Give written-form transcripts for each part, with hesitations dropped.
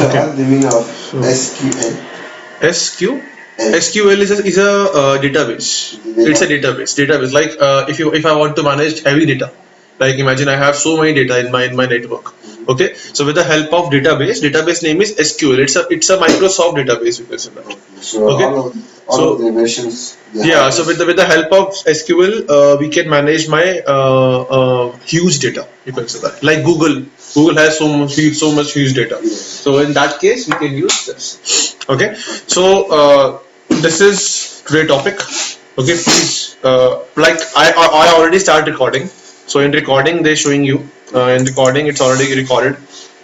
Okay. What's the meaning of So SQL? SQ S SQL is a database. It's a data. database. Like if I want to manage heavy data, like imagine I have so many data in my network. Okay, so with the help of database name is SQL. It's a Microsoft database, you can say that. Okay. So Okay, all of so the versions they yeah, have so is with the help of SQL, we can manage my huge data. You can say that. Like Google, Google has so much huge data. yes. So in that case, we can use this. Okay. Okay. So this is great topic. Okay, please. Like I already start recording. So in recording, they're showing you. In recording, it's already recorded.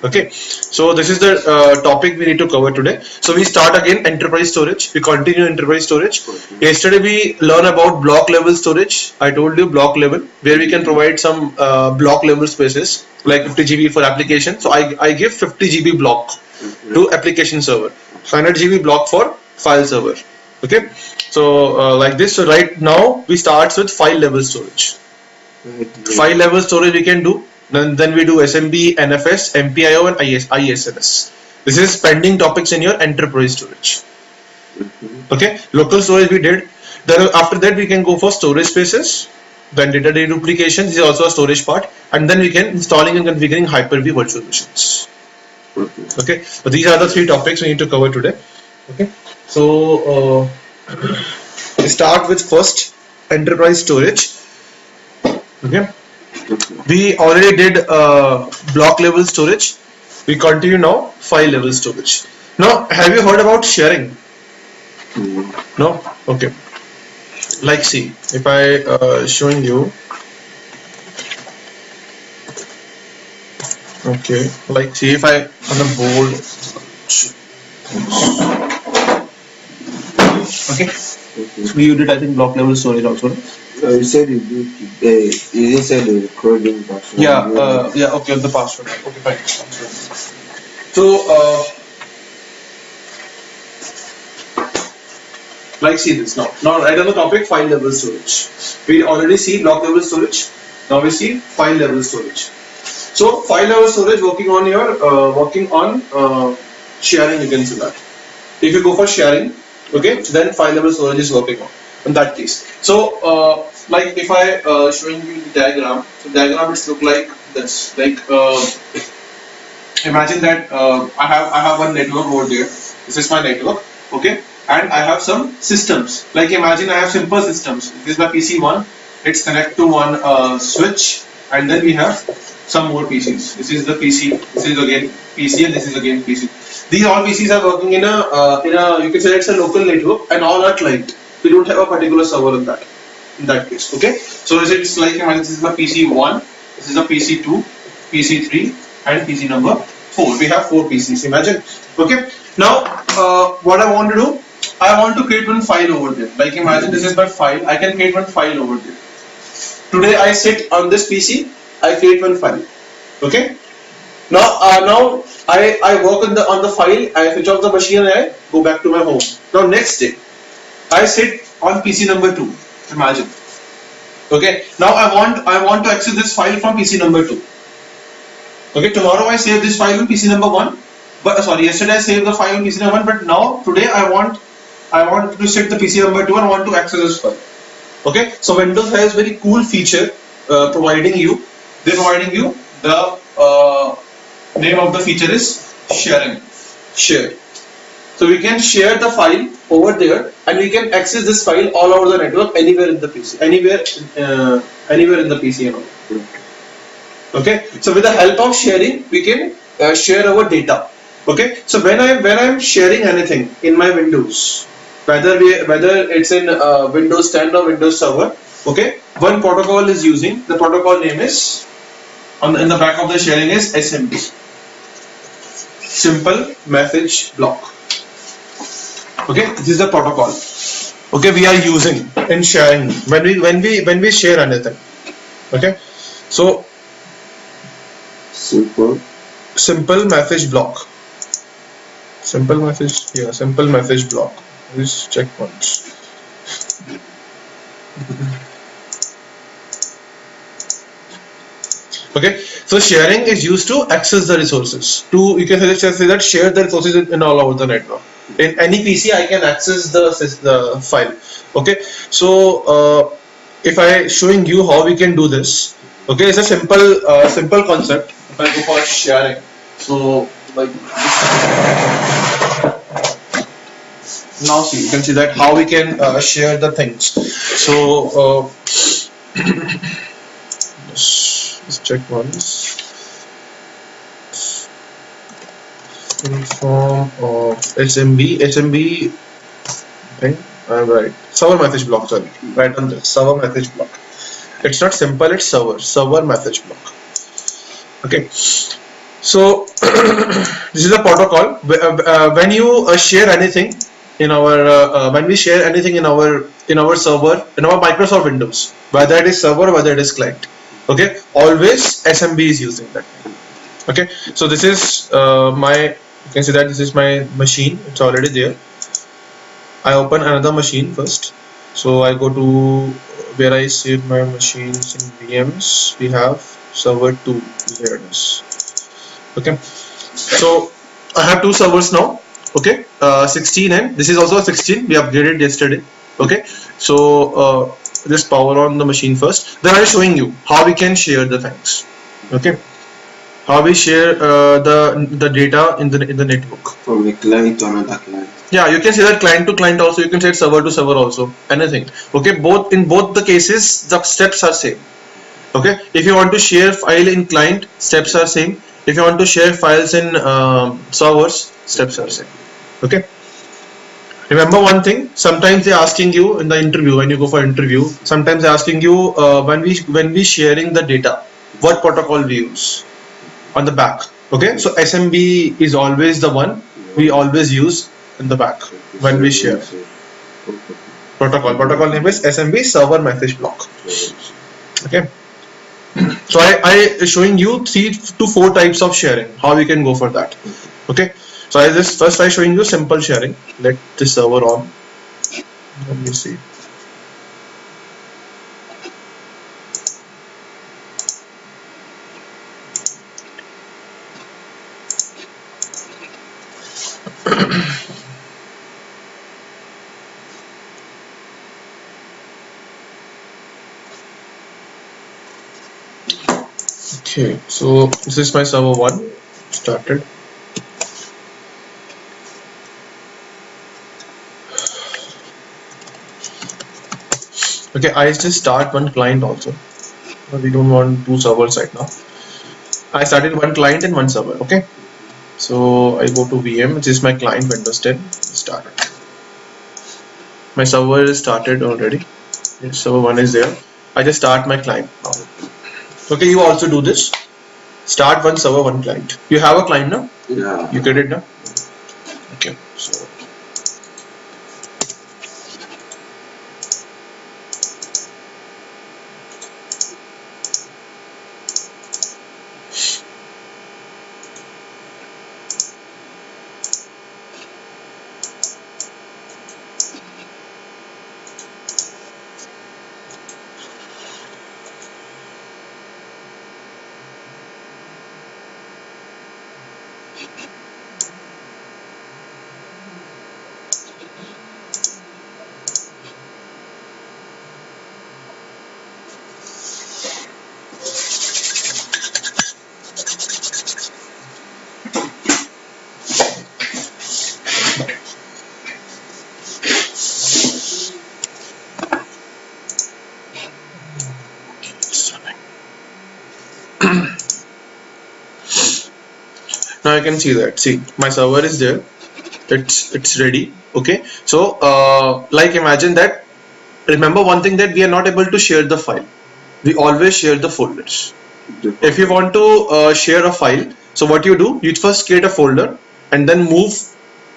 Okay, so this is the topic we need to cover today. So we start again enterprise storage. We continue enterprise storage. Okay. Yesterday we learn about block level storage. I told you block level where we can provide some block level spaces like 50 GB for application. So I give 50 GB block Okay. to application server, 100 GB block for file server. Okay, so like this. So right now we starts with file level storage. Okay. File level storage we can do. Then we do SMB, NFS, MPIO, and ISNS. This is pending topics in your enterprise storage. Okay. Okay, local storage we did. Then after that we can go for storage spaces. Then data deduplication is also a storage part, and then we can installing and configuring Hyper-V virtual machines. Okay. Okay, so these are the three topics we need to cover today. Okay, so we start with first enterprise storage. Okay, Okay. we already did block level storage. We continue now file level storage. Now, have you heard about sharing? Mm. No. Okay. Like, see, if I showing you. Okay. Like, see, if I on a board. Okay. Okay. So you did, I think, block level storage also. You said you do today. You didn't say the recording version. Yeah. You know. Yeah. Okay. The password. Okay. Fine. So, like see this now. Now right on the topic file level storage. We already see block level storage. Now we see file level storage. So file level storage working on sharing, you can see that. If you go for sharing, okay, then file level storage is working on in that case. So like if I showing you the diagram, so diagram it's look like this. Like imagine that I have one network over there. This is my network, okay, and I have some systems. Like imagine I have simple systems. This is my PC1. It's connect to one switch, and then we have some more PCs. This is the PC. This is again PC, and this is again PC. These all PCs are working in a you can say it's a local network, and all are client. We don't have a particular server in that. In that case, okay. So it's like imagine this is my PC1. This is a PC2, PC3, and PC number 4. We have 4 PCs. Imagine. Okay. Now, what I want to do, I want to create one file over there. Like imagine this is my file. I can create one file over there. Today I sit on this PC. I create one file. Okay. Now I work on the file. I switch off the machine and I go back to my home. Now next day I sit on PC number 2. Imagine. Okay. Now I want to access this file from PC number 2. Okay, tomorrow I save this file on PC number 1. But sorry, yesterday I saved the file on PC number 1, but now today I want to set the PC number 2 and want to access this file. Okay, so Windows has very cool feature providing you the name of the feature is sharing. Share. So we can share the file over there and we can access this file all over the network anywhere in the PC, anywhere in the PC and all. Okay, so with the help of sharing we can share our data. Okay, so when I'm sharing anything in my Windows, whether it's in Windows 10 or Windows Server, okay, one protocol is using, the protocol name is in the back of the sharing is SMB, simple message block. Okay, this is the protocol, okay, we are using in sharing when we share anything. Okay, so simple message block. Simple message block. Please check once. Okay, so sharing is used to access the resources. You can say that share the resources in all over the network. In any PC, I can access the file. Okay, so if I showing you how we can do this, okay, it's a simple concept. If I go for sharing, so like now see, you can see that how we can share the things. So let's check once. In form of SMB, okay, I'm right. Server message block, sorry. Right on this, server message block. It's not simple, it's server message block. Okay, so this is a protocol. When you share anything in our, when we share anything in our server, in our Microsoft Windows, whether it is server, whether it is client, okay, always SMB is using that. Okay, so this is you can see that this is my machine, it's already there. I open another machine first, so I go to where I save my machines in VMs. We have server 2, here it is. Okay, so I have two servers now. Okay, 16, and this is also a 16, we upgraded yesterday. Okay, so just power on the machine first, then I'm showing you how we can share the things. Okay, how we share the data in the network from a client to another client. Yeah, you can say that client to client also, you can say server to server also, anything. Okay, in both the cases the steps are same. Okay, if you want to share file in client, steps are same. If you want to share files in servers, steps are same. Okay, remember one thing, sometimes they're asking you in the interview, when you go for interview, sometimes they're asking you when we sharing the data, what protocol we use on the back. Okay, so SMB is always the one we always use in the back when we share. Protocol name is SMB, server message block. Okay, so I showing you 3 to 4 types of sharing, how we can go for that. Okay, so I showing you simple sharing. Let this server on, let me see. Okay, so this is my server 1 started. Okay, I just start one client also. We don't want 2 servers right now. I started one client and one server. Okay, so I go to VM, which is my client, Windows 10. Started. My server is started already. Server 1 is there. I just start my client now. Okay, you also do this. Start one server, one client. You have a client now? Yeah. You get it now? Okay, so now I can see that. See, my server is there. It's ready. Okay, so like imagine that. Remember one thing, that we are not able to share the file. We always share the folders. If you want to share a file, so what you do, you first create a folder and then move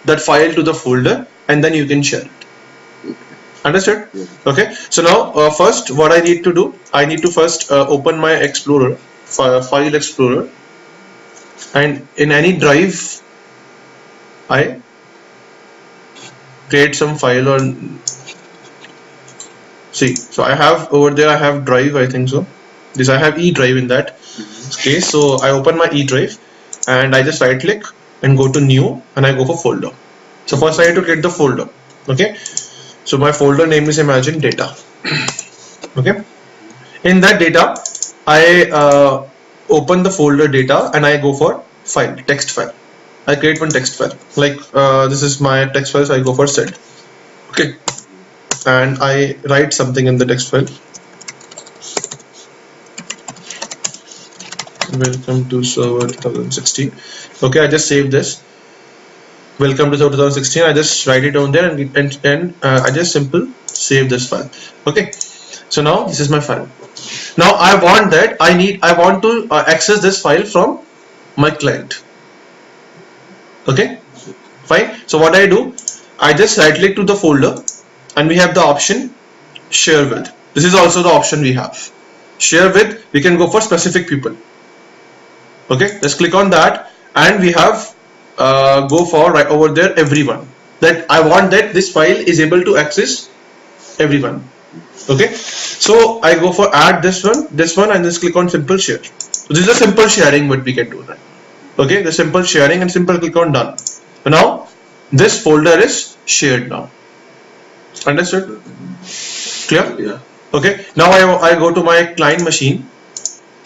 that file to the folder, and then you can share it. Understood? Okay, so now first what I need to do, I need to first open my Explorer, file Explorer, and in any drive I create some file. Or see, so I have over there, I have drive, I think so. This I have E drive in that. Okay, so I open my E drive and I just right click and go to new and I go for folder. So first I need to create the folder. Okay, so my folder name is imagine data. Okay, in that data I open the folder data and I go for file, text file. I create one text file like this is my text file, so I go for sed. Okay, and I write something in the text file. Welcome to server 2016. Okay, I just save this. Welcome to server 2016. I just write it down there and I just simple save this file. Okay, so now this is my file. Now I want that I want to access this file from my client. Okay, fine. So what I do, I just right click to the folder and we have the option share with. This is also the option we have. Share with, we can go for specific people. Okay, let's click on that and we have go for right over there everyone, that I want that this file is able to access everyone. Okay, so I go for add this one and just click on simple share. So this is a simple sharing what we can do now. Okay, the simple sharing and simple click on done. So now this folder is shared now. Understood? Clear? Yeah. Okay, now I go to my client machine.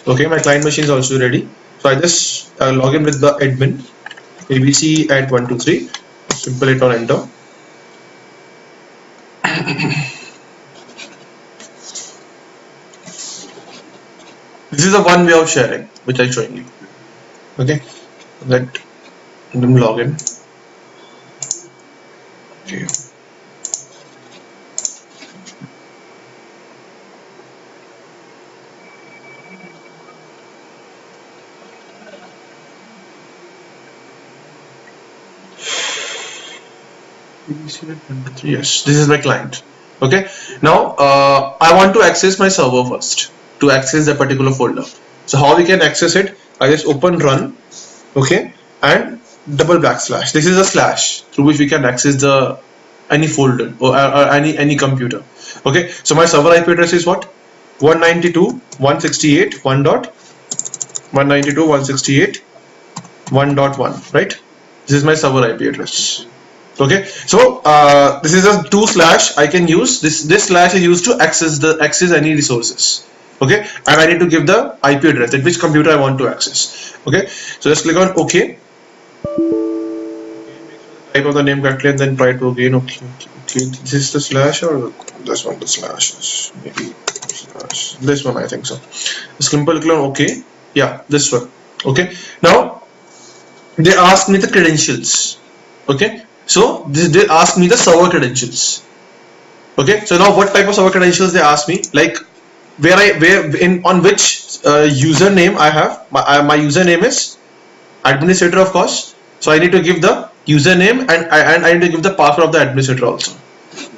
Okay, my client machine is also ready. So I just log in with the admin abc at 123. Simple hit on enter. This is the one way of sharing which I'm showing you. Okay, let them log in. Okay. Yes, this is my client. Okay, now I want to access my server first to access the particular folder. So how we can access it? I just open run, okay, and double backslash. This is a slash through which we can access the any folder or any computer. Okay, so my server IP address is what? 192.168.1.1, right? This is my server IP address. Okay, so this is a 2/ I can use this slash is used to access any resources. Okay, and I need to give the IP address at which computer I want to access. Okay, so just click on OK. Type of the name correctly and then try to again. Okay. This is the slash or this one? The slash is maybe slash. This one I think so. Simple click on OK. Yeah, this one. Okay, now they ask me the credentials. Okay, so they ask me the server credentials. Okay, so now what type of server credentials they ask me, like on which username I have. My username is administrator, of course, so I need to give the username and I need to give the password of the administrator also.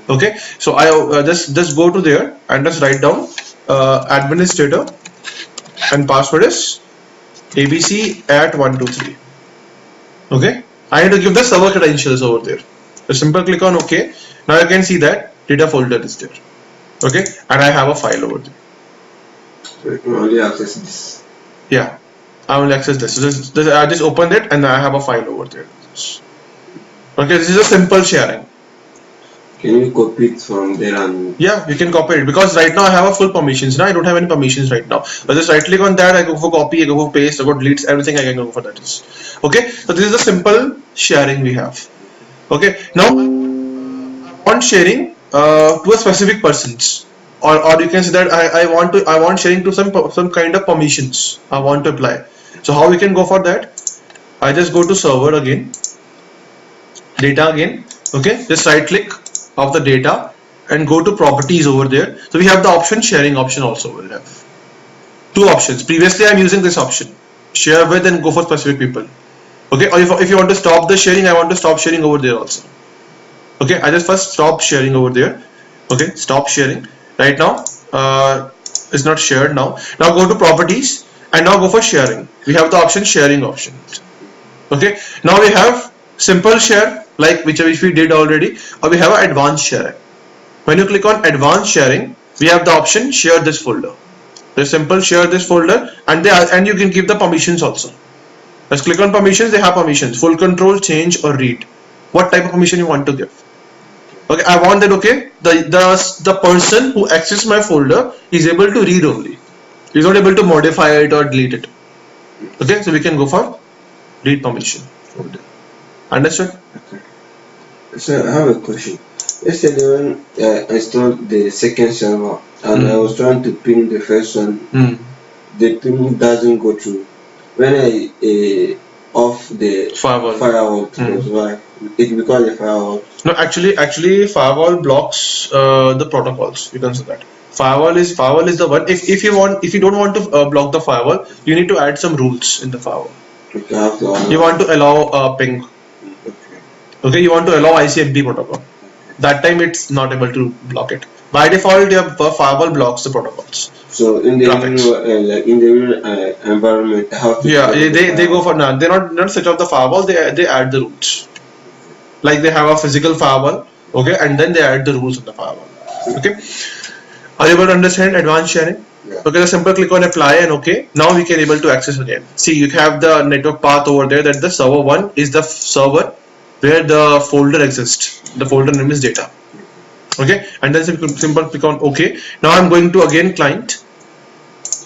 Okay, so I just go to there and just write down administrator and password is abc at 123. Okay, I need to give the server credentials over there. So simple click on OK. Now you can see that data folder is there. Okay, and I have a file over there. So you can only access this. Yeah, I will access this. So I just opened it and I have a file over there. Okay, this is a simple sharing. Can you copy it from there and? Yeah, you can copy it because right now I have a full permissions. Now I don't have any permissions right now. I just right click on that. I go for copy. I go for paste. I go delete everything. I can go for that. Okay, so this is a simple sharing we have. Okay, now I want sharing to a specific persons, or you can say that I want sharing to some kind of permissions I want to apply. So how we can go for that? I just go to server again, data again. Okay, just right click of the data and go to properties over there. So we have the option sharing option also. We'll have two options. Previously I'm using this option, share with and go for specific people. Okay, or if you want to stop the sharing, I want to stop sharing over there also. Okay, I just first stop sharing over there. Okay, stop sharing. Right now it's not shared now. Now go to properties and now go for sharing. We have the option sharing option. Okay, now we have simple share like which we did already, or we have an advanced sharing. When you click on advanced sharing, we have the option share this folder. Just simple share this folder, and you can give the permissions also. Let's click on permissions. They have permissions: full control, change, or read. What type of permission you want to give? Okay, I want that. Okay, the person who accesses my folder is able to read only. He's not able to modify it or delete it. Okay, so we can go for read permission folder. Understood? Okay. So I have a question. Yesterday when I installed the second server and I was trying to ping the first one, the ping doesn't go through. When I off the firewall, was why it becomes a firewall. No, actually, firewall blocks the protocols. You can say that. Firewall is the one. If you don't want to block the firewall, you need to add some rules in the firewall. Okay, I have to allow. You want to allow ping. Okay, you want to allow ICMP protocol. That time it's not able to block it. By default, your firewall blocks the protocols. So in the real environment, how to they go for now. They not set up the firewall. They add the rules. Like they have a physical firewall, okay, and then they add the rules of the firewall. Okay, are you able to understand advanced sharing? Yeah. Okay, the simple click on apply and okay. Now we can able to access again. See, you have the network path over there. That the server 1 is the server where the folder exists. The folder name is data. Okay, and then simple click on okay. Now I'm going to again client.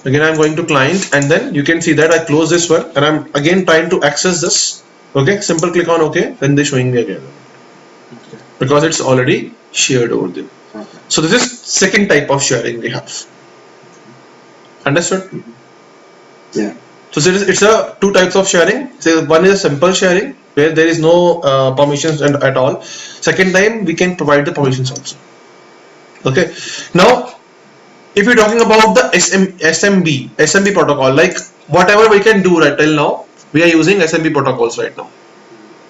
Again I'm going to client, and then you can see that I close this one, and I'm again trying to access this. Okay, simple click on okay. Then they're showing me again because it's already shared over there. Okay. So this is second type of sharing we have. Understood? Yeah. So it's a two types of sharing. So one is a simple sharing where there is no permissions at all. Second time we can provide the permissions also. Okay. Now, if you're talking about the SMB protocol, like whatever we can do right till now, we are using SMB protocols right now.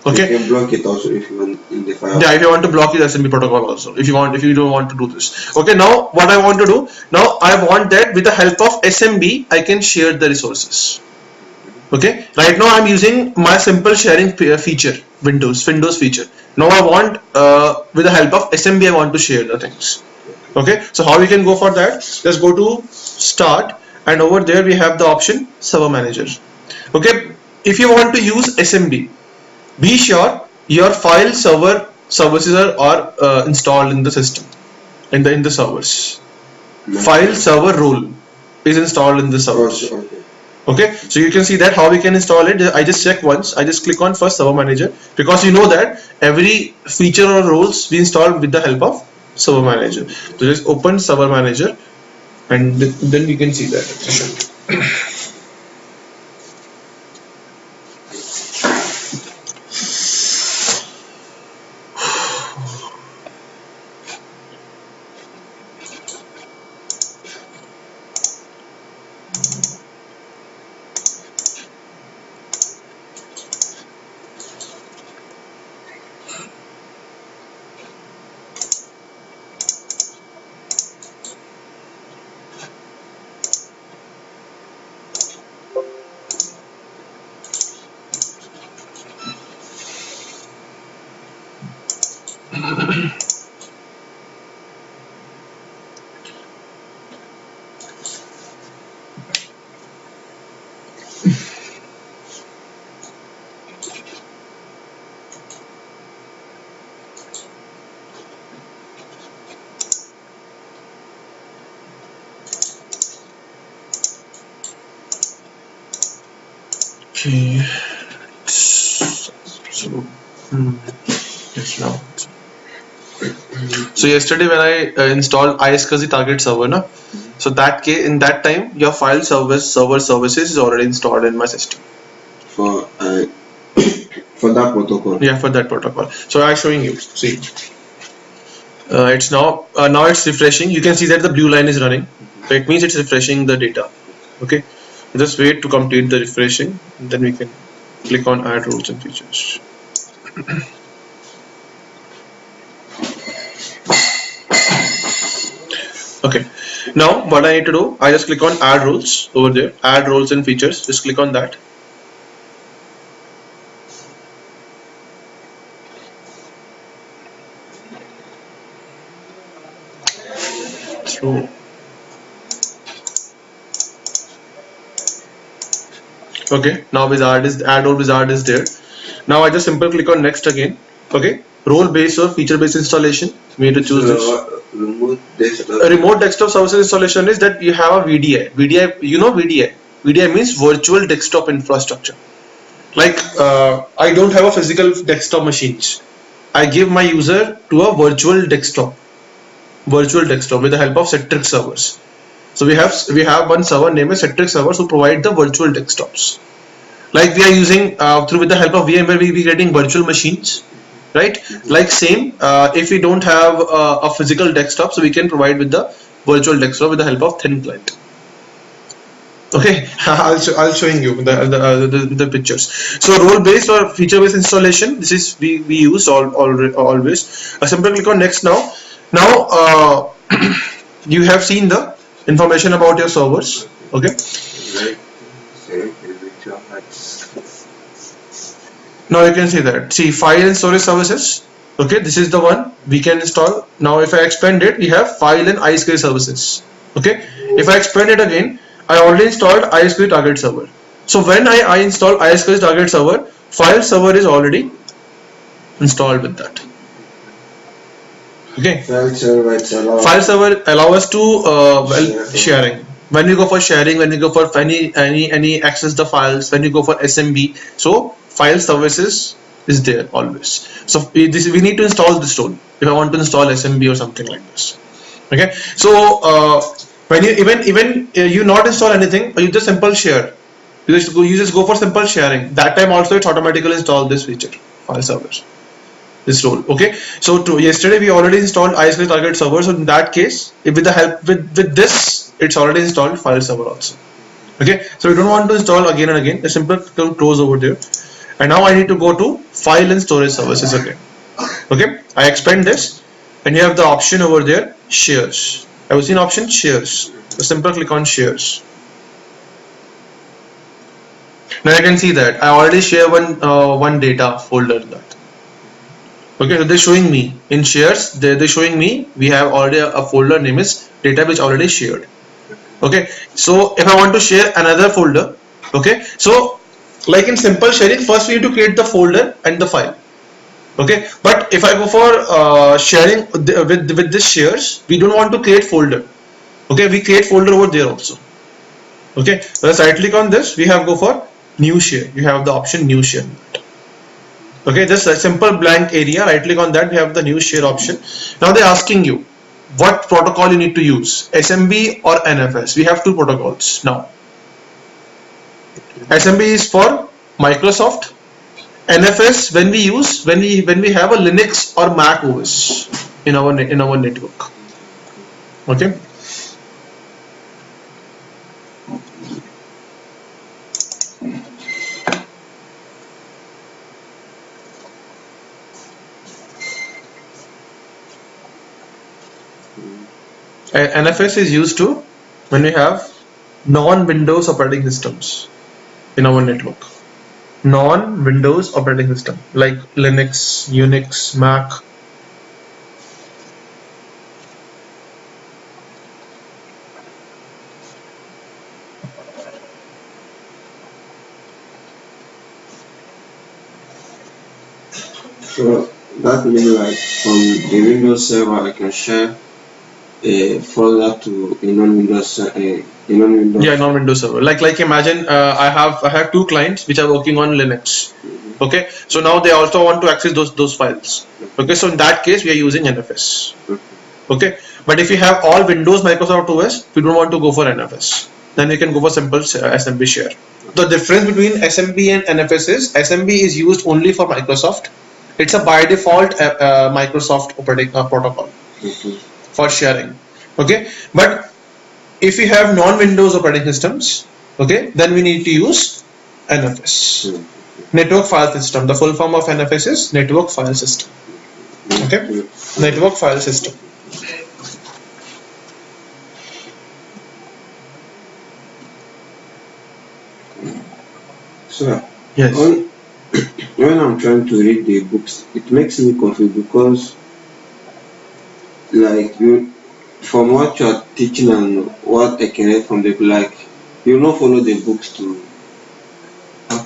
Okay. You can block it also if you want in the firewall. Yeah, if you want to block the SMB protocol also, if you don't want to do this. Okay, now what I want to do, now I want that with the help of SMB, I can share the resources. Okay, right now I'm using my simple sharing feature, Windows feature. Now I want with the help of SMB, I want to share the things. Okay, so how we can go for that? Just go to start, and over there we have the option server manager. Okay, if you want to use SMB, be sure your file services are installed in the system, in the servers. File server role is installed in the servers. Okay, so you can see that how we can install it. I just check once. I just click on first server manager, because you know that every feature or roles we install with the help of server manager. So just open server manager, and then we can see that. Okay, so yes, now. So yesterday when I installed iSCSI target server, na, so in that time your file server services is already installed in my system. For for that protocol. Yeah, for that protocol. So I'm showing you. See, it's now it's refreshing. You can see that the blue line is running. So it means it's refreshing the data. Okay, just wait to complete the refreshing, then we can click on add rules and features. Okay, now what I need to do, I just click on add rules over there, add roles and features. Just click on that. So Okay, now wizard is add or wizard is there. Now I just simply click on next again. Okay, role based or feature based installation. We need to choose this. Remote desktop. A remote desktop services installation is that you have a VDI. VDI, you know VDI. VDI means virtual desktop infrastructure. Like I don't have a physical desktop machines. I give my user to a virtual desktop with the help of Citrix servers. So we have one server named as Citrix servers who provide the virtual desktops. Like we are using through with the help of VMware, we be getting virtual machines, right? Like same, if we don't have a physical desktop, so we can provide with the virtual desktop with the help of thin client. Okay, I'll showing you the pictures. So role based or feature based installation. This is we use always. Simply click on next now. Now you have seen the information about your servers. Okay. Now you can see that. See file and storage services. Okay, this is the one we can install. Now if I expand it, we have file and iSQL services. Okay, if I expand it again, I already installed iSQL target server. So when I install iSQL target server, file server is already installed with that. Okay. File server allow us to sharing. When you go for sharing, when you go for any access the files, when you go for SMB, so file services is there always. So we need to install this tool if I want to install SMB or something like this. Okay. So when you even you not install anything, you just simple share. You just go for simple sharing. That time also it's automatically installed this feature, file servers. This role. Okay, so yesterday we already installed iSQL target server. So in that case, if with the help with this, it's already installed file server also. Okay, so we don't want to install again and again. A simple close over there, and now I need to go to file and storage services again. Okay, I expand this, and you have the option over there, shares. I have seen option shares. So simple click on shares. Now I can see that I already share one data folder in that. Okay, so they're showing me in shares, they're showing me we have already a folder name is data which already shared. Okay, so if I want to share another folder, okay, so like in simple sharing, first we need to create the folder and the file. Okay, but if I go for sharing with this shares, we don't want to create folder. Okay, we create folder over there also. Okay, let's right click on this, we have go for new share, you have the option new share. Okay, just a simple blank area, right click on that, we have the new share option. Now they're asking you what protocol you need to use, SMB or NFS. We have two protocols now. SMB is for Microsoft. NFS when we have a Linux or Mac OS in our network. Okay. NFS is used to when we have non-Windows operating systems in our network. Non-Windows operating system like Linux, Unix, Mac. So that means like from the Windows server I can share a folder to a non-Windows Yeah, non-Windows server. Like imagine I have two clients which are working on Linux. Okay, so now they also want to access those files. Okay, so in that case we are using NFS. Okay, but if you have all Windows Microsoft OS, we don't want to go for NFS. Then we can go for simple SMB share. The difference between SMB and NFS is SMB is used only for Microsoft. It's a by default Microsoft operating protocol for sharing. Okay, but if you have non-Windows operating systems, okay, then we need to use NFS. Network file system. The full form of NFS is network file system. Okay, network file system. So yes, when I'm trying to read the books, it makes me confused because like you, from what you're teaching and what I can read from the book, like you not follow the books to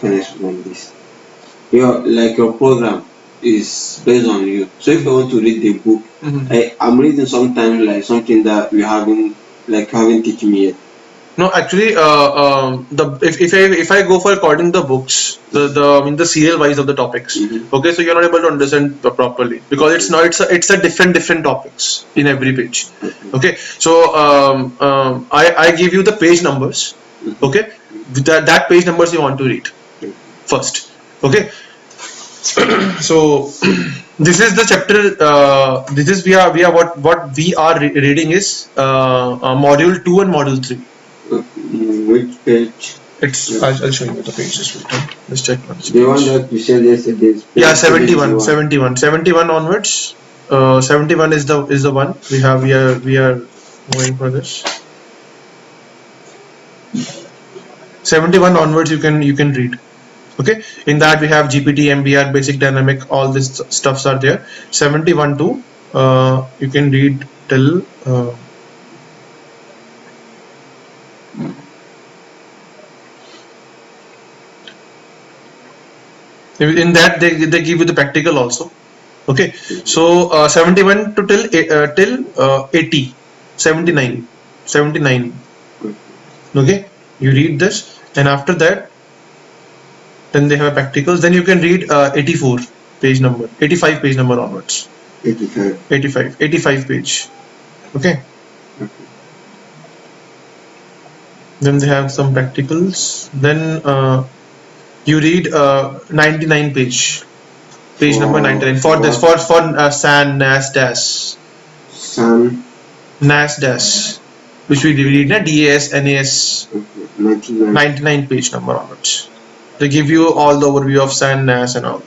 can I explain this? Your program is based on you. So if I want to read the book, I'm reading sometimes like something that you haven't teach me yet. No, actually, if I go for according to the books, the serial wise of the topics, okay, so you're not able to understand properly because it's a different topics in every page, okay. So I give you the page numbers, okay, that page numbers you want to read first, okay. So this is the chapter. This is we are what we are reading is module 2 and module 3. Which page? I'll show you the pages. Let's check. The one that you said yesterday. Yeah, 71 onwards. 71 is the one we are going for this. 71 onwards you can read. Okay, in that we have GPT, MBR, basic dynamic, all this stuffs are there. 71 to you can read till in that they give you the practical also. Okay, so 71 to till 80, 79. Okay, you read this, and after that then they have practicals. Then you can read 84 page number, 85 page number onwards. 85 page. Okay. Then they have some practicals. Then you read 99 page number 99 for this for SAN, NAS, DAS. SAN, NAS, DAS, which we read na DAS, NAS. 99 page number onwards. They give you all the overview of SAN, NAS and all.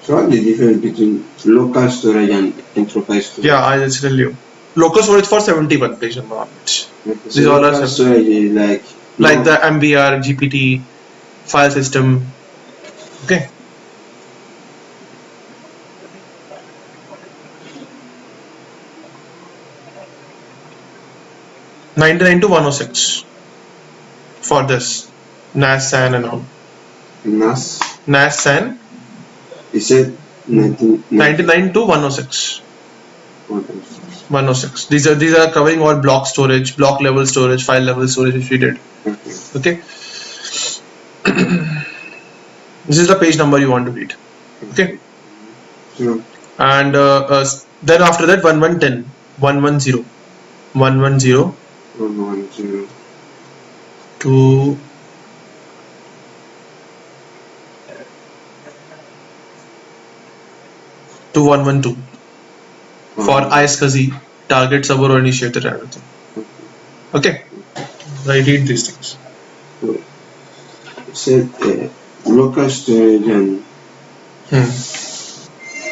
So what's the difference between local storage and enterprise storage? Yeah, I'll just tell you. Local storage for 71 page number onwards. Okay. So these all are storage is like the MBR, GPT, file system. Okay. $99 to $106 for this NAS, SAN and all. NAS, SAN. You said 99 to 106. 106. These are covering all block storage, block level storage, file level storage, which we did. Okay. This is the page number you want to read. Okay. Sure. And then after that 110 to to 112 for iSCSI, target, server, or initiator, and everything. Okay, I read these things. Said local storage and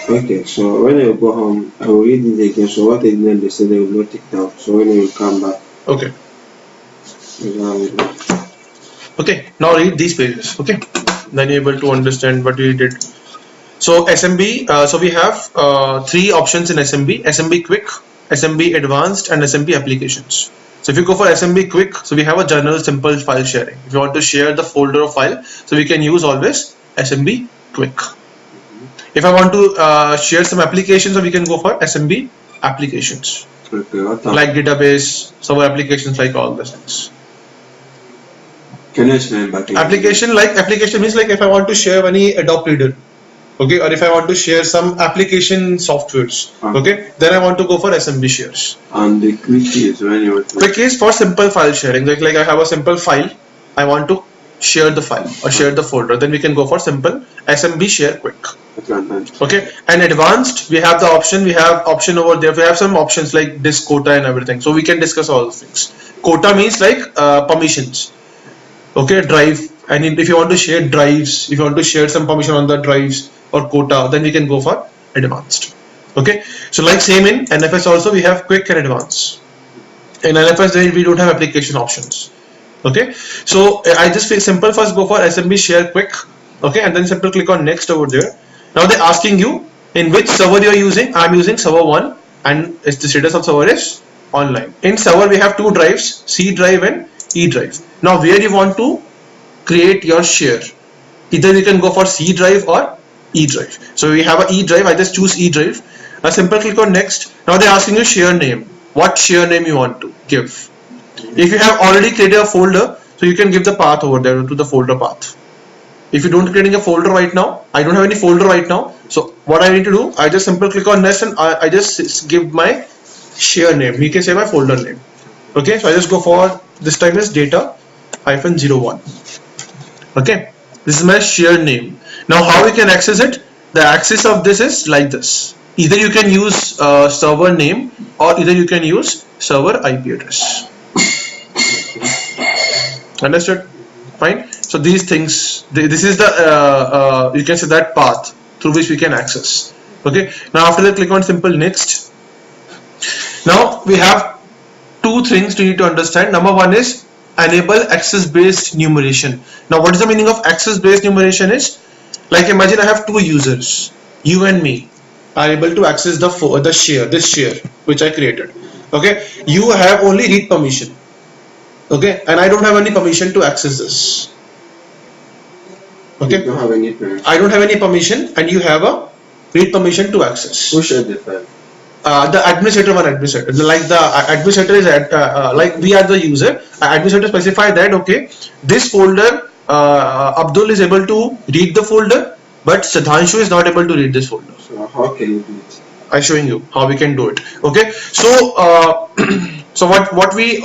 okay. So when I go home, I will read it again. So what I didn't understand, I will note it down. So when I will come back, okay. Okay. Now read these pages. Okay. Then you're able to understand what we did. So SMB, so we have 3 options in SMB: SMB Quick, SMB Advanced, and SMB Applications. So if you go for SMB Quick, so we have a general simple file sharing. If you want to share the folder of file, so we can use always SMB Quick. If I want to share some applications, so we can go for SMB Applications. Like database, server applications, like all those things. Can you explain back? Application means like if I want to share any Adobe Reader. Okay, or if I want to share some application softwares, okay, then I want to go for SMB shares. And the quick is when you quick is for simple file sharing. Like I have a simple file, I want to share the file or share the folder, then we can go for simple SMB share quick. Okay, and advanced, we have the option. We have option over there. We have some options like disk quota and everything. So we can discuss all those things. Quota means like permissions. Okay, drive. And if you want to share drives, if you want to share some permission on the drives or quota, then we can go for advanced. Okay, so like same in NFS also we have quick and advanced. In NFS we don't have application options. Okay, so I just feel simple first go for SMB share quick. Okay, and then simple click on next over there. Now they're asking you in which server you're using. I'm using server 1 and the status of server is online. In server we have 2 drives, C drive and E drive. Now where you want to create your share. Either you can go for C drive or E drive. So we have a E drive. I just choose E drive. A simple click on next. Now they're asking you share name. What share name you want to give? If you have already created a folder, so you can give the path over there to the folder path. If you don't creating a folder right now, I don't have any folder right now. So what I need to do, I just simply click on next and I just give my share name. You can say my folder name. Okay, so I just go for this time is data-01. Okay, this is my share name. Now how we can access it? The access of this is like this. Either you can use server name or either you can use server IP address. Understood? Fine. So these things, this is the you can say that path through which we can access. Okay. Now after that, click on simple next. Now we have two things you need to understand. Number one is enable access based numeration. Now what is the meaning of access based numeration is, like imagine I have two users, you and me are able to access the share, this share which I created. Okay, you have only read permission. Okay, and I don't have any permission to access this. Okay, You don't have any permission. I don't have any permission and you have a read permission to access. Who shared the file? The administrator, like the administrator is like we are the user. Administrator specify that okay, this folder Abdul is able to read the folder, but Siddhanshu is not able to read this folder. So how can you do it? I'm showing you how we can do it. Okay, so so what we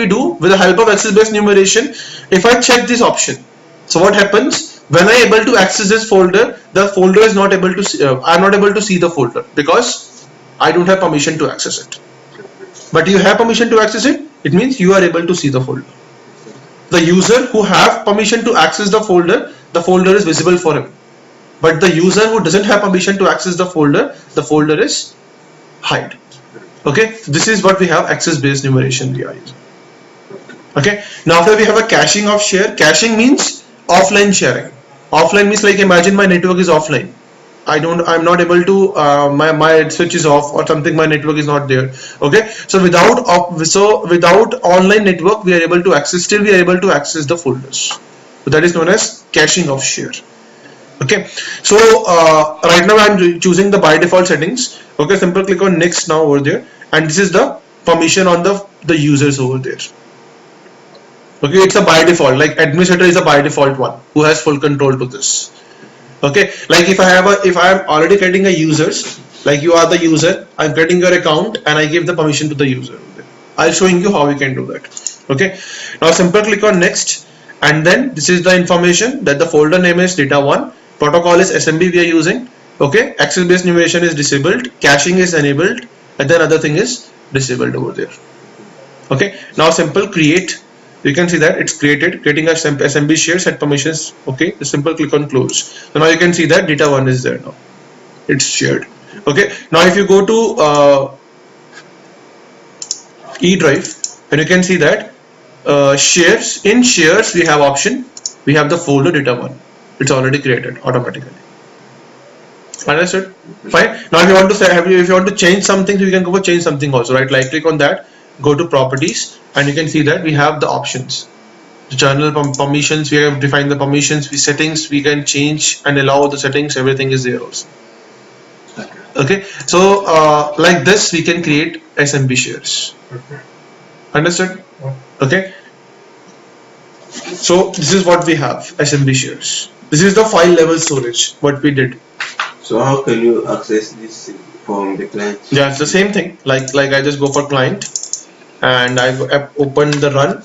do with the help of access based numeration, if I check this option, so what happens when I able to access this folder, the folder is not able to see, I'm not able to see the folder because I don't have permission to access it. But you have permission to access it, it means you are able to see the folder. The user who have permission to access the folder is visible for him. But the user who doesn't have permission to access the folder is hide. Okay, so this is what we have access based numeration we are using. Okay, now after we have a caching of share. Caching means offline sharing. Offline means like imagine my network is offline. I'm not able to my switch is off or something, my network is not there. Okay, so without online network we are able to access, still we are able to access the folders. So that is known as caching of share. Okay, so right now I'm choosing the by default settings. Okay, simple click on next now over there, and this is the permission on the users over there. Okay, it's a by default, like administrator is a by default one who has full control to this. Okay, like if I'm already creating a users, like you are the user, I'm creating your account and I give the permission to the user. I'll showing you how we can do that. Okay, now simple click on next, and then this is the information that the folder name is data1, protocol is SMB we are using. Okay, access based numeration is disabled, caching is enabled, and then other thing is disabled over there. Okay, now simple create. You can see that it's creating a SMB share, set permissions. Okay, the simple click on close. So now you can see that data1 is there now. It's shared. Okay, now if you go to E drive, and you can see that shares, in shares we have option, we have the folder data1. It's already created automatically. Understood? Fine. Now if you want to say, if you want to change something, so you can go for change something also, right? Like click on that, go to properties, and you can see that we have the options. The journal permissions, we have defined the permissions, settings, we can change and allow the settings, everything is there also. Okay, so like this we can create SMB shares. Understood? Okay, so this is what we have, SMB shares. This is the file level storage what we did. So how can you access this from the client? Yeah, it's the same thing. Like I just go for client and I open the run.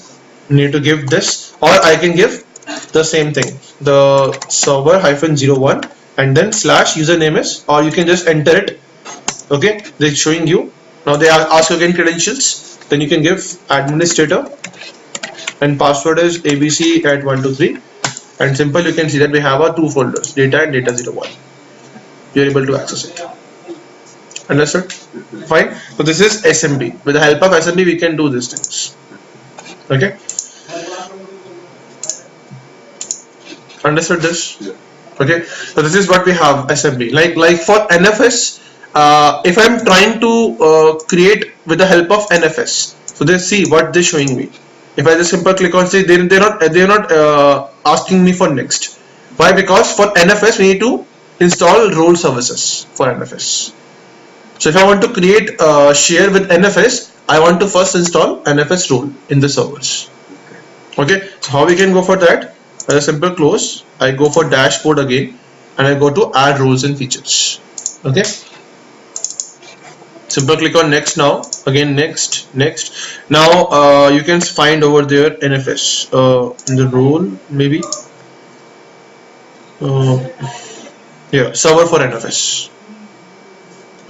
Need to give this, or I can give the same thing, the server -01 and then slash username is, or you can just enter it. Okay, they're showing you. Now they ask again credentials, then you can give administrator and password is abc@123, and simple. You can see that we have our two folders, data and data01. You are able to access it. Understood? Fine. So this is SMB. With the help of SMB we can do these things. Okay, understood this? Okay, so this is what we have, SMB. Like for NFS, if I'm trying to create with the help of NFS, so they see what they're showing me. If I just simply click on, see, they're not asking me for next. Why? Because for NFS we need to install role services for NFS. So if I want to create a share with NFS, I want to first install NFS role in the servers. Okay, so how we can go for that? A simple close. I go for dashboard again, and I go to add roles and features. Okay. Simple click on next now. Again next. Now you can find over there NFS in the role maybe. Here server for NFS.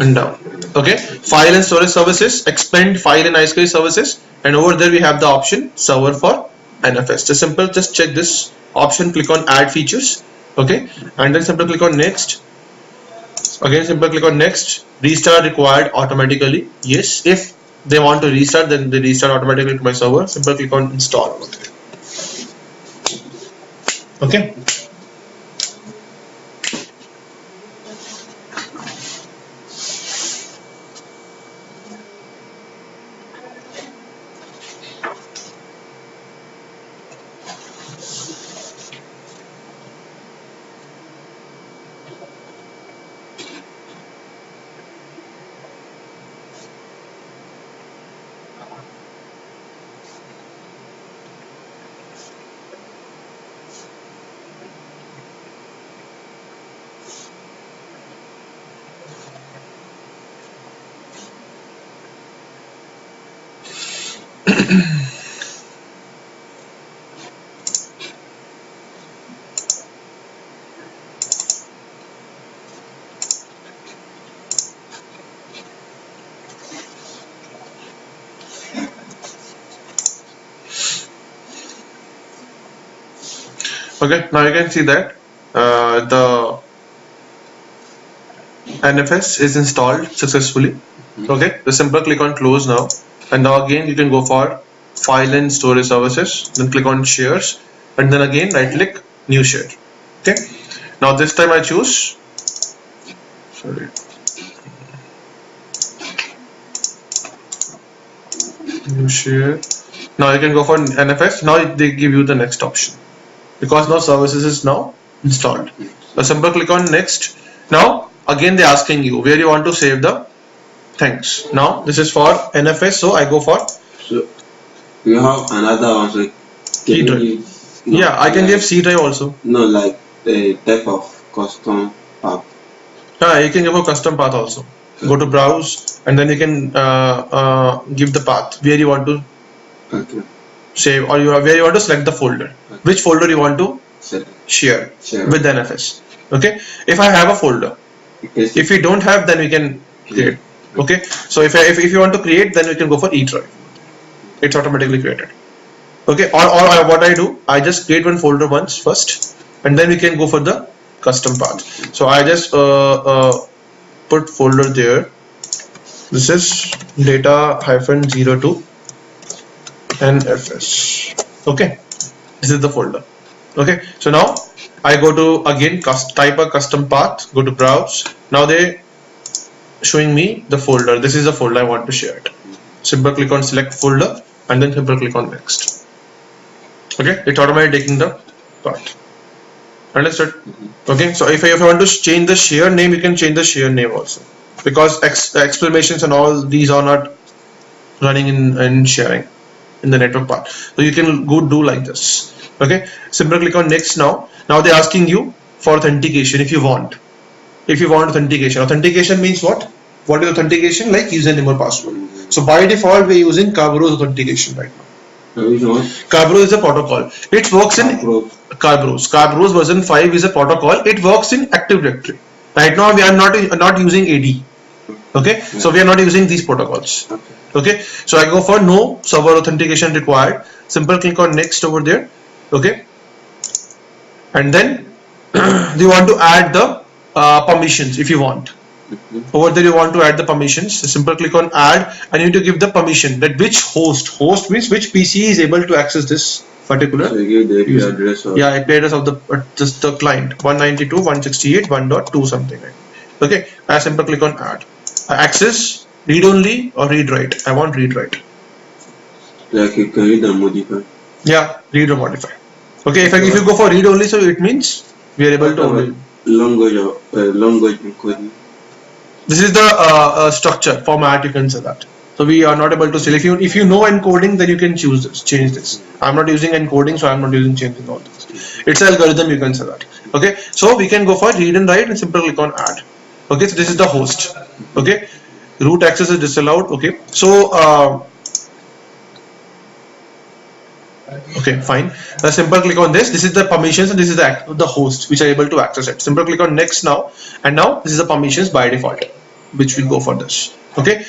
And down. Okay, file and storage services, expand file and iSQL services, and over there we have the option server for NFS. Just simple, just check this option, click on add features. Okay, and then simply click on next. Again simple click on next. Restart required automatically. Yes, if they want to restart, then they restart automatically to my server. Simple click on install. Okay. Okay, now you can see that the NFS is installed successfully. Okay, the simple click on close now, and now again you can go for file and storage services, then click on shares, and then again right click new share. Okay, now this time I choose, sorry, new share. Now you can go for NFS. Now they give you the next option, because now services is now installed. A simple click on next. Now again they're asking you where you want to save the things. Now this is for NFS, so I go for, So you have another one, so C drive. Yeah, I can give C drive also. No, like the type of custom path. Yeah, you can give a custom path also. Go to browse, and then you can give the path where you want to Okay. save, or where you want to select the folder, which folder you want to Select. share Share. with NFS. Okay, if I have a folder, Yes. if we don't have, then we can create. Okay, so if you want to create, then we can go for E drive. It's automatically created. Okay, or what I do, I just create one folder once first, and then we can go for the custom path. So I just put folder there. This is data-02 NFS. Okay, this is the folder. Okay, so now I go to again type a custom path, go to browse. Now they showing me the folder. This is the folder I want to share it. Simple click on select folder, and then simple click on next. Okay, it's automatically taking the path. Understood? Okay, so if I want to change the share name, you can change the share name also, because explanations and all these are not running in sharing in the network part. So you can go do like this. Okay, simply click on next now. Now they're asking you for authentication if you want. If you want authentication. Authentication means what? What is authentication? Like username or password. So by default we're using Kerberos authentication right now. Kerberos is a protocol. It works in Kerberos version 5 is a protocol. It works in Active Directory. Right now we are not using AD. Okay, so we are not using these protocols. Okay, so I go for no server authentication required. Simple click on next over there. Okay, and then you want to add the permissions if you want. Over there you want to add the permissions. So simple click on add, and you need to give the permission that which host means which PC is able to access this particular. So you give the IP address. Or yeah, IP address of the client 192.168.1.2 something. Right? Okay, I simple click on add. Access read only or read write. I want read write. Like you can read and modify. Yeah, read or modify. Okay, if you go for read only, so it means we are able to only. Language encoding. This is the structure format, you can say that. So we are not able to say, if you know encoding, then you can choose this, change this. I'm not using encoding, so I'm not using changing all this. It's an algorithm, you can say that. Okay, so we can go for read and write and simply click on add. Okay, so this is the host. Okay, root access is disallowed. Okay, so okay, fine. Simple click on this. This is the permissions and this is the host which are able to access it. Simple click on next now, and now this is the permissions by default, which will go for this. Okay,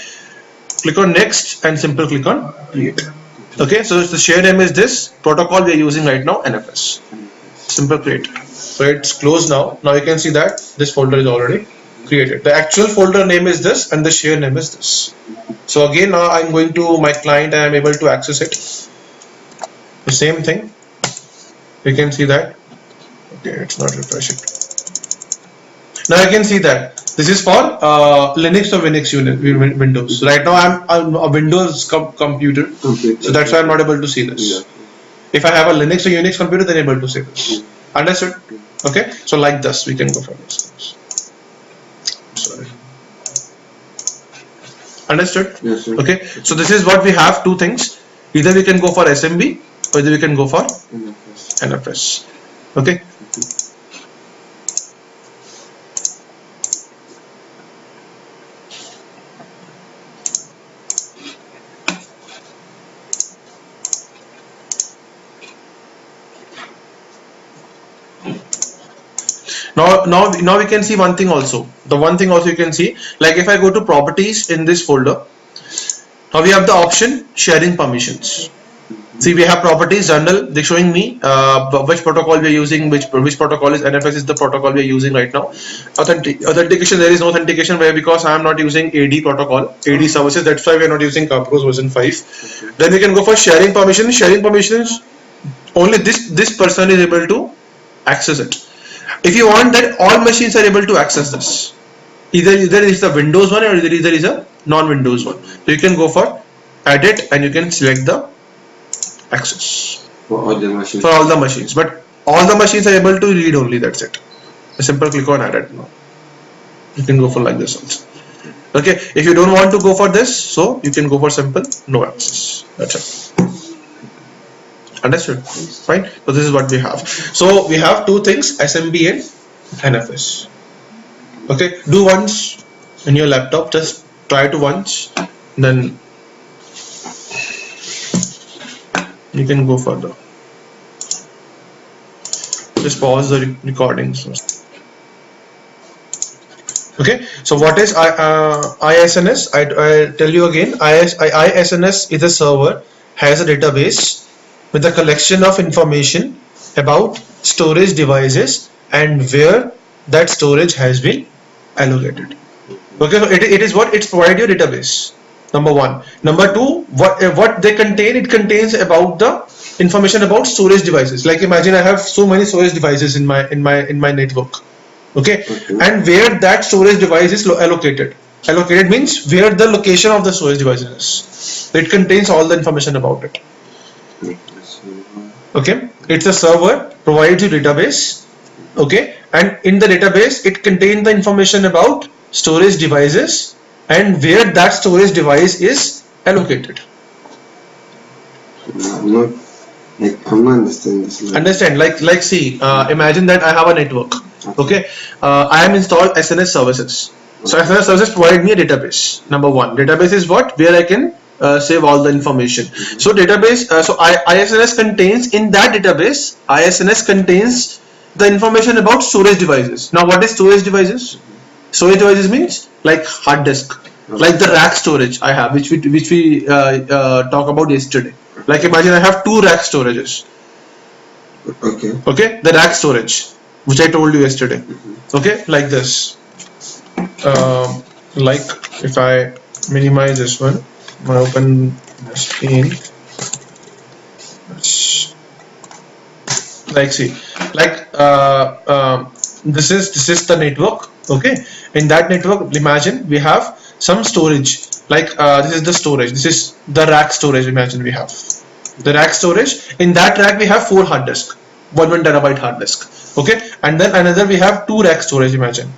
click on next and simple click on create. Okay, so the share name is this protocol we are using right now, NFS. Simple create. So it's closed now. Now you can see that this folder is already created. The actual folder name is this and the share name is this. So again, now I'm going to my client and I'm able to access it. The same thing. You can see that. Okay, it's not refreshing. Now you can see that this is for Linux or Windows unit Windows. Right now I'm a Windows computer, so that's why I'm not able to see this. If I have a Linux or Unix computer, then I'm able to see this. Understood? Okay, so like this we can go for this. Sorry. Understood? Yes, sir. Okay, so this is what we have, two things. Either we can go for SMB or either we can go for NFS. Okay. Now we can see one thing also. The one thing also you can see, like if I go to properties in this folder, now we have the option sharing permissions. See, we have properties journal. They're showing me which protocol we are using, which protocol is NFS is the protocol we are using right now. Authentication, there is no authentication where because I am not using AD protocol, AD services. That's why we are not using Carpros version 5. Then we can go for sharing permissions. Sharing permissions, only this person is able to access it. If you want that all machines are able to access this, either is the Windows one or either is a non-Windows one. So you can go for edit and you can select the access For all the machines. for all the machines, but all the machines are able to read only. That's it. A simple click on edit now. You can go for like this also. Okay, if you don't want to go for this, so you can go for simple no access. That's it. Understood? Fine. So this is what we have. So we have two things: SMB and NFS. Okay, do once in your laptop. Just try to once, then you can go further. Just pause the recordings. Okay, so what is ISNS? I tell you again, ISNS is a server, has a database with a collection of information about storage devices and where that storage has been allocated. Okay, so it is what it's provide your database. Number one. Number two, what they contain, it contains about the information about storage devices. Like imagine I have so many storage devices in my network. Okay, and where that storage device is allocated. Allocated means where the location of the storage device is. It contains all the information about it. Okay, it's a server, provides you database. Okay, and in the database it contains the information about storage devices and where that storage device is allocated. I'm not understanding this. Understand? Like see, imagine that I have a network. Okay, I am installed SNS services. So SNS services provide me a database. Number one, database is what where I can save all the information. So database, ISNS contains in that database. ISNS contains the information about storage devices. Now, what is storage devices? Storage devices means like hard disk, like the rack storage I have, which we talk about yesterday. Like imagine I have two rack storages. Okay. Okay, the rack storage, which I told you yesterday. Okay, like this. Like if I minimize this one, I open the screen. Like see, like this is the network. Okay, in that network, imagine we have some storage. Like this is the storage. This is the rack storage. Imagine we have the rack storage. In that rack we have 4 hard disk, 1 terabyte hard disk. Okay, and then another we have 2 rack storage. Imagine.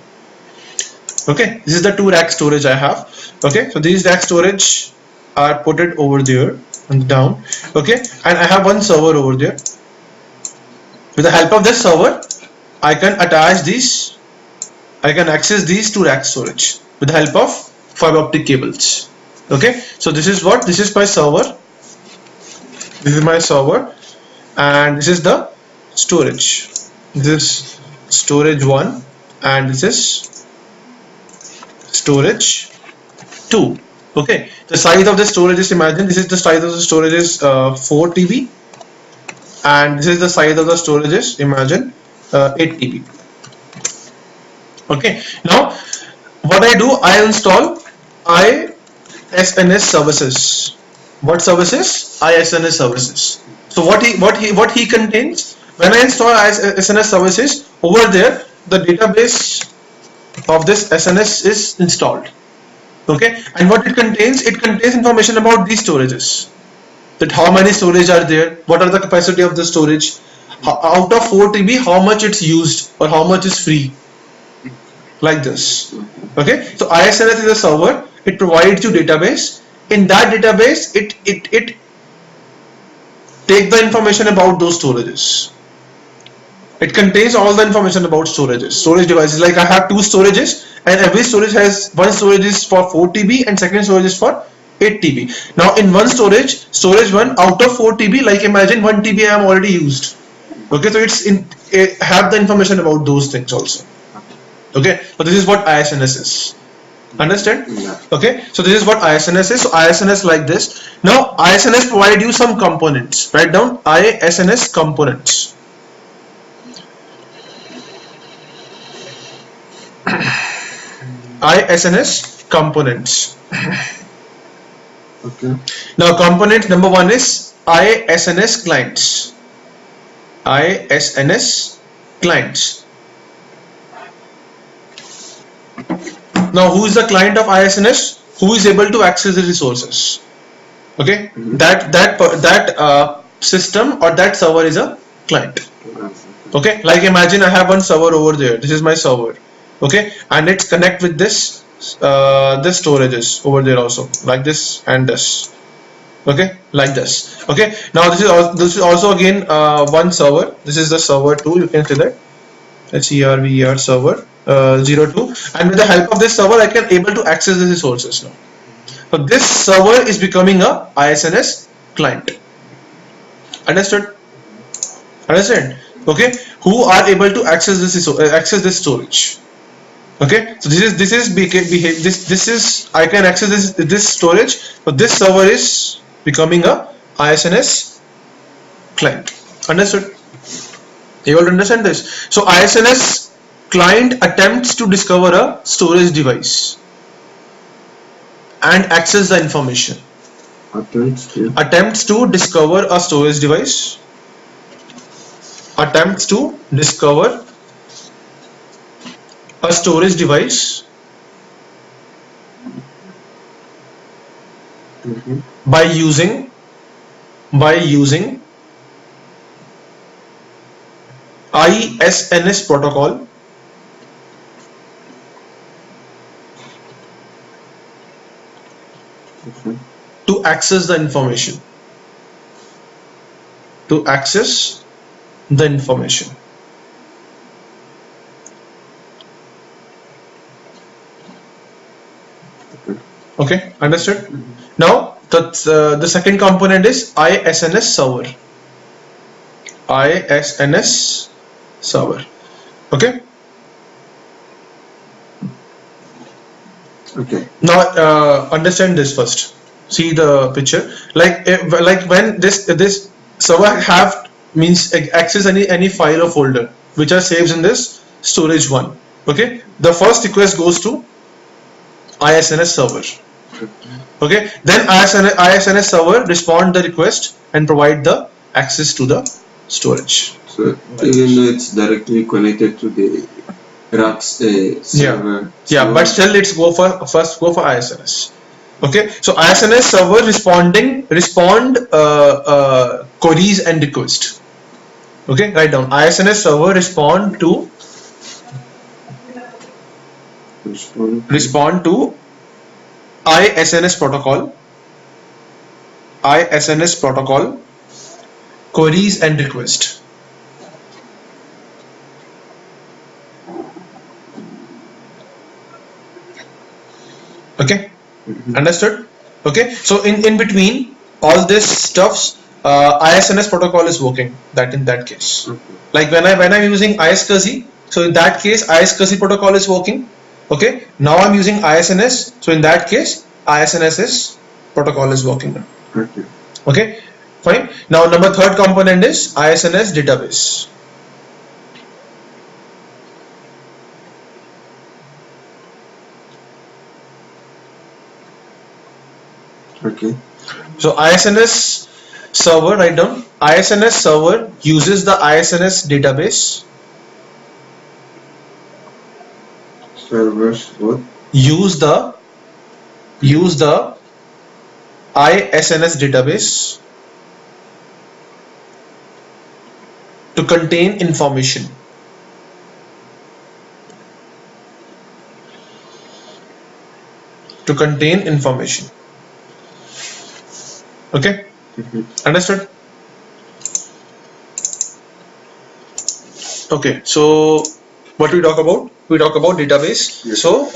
Okay, this is the 2 rack storage I have. Okay, so these rack storage are put it over there and down. Okay, and I have one server over there. With the help of this server, I can attach these. I can access these 2 rack storage with the help of fiber optic cables. Okay, so this is what, this is my server. This is my server, and this is the storage. This is storage 1, and this is storage 2. Okay, the size of the storage is, imagine this is the size of the storage is 4 TB, and this is the size of the storage is, imagine 8 TB. Okay, now what I do, I install ISNS services. What services? ISNS services. So what he contains, when I install ISNS services, over there the database of this SNS is installed. Okay, and what it contains information about these storages, that how many storage are there, what are the capacity of the storage, out of 4 TB how much it's used or how much is free, like this. Okay, so ISNS is a server. It provides you database. In that database, it take the information about those storages. It contains all the information about storages, storage devices. Like I have 2 storages, and every storage has, one storage is for 4 TB and second storage is for 8 TB. Now in one storage 1, out of 4 TB, like imagine 1 TB I am already used. Okay, so it have the information about those things also. Okay, so this is what ISNS is. Understand? Yeah. Okay, so this is what ISNS is. So ISNS like this. Now ISNS provide you some components. Write down ISNS components. ISNS components. Okay. Now component number 1 is ISNS clients. ISNS clients. Now who is the client of ISNS? Who is able to access the resources? Okay, that system or that server is a client. Okay, like imagine I have one server over there. This is my server. Okay, and it's connect with this this storages over there also, like this and this. Okay, like this. Okay, now this is also again one server. This is the server 2. You can see that HERVER server 02, and with the help of this server I can able to access the resources now. So this server is becoming a ISNS client. Understood? Understand? Okay, who are able to access this storage. Okay, so this is I can access this storage. So this server is becoming a ISNS client. Understood? You all understand this? So ISNS client attempts to discover a storage device and access the information. Attempts to discover a storage device. Attempts to discover a storage device by using ISNS protocol to access the information. To access the information. Okay, understood? Now the second component is ISNS server. ISNS server. Okay. Okay. Now understand this first. See the picture. Like when this server have means access any file or folder which are saved in this storage 1. Okay. The first request goes to ISNS server. Okay. Then ISNS server respond the request and provide the access to the storage. So even though it's directly connected to the RAC's server. Yeah, but still it's first go for ISNS. Okay, so ISNS server respond queries and request. Okay, write down ISNS server respond to ISNS protocol queries and request. Okay, understood? Okay, so in between all this stuffs, ISNS protocol is working. That in that case, like when I'm using ISCSI, so in that case ISCSI protocol is working. Okay, now I'm using ISNS, so in that case ISNS protocol is working now. Okay, fine. Now number third component is ISNS database. Okay. So ISNS server, write down ISNS server uses the ISNS database. Servers what? Use the ISNS database to contain information. To contain information. Okay, understood? Okay, so what we talk about? We talk about database. Yes. So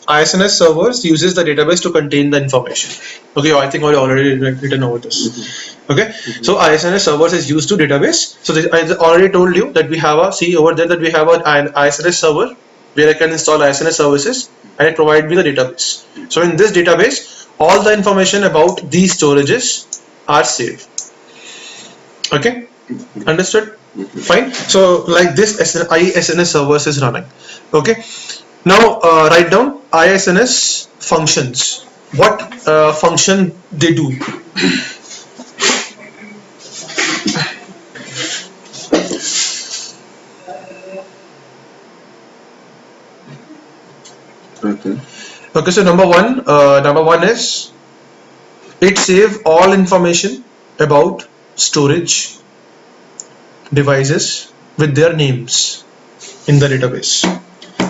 ISNS servers uses the database to contain the information. Okay, I think I already written over this. Okay, so ISNS servers is used to database. So this, I already told you that we have a, see over there that we have an ISNS server where I can install ISNS services and it provides me the database. So in this database, all the information about these storages are saved. Okay, understood? Fine. So like this ISNS servers is running. Okay, now write down ISNS functions. What function they do? Okay. Okay, so number one is it save all information about storage devices with their names in the database.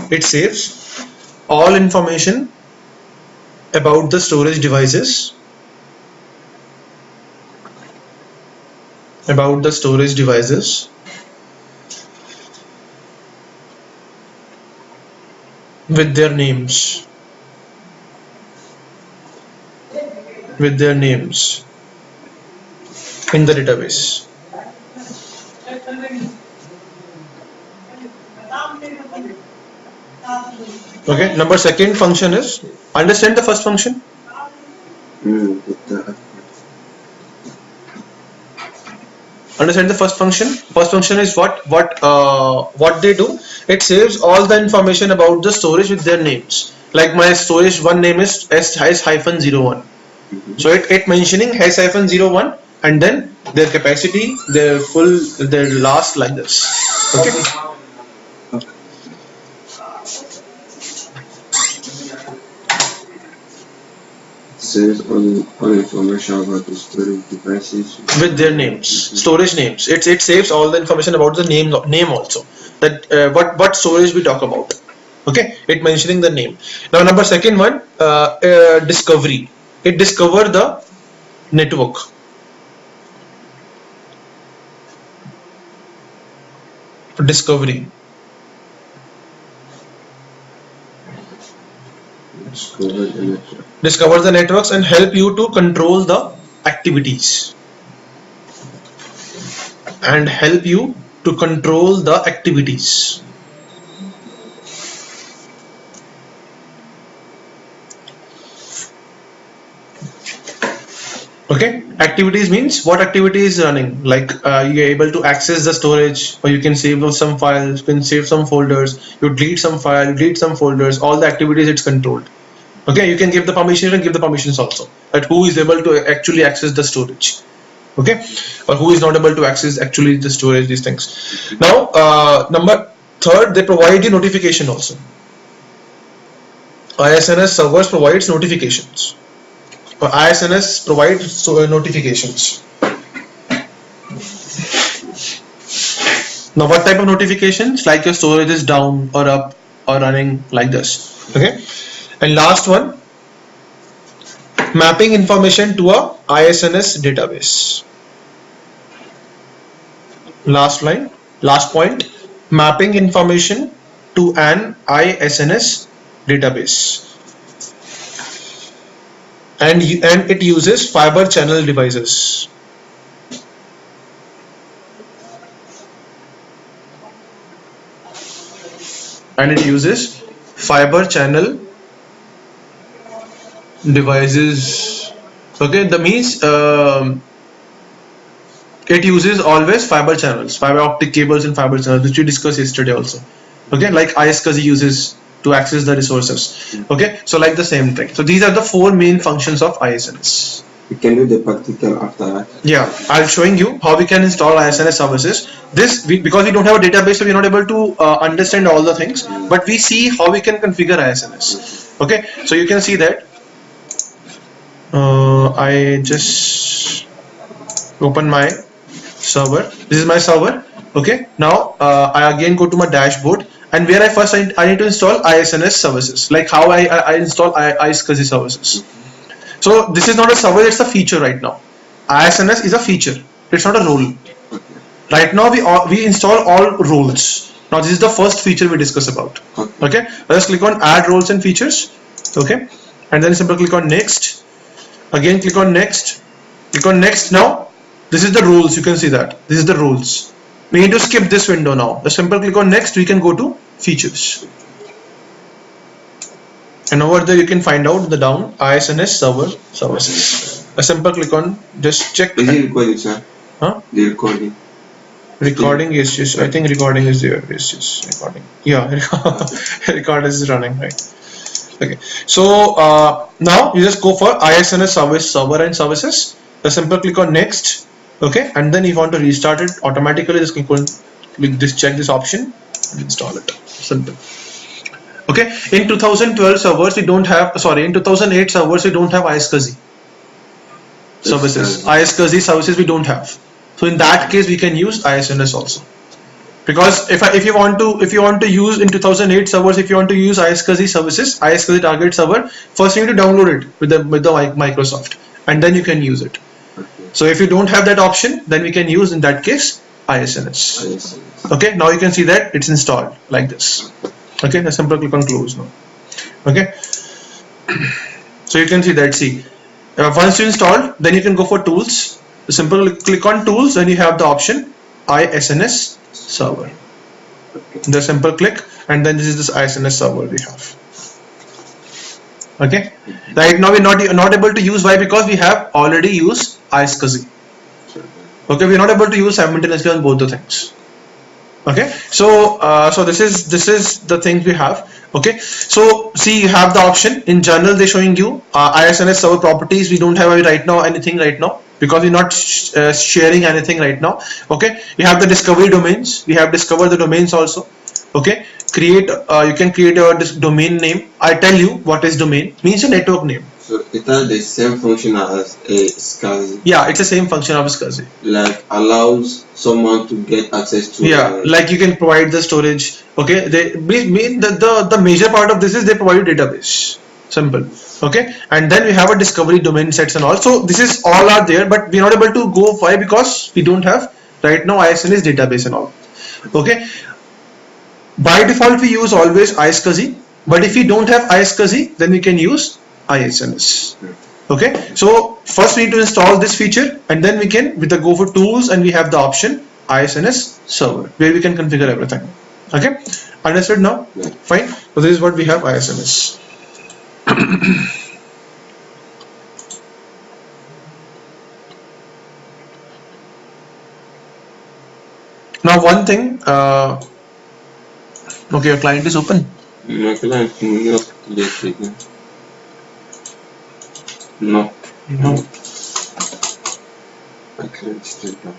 It saves all information about the storage devices with their names in the database. Okay, number second function is, understand the first function? Understand the first function? First function is what they do. It saves all the information about the storage with their names. Like my storage one name is S-01. So it mentioning S-01 and then their capacity, their last like this. Okay. Saves all information about the storage devices with their names, storage names. It saves all the information about the name also. That what storage we talk about. Okay, it mentioning the name. Now number second one, discovery. It discover the network. Discovery. Discover the networks and help you to control the activities. Okay, activities means what activity is running, like you're able to access the storage, or you can save some files, you can save some folders, you delete some file, delete some folders, all the activities it's controlled. Okay, you can give the permission and give the permissions also, that who is able to actually access the storage. Okay, or who is not able to access actually the storage, these things. Now number third, they provide you notification also. ISNS servers provides notifications. ISNS provides notifications. Now, what type of notifications? Like your storage is down or up or running like this. Okay. And last one, mapping information to a ISNS database. Last line, last point, mapping information to an ISNS database. And it uses fiber channel devices. And it uses fiber channel devices. Okay, that means it uses always fiber channels, fiber optic cables and fiber channels, which we discussed yesterday also. Okay, like iSCSI uses to access the resources. Okay, so like the same thing. So these are the four main functions of ISNS. We can do the practical after that. Yeah, I'll showing you how we can install ISNS services. Because we don't have a database, so we're not able to understand all the things, but we see how we can configure ISNS. Okay, so you can see that I just open my server. This is my server. Okay, now I again go to my dashboard, and where I need to install ISNS services, like how I install iSCSI services. So this is not a server, it's a feature right now. ISNS is a feature, it's not a role. Right now we install all roles. Now this is the first feature we discuss about. Okay, let's click on add roles and features. Okay, and then simply click on next. Again click on next. Click on next. Now this is the rules. You can see that this is the rules. We need to skip this window now. The simple click on next, we can go to features. And over there you can find out the down ISNS server services. A simple click on, just check. Is it recording, sir? Huh? The recording. Recording is just, I think recording is there. It's just recording. Yeah, record is running, right? Okay. So now you just go for ISNS service server and services. A simple click on next. Okay, and then if you want to restart it automatically, just click on check this option and install it. Simple. Okay, in 2012 servers we don't have, sorry, in 2008 servers we don't have iSCSI services. iSCSI services we don't have. So in that case we can use ISNS also. Because if you want to use in 2008 servers, if you want to use iSCSI services, iSCSI target server, first you need to download it with the Microsoft, and then you can use it. So if you don't have that option, then we can use in that case ISNS. Okay, now you can see that it's installed like this. Okay, a simple click on close now. Okay, so you can see that. See, once you installed, then you can go for tools. The simple click on tools, then you have the option ISNS server. The simple click, and then this is this ISNS server we have. Okay, right now we're not able to use. Why? Because we have already used iSCSI. Okay, we're not able to use simultaneously on both the things. Okay, so so this is the things we have. Okay, so see, you have the option in general. They're showing you ISNS server properties. We don't have right now anything right now because we're not sharing anything right now. Okay, you have the discovery domains. We have discovered the domains also. Okay, create you can create your domain name. I tell you what is domain means a network name. So it has the same function as a SCSI. Yeah, it's the same function of SCSI. Like allows someone to get access to. Yeah, like you can provide the storage. Okay, they mean the major part of this is they provide you database. Simple. Okay, and then we have a discovery domain sets and all. So this is all are there, but we're not able to go. Why? Because we don't have right now ISNS database and all. Okay. By default, we use always iSCSI, but if we don't have iSCSI, then we can use ISNS. Okay, so first we need to install this feature, and then we can with the go for tools, and we have the option ISNS server where we can configure everything. Okay, understood now? Yeah. Fine. So this is what we have ISNS. Now one thing. Okay, your client is open. My client not yet. No. No. My client is still down.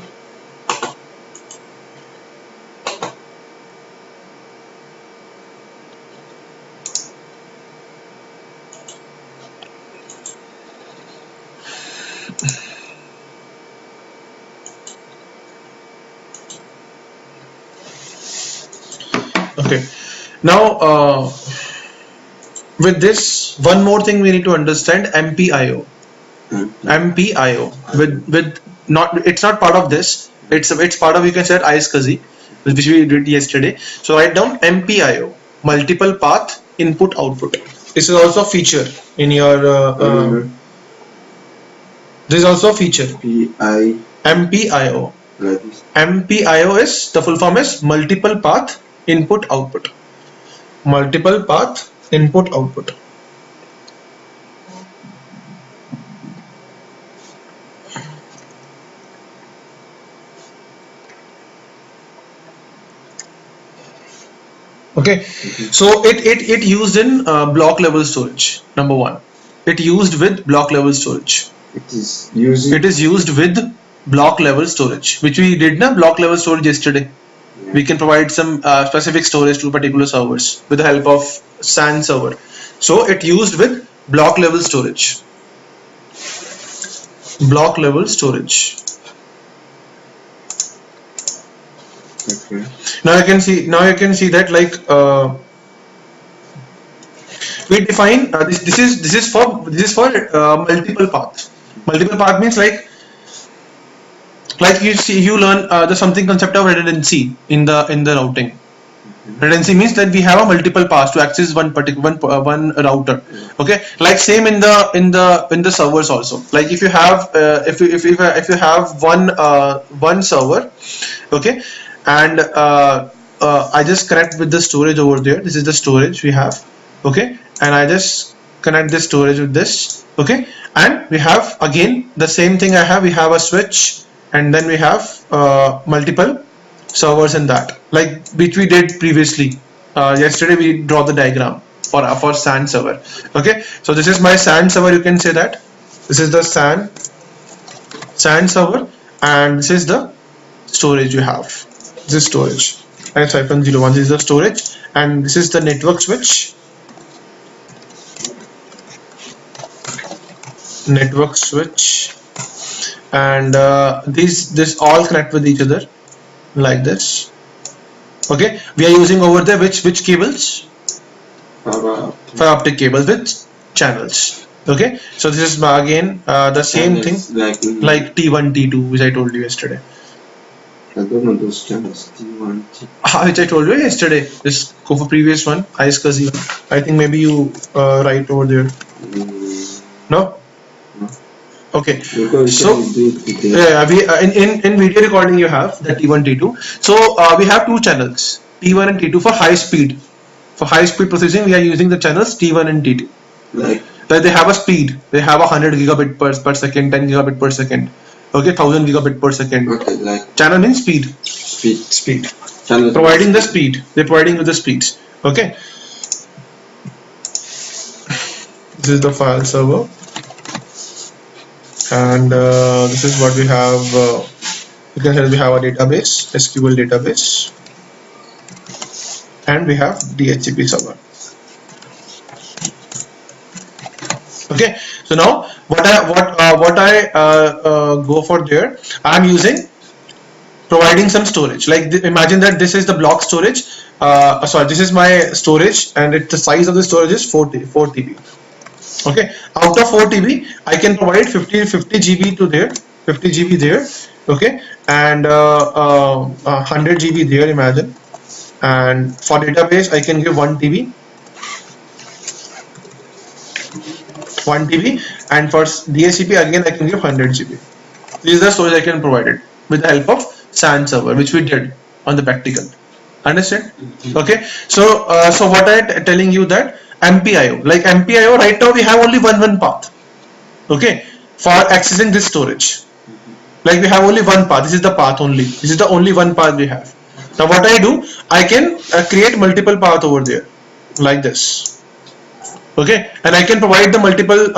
Okay. Now, with this, one more thing we need to understand: MPIO. MPIO with not, it's not part of this. It's part of, you can say, iSCSI, which we did yesterday. So write down MPIO, multiple path input output. This is also a feature in your. This is also a feature. MPIO. Like this. MPIO is, the full form is multiple path input output. Multiple path input output. Okay, so it used in block level storage. Number one, it used with block level storage. It is using. It is used with block level storage, which we did na block level storage yesterday. Yeah. We can provide some specific storage to particular servers with the help of SAN server. So it used with block level storage. Block level storage. Okay. Now you can see. Now you can see that, like, we define this is for multiple paths. Multiple path means like you see, you learn the something concept of redundancy in the routing. Redundancy means that we have a multiple paths to access one particular one router. Okay, like same in the servers also. Like if you have if you have one server, okay, and I just connect with the storage over there. This is the storage we have, okay, and I just connect this storage with this, okay, and we have again the same thing. We have a switch, and then we have multiple servers in that, like which we did previously. Yesterday we draw the diagram for SAN server. Okay, so this is my SAN server. You can say that this is the SAN server, and this is the storage you have. This is storage. S-01. This is the storage, and this is the network switch. Network switch, and this all connect with each other like this. Okay, we are using over there which cables? Fiber optic cables with channels. Okay, so this is again the same thing like T1, T2, which I told you yesterday. I don't know those channels. T1, which I told you yesterday. Just go for previous one, iSCSI. I think maybe you write over there. No? Okay. Because so yeah, we in video recording you have the T1, T2. So we have two channels, T1 and T2 for high speed. For high speed processing, we are using the channels T1 and T2. like They have a speed. They have 100 gigabit per second, 10 gigabit per second. Okay, 1000 gigabit per second. okay, like Channel means speed. speed. Speed. Channel Providing the speed. They're providing with the speeds. Okay. This is the file server. And this is what we have. You can say we have a database, SQL database, and we have DHCP server. Okay, so now what I go for there, I'm using providing some storage. Like imagine that this is the block storage. Sorry, this is my storage, and the size of the storage is 4 TB. Okay, out of 4 TB, I can provide 50 GB to there, 50 GB there. Okay, and 100 GB there. Imagine, and for database, I can give 1 TB. 1 TB, and for DHCP again I can give 100 GB. This is the storage I can provide it with the help of SAN server, which we did on the practical. Understand? Okay. So so what I telling you that MPIO, like MPIO, right now we have only one path. Okay, for accessing this storage, like we have only one path. This is the path only. This is the only one path we have. Now what I do, I can create multiple path over there, like this. Okay, and I can provide the multiple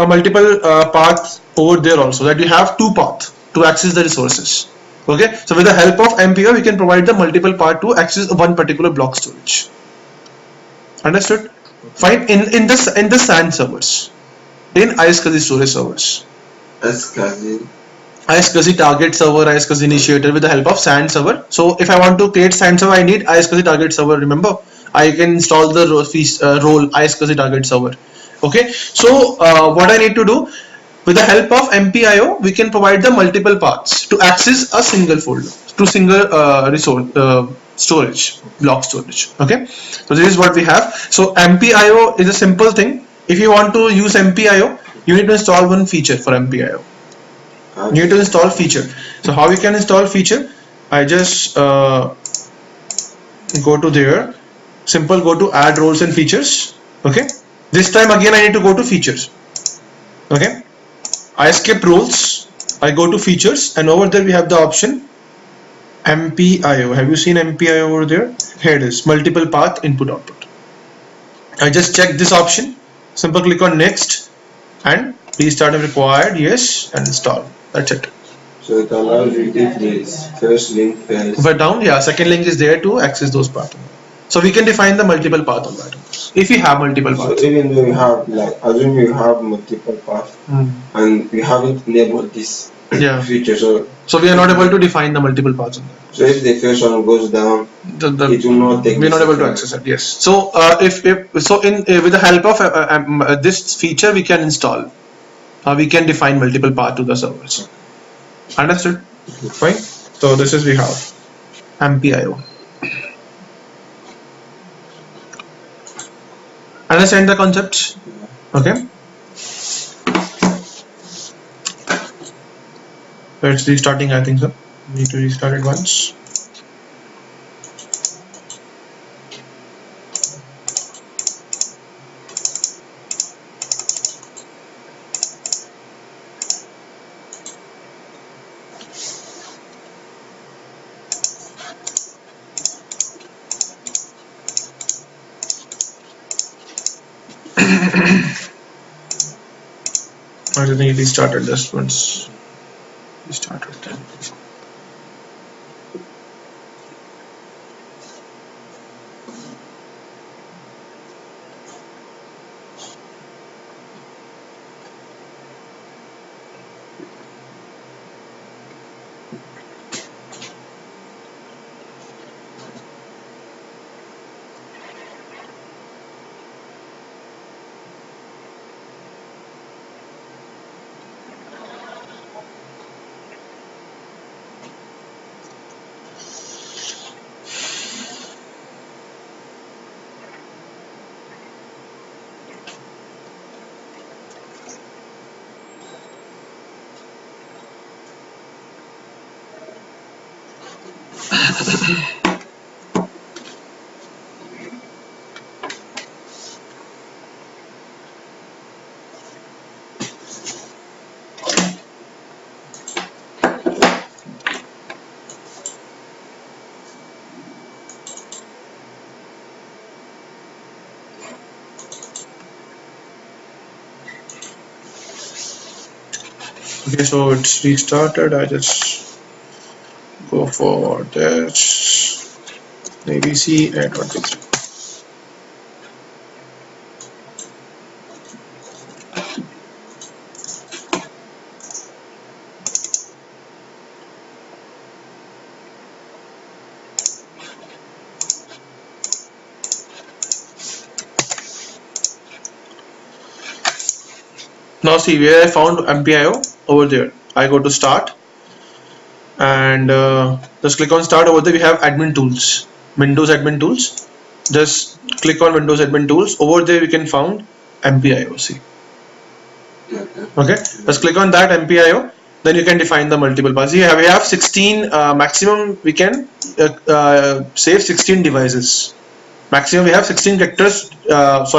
paths over there also, that we have two paths to access the resources. Okay, so with the help of MPIO, we can provide the multiple path to access one particular block storage. Understood? Fine. In the SAN servers, in iSCSI storage servers, iSCSI target server, iSCSI initiator, with the help of SAN server. So if I want to create SAN server, I need iSCSI target server. Remember, I can install the role ISCSI target server. Okay, so what I need to do, with the help of MPIO, we can provide the multiple paths to access a single folder, to single resource storage, block storage. Okay, so this is what we have. So MPIO is a simple thing. If you want to use MPIO, you need to install one feature for MPIO. You need to install feature. So how we can install feature? I just go to there. Simple, go to add roles and features. Okay. This time again I need to go to features. Okay. I skip roles. I go to features, and over there we have the option MPIO. Have you seen MPIO over there? Here it is. Multiple path input output. I just check this option. Simple click on next and restart if required. Yes, and install. That's it. So it allows you if the first link fails. But down, yeah, second link is there to access those paths. So we can define the multiple path on that. If you have multiple So paths. even though you have, like, assume you have multiple paths and you haven't enabled this Yeah. feature, So we are not able to define the multiple paths on that. so if the first one goes down, it will not take. We're not able to access it. Yes. So if so, in with the help of this feature, we can install. We can define multiple paths to the servers. Understood? Fine. So this is we have MPIO. Understand the concepts? Okay. So it's restarting, I think so. Need to restart it once. I think it restarted this once. Restarted then. Okay, so it's restarted. I just go for this ABC and 23. Now see where I found MPIO over there. I go to start and just click on start. Over there we have admin tools, Windows admin tools. Just click on Windows admin tools. Over there we can found MPIO. See. Okay, just click on that MPIO. Then you can define the multiple paths. We have 16 maximum. We can save 16 devices. Maximum we have 16 characters. If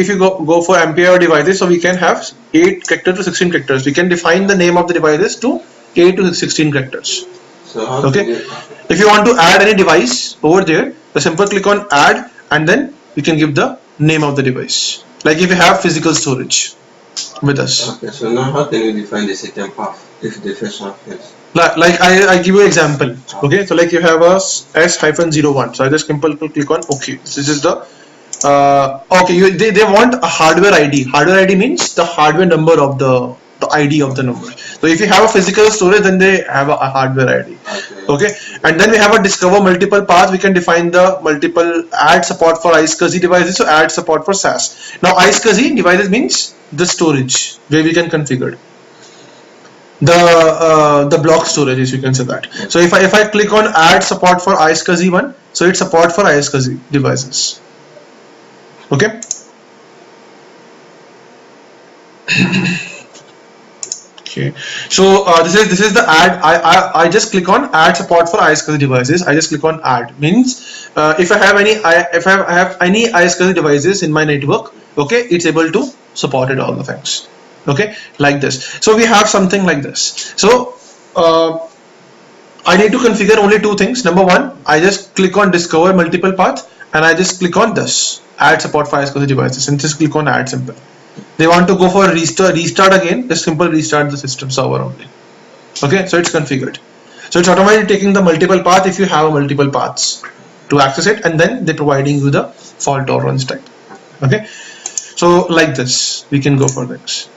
you go for MPIO devices, so we can have 8 characters to 16 characters. We can define the name of the devices to 8 to 16 characters. So how Okay. If you want to add any device over there, the simple click on add, and then you can give the name of the device. Like if you have physical storage with us. Okay, so now how can you define the second path if the first one fails? Like I give you example. Okay, so like you have a S-01. So I just simple click on OK. This is the okay. They want a hardware ID. Hardware ID means the hardware number of the ID of the number. So if you have a physical storage, then they have a hardware ID. Okay. Okay, and then we have a discover multiple paths. We can define the multiple add support for iSCSI devices, so add support for SAS. Now iSCSI devices means the storage where we can configure the block storage, if you can say that. So if I click on add support for iSCSI one, so it's support for iSCSI devices. Okay. Okay, so this is the add. I just click on add support for iSCSI devices. I just click on add, means if I have any iSCSI devices in my network, okay, it's able to support it all the things. Okay, like this. So we have something like this. So I need to configure only two things. Number one, I just click on discover multiple path, and I just click on this add support for iSCSI devices, and just click on add simple. They want to go for restart again, just simple restart the system server only. Okay, so it's configured. So it's automatically taking the multiple path if you have multiple paths to access it, and then they're providing you the fault tolerance type. Okay, so like this we can go for this.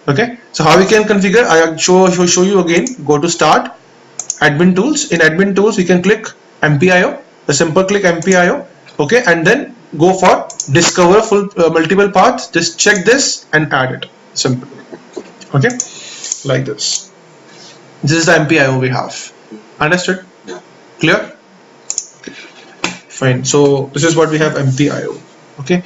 Okay, so how we can configure, I show you again. Go to start, admin tools. In admin tools we can click MPIO, a simple click MPIO. Okay, and then go for discover full multiple paths. Just check this and add it. Simple. Okay, like this. This is the MPIO we have. Understood? Yeah. Clear? Okay. Fine. So this is what we have, MPIO. Okay.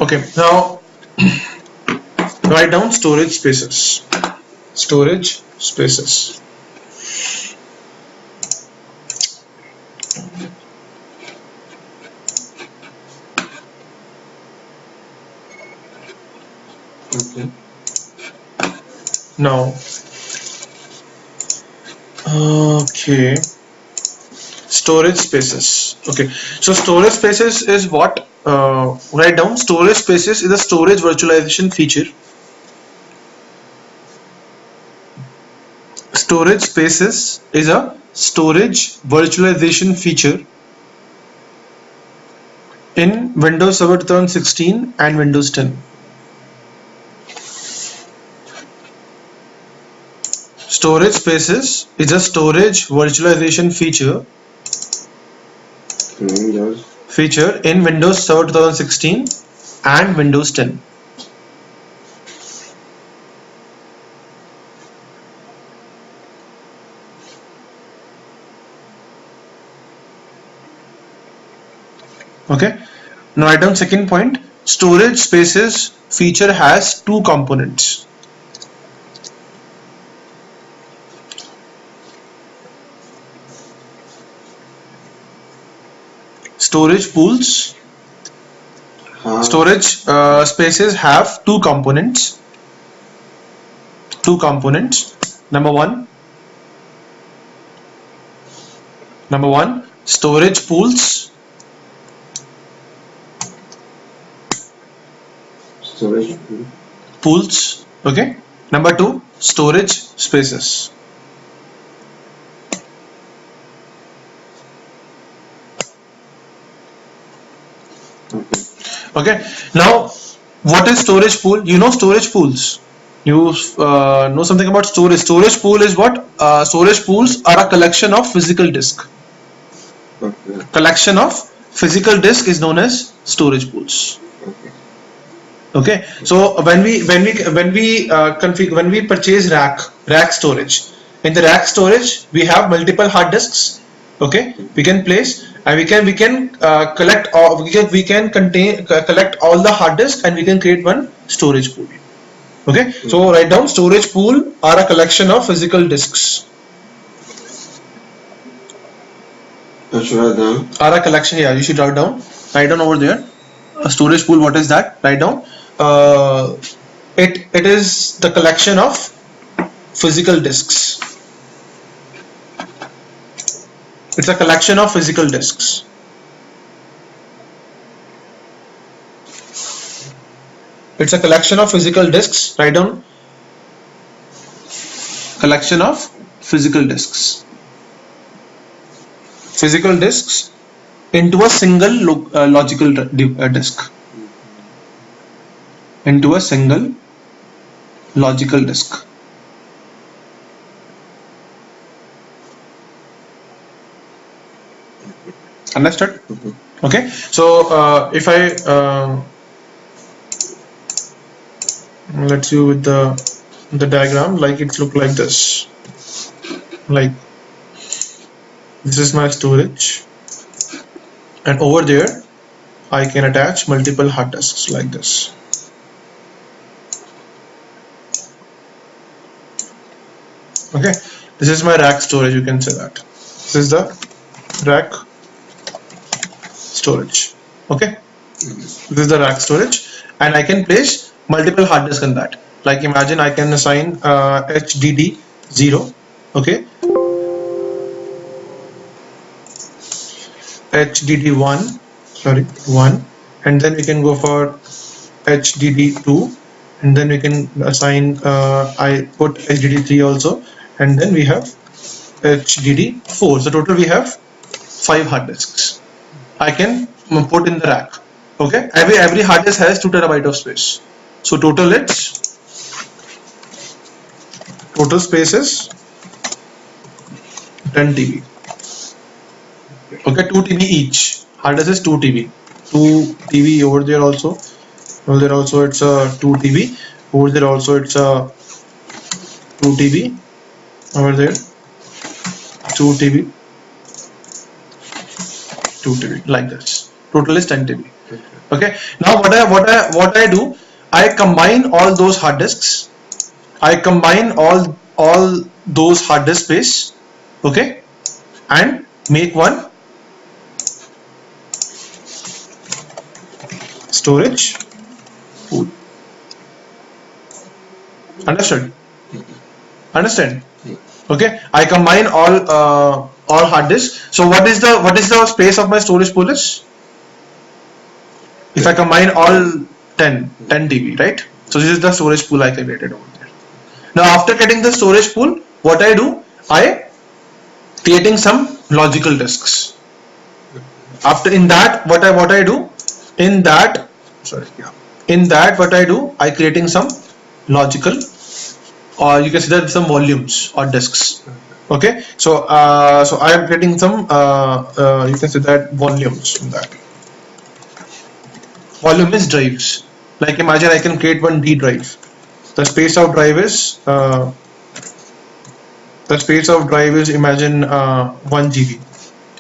Okay, now write down storage spaces. Storage spaces. Okay. Now, okay, storage spaces. Okay, so storage spaces is what? Write down, storage spaces is a storage virtualization feature. Storage spaces is a storage virtualization feature in Windows Server 2016 and Windows 10. Storage spaces is a storage virtualization feature in Windows Server 2016 and Windows 10. Okay, now write down second point. Storage spaces feature has two components. Storage pools. Storage spaces have two components. Number one, storage pools. Pools. Okay. Number two, storage spaces. Okay, now what is storage pool? You know storage pools. You know something about storage. Storage pool is what? Storage pools are a collection of physical disk. Okay. Collection of physical disk is known as storage pools. Okay. Okay, so when we purchase rack storage, in the rack storage we have multiple hard disks. Okay, we can place and we can collect all, collect all the hard disks, and we can create one storage pool. Okay, so write down, storage pool are a collection of physical disks. I should write down. Are a collection, yeah, you should write down over there. A storage pool, what is that? Write down. It is the collection of physical disks. It's a collection of physical disks. It's a collection of physical disks. Write down, collection of physical disks. Physical disks into a single logical disk. Into a single logical disk. Understood? Okay. So if I let's see with the diagram, like it's look like this. Like this is my storage, and over there I can attach multiple hard disks like this. Okay, this is my rack storage. You can say that this is the rack storage. Okay, this is the rack storage, and I can place multiple hard disks in that. Like imagine I can assign HDD 0. Okay, HDD 1, sorry 1, and then we can go for HDD 2, and then we can assign I put HDD 3 also, and then we have HDD 4. So total we have 5 hard disks. I can put in the rack. Okay, every hard disk has 2 terabyte of space. So total space is 10 TB. Okay, 2 TB each. Hard disk is 2 TB. 2 TB over there also. Over there also it's a 2 TB. Over there also it's a 2 TB. Over there 2 TB. 2 TB like this. Total is 10 TB. Okay. Now what I do, I combine all those hard disks. I combine all those hard disk space. Okay, and make one storage pool. Understood? Understand? Okay, I combine all hard disks. So what is the space of my storage pool is? If I combine all 10 TB, right? So this is the storage pool I created over there. Now after getting the storage pool, what I do, I creating some logical disks. After in that what I do, in that what I do, I creating some logical, or you can say that some volumes or disks. Okay, so I am creating some you can say that volumes in that. Volume is drives. Like imagine I can create one D drive. The space of drive is imagine 1 GB,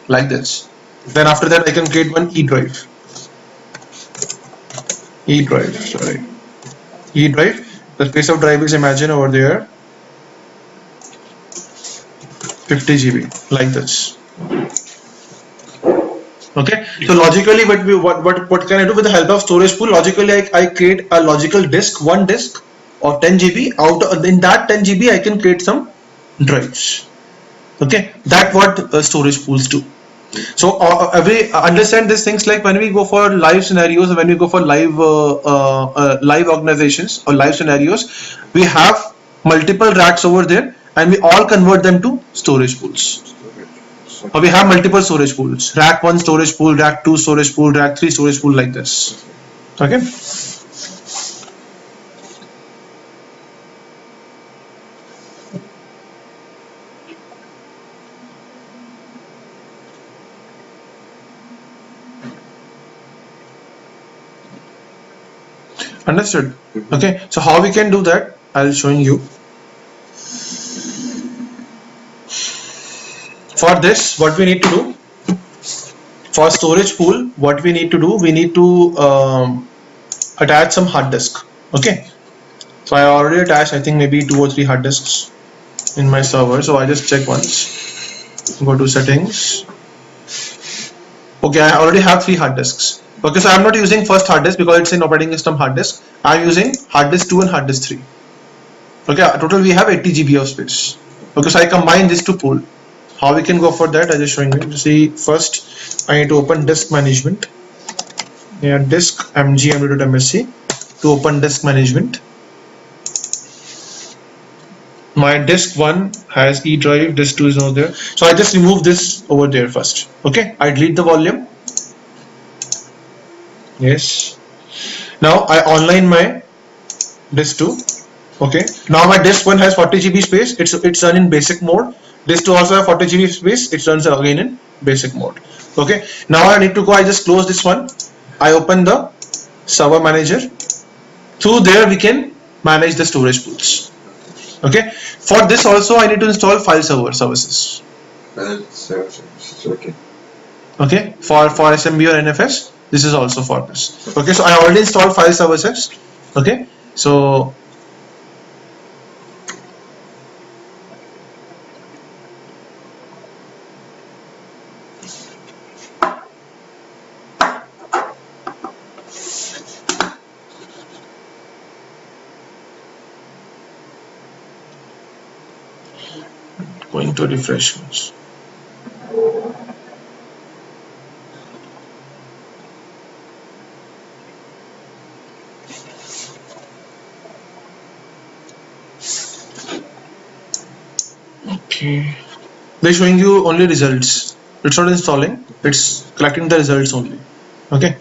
like this. Then after that I can create one E drive. E drive. The space of drive is imagine over there 50 GB, like this. Okay, so logically what can I do with the help of storage pool? Logically I create a logical disk, one disk of 10 GB. In that 10 GB I can create some drives. Okay, that's what storage pools do. So understand these things, like when we go for live scenarios, when we go for live live organizations or live scenarios, we have multiple racks over there and we all convert them to storage pools. Or we have multiple storage pools, rack 1 storage pool, rack 2 storage pool, rack 3 storage pool, like this. Okay. Understood? Okay, so how we can do that, I'll showing you. For this, what we need to do, for storage pool, what we need to do, we need to attach some hard disk. Okay, so I already attached, I think maybe 2 or 3 hard disks in my server. So I just check once, go to settings. Okay, I already have 3 hard disks. Okay, so I'm not using first hard disk because it's an operating system hard disk. I'm using hard disk 2 and hard disk 3. Okay, total we have 80 GB of space. Okay, so I combine this to pool. How we can go for that, I'm just showing you. See, first I need to open disk management. Yeah, disk mgmd.msc to open disk management. My disk 1 has E drive, disk 2 is over there. So I just remove this over there first. Okay, I delete the volume Yes. Now I online my disk 2. Okay. Now my disk 1 has 40 GB space. It's run in basic mode. Disk 2 also have 40 GB space. It runs again in basic mode. Okay. Now I need to go. I just close this one. I open the server manager. Through there we can manage the storage pools. Okay. For this also I need to install file server services. Okay. Okay. For SMB or NFS, this is also for this. Okay. So I already installed file services. Okay. So going to refreshments. Okay. They're showing you only results. It's not installing. It's collecting the results only. Okay.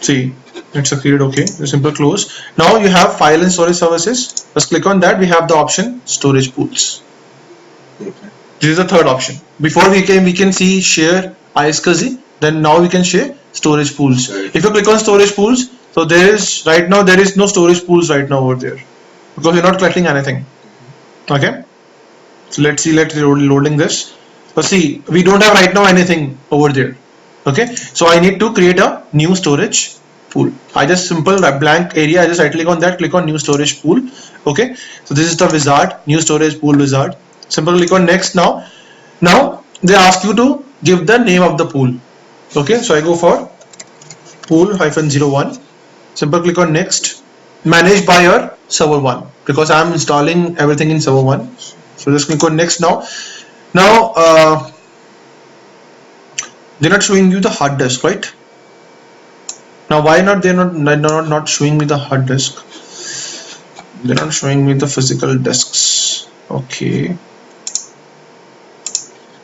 See, it's succeeded. Okay. The simple close. Now you have file and storage services. Let's click on that. We have the option storage pools. This is the third option. Before we can see share iSCSI. Then now we can share storage pools. If you click on storage pools, so there is right now there is no storage pools right now over there because you're not collecting anything. Okay. So let's see. Let's loading this. So see, we don't have right now anything over there. Okay. So I need to create a new storage pool. I just simple blank area. I just right click on that. Click on new storage pool. Okay. So this is the wizard. New storage pool wizard. Simple click on next now. Now they ask you to give the name of the pool. Okay. So I go for pool -01. Simple click on next. Managed by your server 1 because I'm installing everything in server 1. So just click on next now. Now they're not showing you the hard disk, right? Now why not they're not showing me the hard disk? They're not showing me the physical disks. Okay.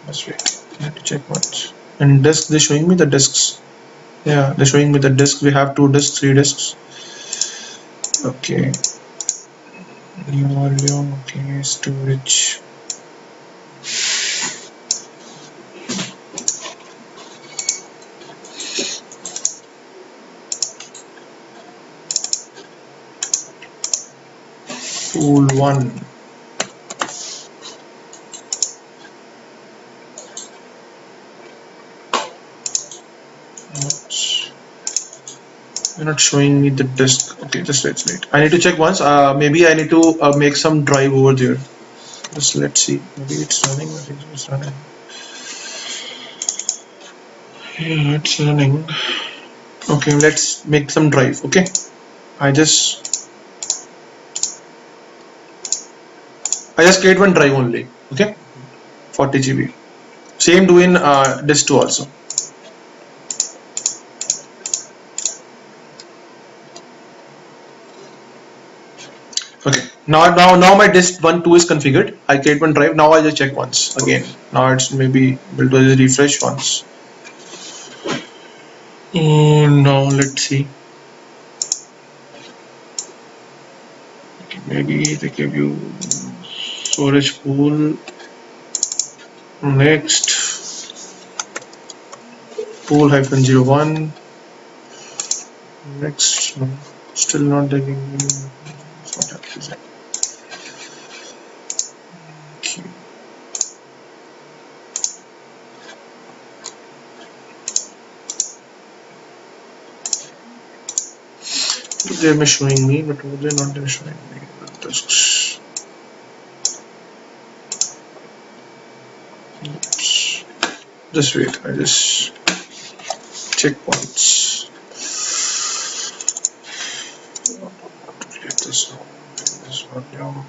Let's wait. I have to check once. And disk they're showing me the disks. Yeah, they're showing me the disk. We have 2 disks, 3 disks. Okay. New volume, okay, storage. Pool 1. You're not showing me the disk. Okay, just let's wait. I need to check once. Maybe I need to make some drive over there. Just let's see. Maybe it's running. I think it's running. Yeah, it's running. Okay, let's make some drive. Okay, I just create one drive only. Okay, 40 GB. Same do in disk 2 also. Okay, now my disk 1 2 is configured. I create one drive. Now I just check once again. Now it's maybe will do the refresh once. Oh, now let's see. Okay, maybe they give you storage pool. Next pool -01. Next, no, still not taking. What happens? Okay. They're showing me, but they're not showing me the disks. Oops. Just wait. I just check once. Get this one. This one down.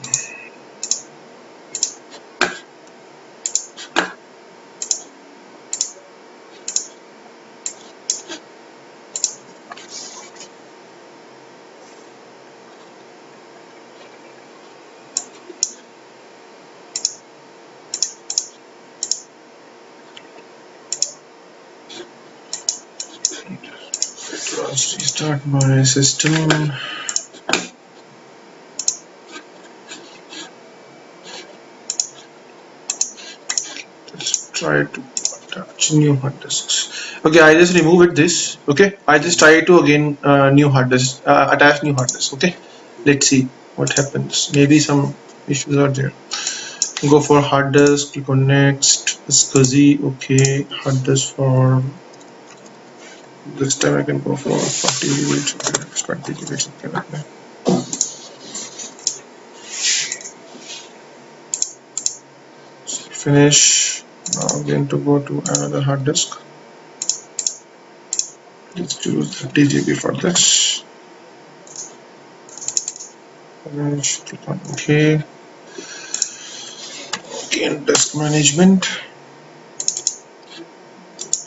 Restart my system. Just try to attach new hard disks. Okay, I just remove it this. Okay, I just try to again new hard disk, attach new hard disk. Okay, let's see what happens. Maybe some issues are there. Go for hard disk, click on next. SCSI, okay, hard disk for this time I can go for 40 GB, 20 GB, something like that. Finish. Now I'm going to go to another hard disk. Let's choose 30 GB for this. Finish. Click on OK. Again, disk management.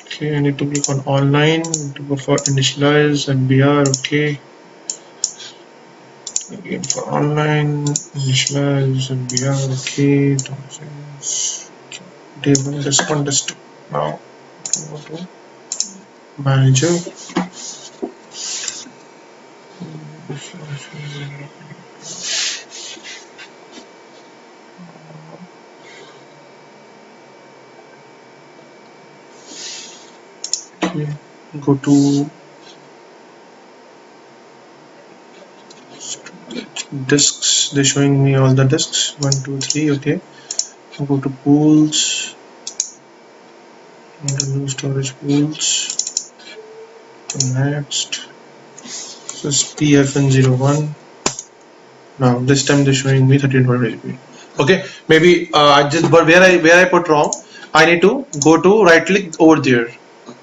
Okay, I need to click on online. I need to go for initialize and BR. Okay. Again for online, initialize and BR. Okay. Table disk on desktop. Now go to manager. Okay. Go to disks. They're showing me all the disks. 1, 2, 3. Okay. Go to pools. Go to new storage pools. Next. So it's PFN01. Now this time they're showing me 1300 GB. Okay. Maybe I just but where I put wrong. I need to go to right click over there.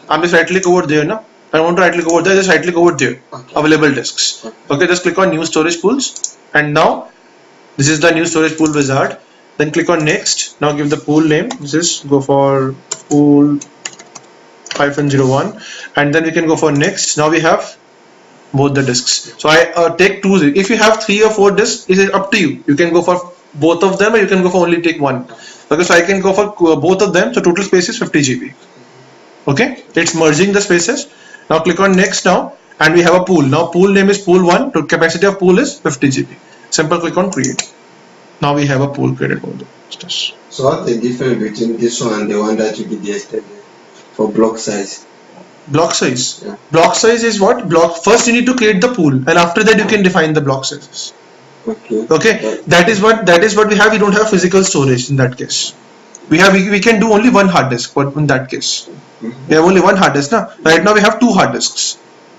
I'm just right click over there now. I want to right click over there, just right click over there. Okay. Available disks. Okay, just click on new storage pools, and now this is the new storage pool wizard. Then click on next. Now give the pool name. This is go for pool -01, and then we can go for next. Now we have both the disks. So I take two. If you have 3 or 4 disks, it is up to you. You can go for both of them, or you can go for only take one. Okay, so I can go for both of them. So total space is 50 GB. Okay, it's merging the spaces. Now click on next now, and we have a pool. Now pool name is pool1. The capacity of pool is 50 GB. Simple click on create. Now we have a pool created over there. So what's the difference between this one and the one that you did yesterday for block size? Block size. Yeah. Block size is what? Block. First you need to create the pool, and after that you can define the block sizes. Okay. Okay. That is what we have. We don't have physical storage in that case. We can do only one hard disk. But in that case, we have only one hard disk now. Right now we have 2 hard disks.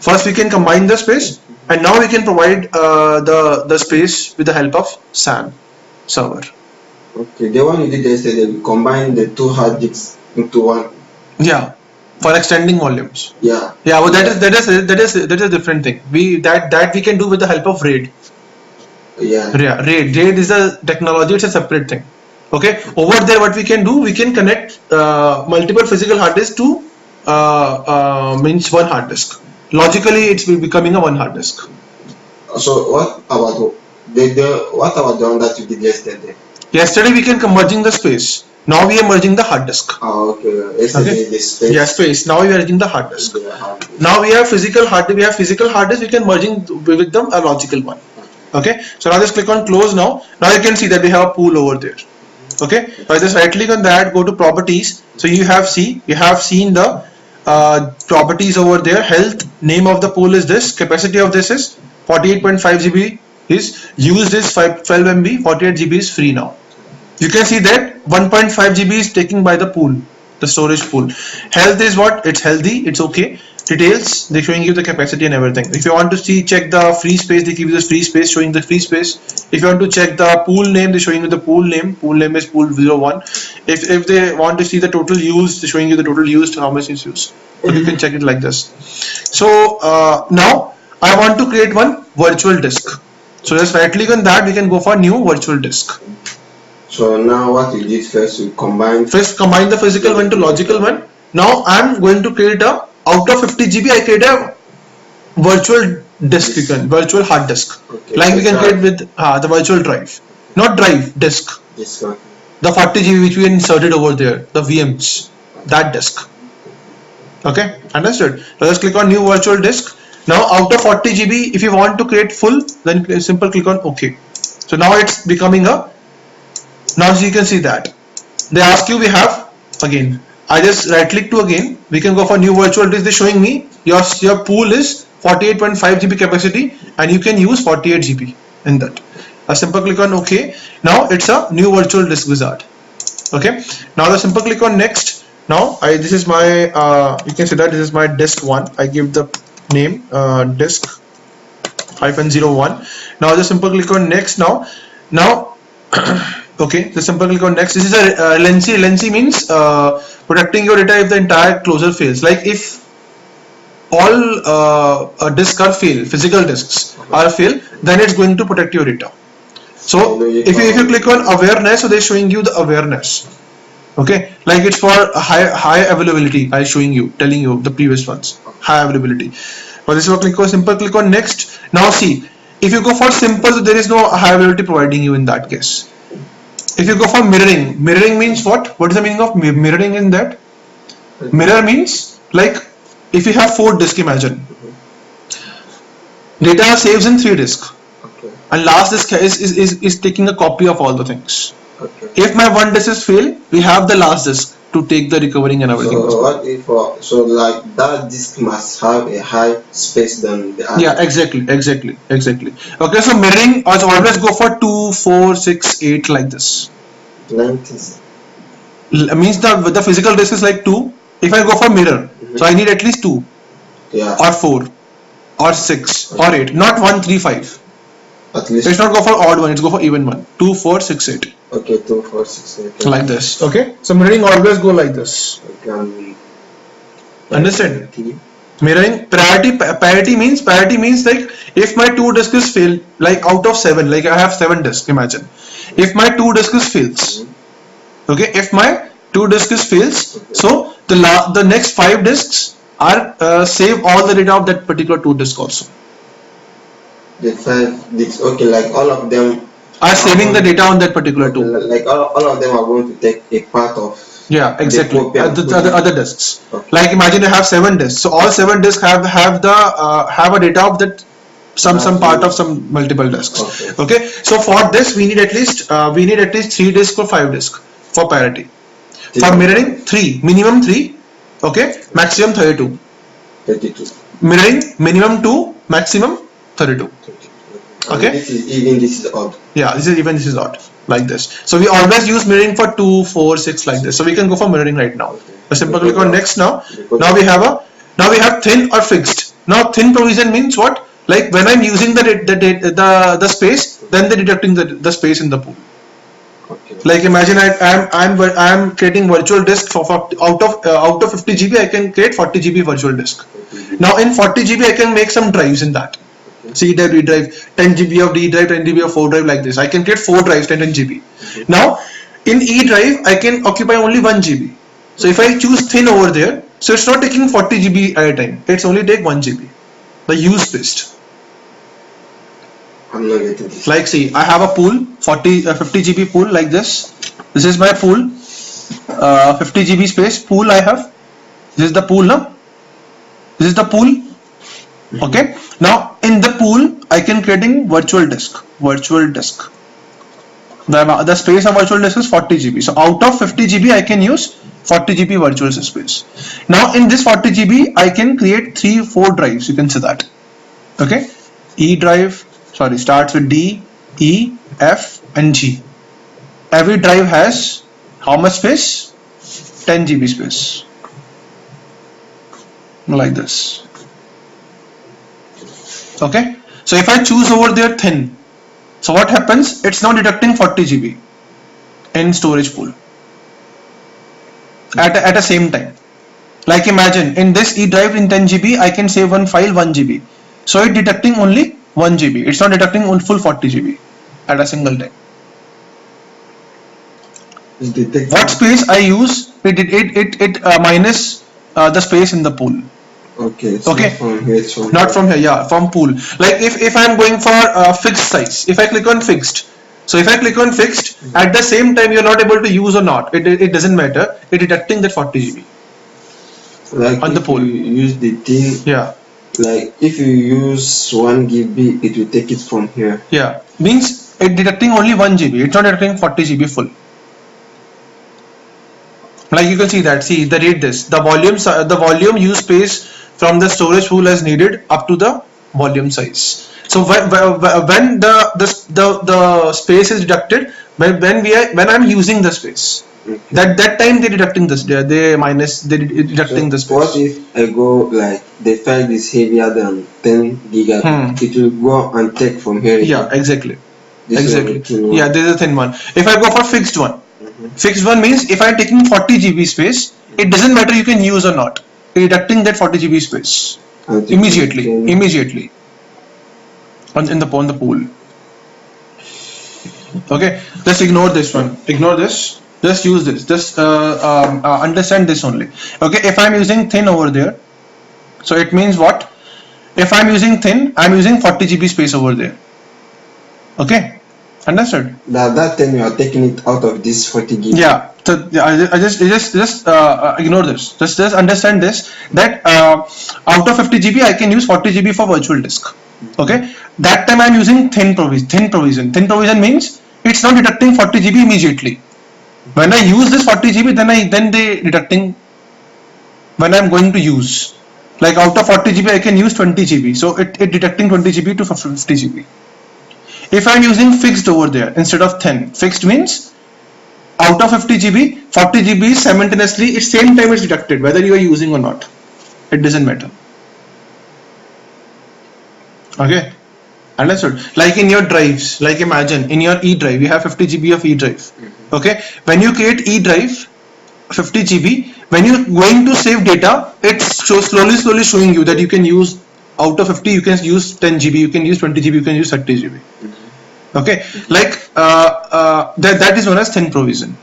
First we can combine the space, and now we can provide the space with the help of SAN server. Okay, the one you did yesterday, we combined the 2 hard disks into one. Yeah, for extending volumes. Yeah. Yeah, well that is a different thing. That we can do with the help of RAID. Yeah. Yeah, RAID is a technology. It's a separate thing. Okay, over there what we can do, we can connect multiple physical hard disks to means one hard disk. Logically, it's becoming a one hard disk. So what about the one that you did yesterday? Yesterday we can merging the space. Now we are merging the hard disk. Oh, okay. Yesterday the space. Yeah, space. Now we are merging the hard disk. Yeah, hard disk. Now we have physical hard disk. We have physical hard disk. We can merging with them a logical one. Okay. So now just click on close now. Now you can see that we have a pool over there. Okay. So I just right click on that. Go to properties. So you have seen the properties over there. Health. Name of the pool is this. Capacity of this is 48.5 GB. Is used is 12 MB. 48 GB is free now. You can see that 1.5 GB is taken by the pool, the storage pool. Health is what? It's healthy, it's okay. Details, they're showing you the capacity and everything. If you want to check the free space, they give you the free space, showing the free space. If you want to check the pool name, they're showing you the pool name. Pool name is pool01. If they want to see the total use, they're showing you the total used, how much is used. So you can check it like this. So now I want to create one virtual disk. So just right click on that, we can go for new virtual disk. So now what you did first, you combine the physical one to logical one. Now I'm going to create out of 50 GB, I create a virtual disk, virtual hard disk. Okay, like we can create with the virtual drive. Not drive, disk. this one. The 40 GB which we inserted over there, the VMs, that disk. Okay, understood. So just click on new virtual disk. Now out of 40 GB, if you want to create full, then simple click on OK. So now it's becoming a, now so you can see that they ask you, we have again, I just right click to again, we can go for new virtual disk. They're showing me your pool is 48.5 GB capacity and you can use 48 GB in that. A simple click on OK. Now it's a new virtual disk wizard. Okay, now the simple click on next. Now this is my you can see that this is my disk 1. I give the name disk -01. Now the simple click on next. Now okay, the simple click on next. This is a latency means protecting your data if the entire closure fails. Like if all disks are fail, physical disks are fail, then it's going to protect your data. So if you click on awareness, so they're showing you the awareness. Okay, like it's for high availability. I'm showing you, telling you the previous ones, high availability. For this one, click on simple, click on next. Now see, if you go for simple, there is no high availability providing you in that case. If you go for mirroring, mirroring means what? What is the meaning of mirroring in that? Mirror means like if you have 4 disks, imagine data saves in 3 disks. And last disk is taking a copy of all the things. Okay. If my one disk is failed, we have the last disk to take the recovering and everything. So what if so like that disk must have a high space than the other? Yeah, exactly. Okay, so mirroring always go for 2, 4, 6, 8 like this. 90s. Means the physical disk is like 2. If I go for mirror, so I need at least 2 Yeah. or 4 or 6 or 8, not 1, 3, 5. At least. So it's not go for odd one, it's go for even one. 2, 4, 6, 8. Okay, 2, 4, 6, 8. Like this. Okay. So mirroring always go like this. Okay. Understand? Mirroring parity means like if my 2 disks is fail, like out of 7, like I have 7 disks, imagine. If my 2 disks fails, okay, if my 2 disks fails, so the next 5 disks are save all the data of that particular 2 disk also. The 5 disks, okay, like all of them Are saving the data on that particular 2. Like all of them are going to take a part of. Yeah, exactly. The other disks. Okay. Like imagine you have 7 disks, so all 7 disks have a data of that some part of some multiple disks. Okay. So for this we need at least 3 disks or 5 disks for parity. For mirroring 3, minimum 3. Okay, maximum 32. 32. Mirroring minimum 2, maximum 32. Okay. This is odd. Yeah, this is odd, like this. So we always use mirroring for 2, 4, 6 like this. So we can go for mirroring right now. A simple click on next now. Now we have thin or fixed. Now thin provision means what? Like when I'm using the space, then they're deducting the space in the pool. Okay. Like imagine I'm creating virtual disk for out of 50 GB I can create 40 GB virtual disk. Now in 40 GB I can make some drives in that. C drive, D drive, 10 GB of D drive, 10 GB of 4 drive like this. I can create 4 drives, 10 GB. Now in E drive I can occupy only 1 GB. So if I choose thin over there, so it's not taking 40 GB at a time. It's only take 1 GB. The use space. I'm not getting this. Like see, I have a pool, 50 GB pool like this. This is my pool, 50 GB space pool I have. This is the pool now. This is the pool. Okay. Now in the pool, I can creating virtual disk. The space of virtual disk is 40 GB. So out of 50 GB, I can use 40 GB virtual space. Now in this 40 GB, I can create 3-4 drives. You can see that. Okay. E drive. Sorry, starts with D, E, F and G. Every drive has how much space? 10 GB space. Like this. Okay. So if I choose over there thin, so what happens? It's now deducting 40 GB in storage pool at a same time. Like imagine in this E drive in 10 GB, I can save one file 1 GB. So it's deducting only 1 GB. It's not deducting on full 40 GB at a single time. What space I use? It minus the space in the pool. Okay. Okay. Not from here. Yeah, from pool. Like if I'm going for fixed size, if I click on fixed. So if I click on fixed, at the same time you're not able to use or not. It doesn't matter. It's deducting that 40 GB. Like on the pool. You use the thin. Yeah. Like if you use 1 GB, it will take it from here. Yeah, means it detecting only 1 GB. It's not detecting 40 GB full. Like you can see that. See the read this. The volume use space from the storage pool as needed up to the volume size. So when the space is deducted, when I'm using the space, Okay. that time they deducting this. They deducting the So what space. if I go like the file is heavier than 10 gigabyte? It will go and take from here. Yeah, exactly. This is Exactly. the thin one. Yeah, this is a thin one. If I go for fixed one, Mhm. fixed one means if I'm taking 40 GB space, it doesn't matter you can use or not. Deducting that 40 GB space And it will immediately, then- immediately on on the pool. Okay, just ignore this one. Ignore this. Just use this. Just understand this only. Okay, if I'm using thin over there, so it means what? If I'm using thin, I'm using 40 GB space over there. Okay, understood? that time you are taking it out of this 40 GB. Yeah. So yeah, I just ignore this. Just understand this that out of 50 GB I can use 40 GB for virtual disk. Okay. That time I'm using thin provision. Thin provision means it's not deducting 40 GB immediately. When I use this 40 GB, then they deducting when I'm going to use. Like out of 40 GB I can use 20 GB. So it deducting 20 GB to 50 GB. If I'm using fixed over there instead of thin, fixed means out of 50 GB, 40 GB simultaneously at same time is deducted whether you are using or not. It doesn't matter. Okay, understood? Like in your drives, like imagine in your E drive, you have 50 GB of E drive. Okay, when you create E drive 50 GB, when you're going to save data, it's slowly showing you that you can use out of 50, you can use 10 GB, you can use 20 GB, you can use 30 GB. Okay, like that is known as thin provision.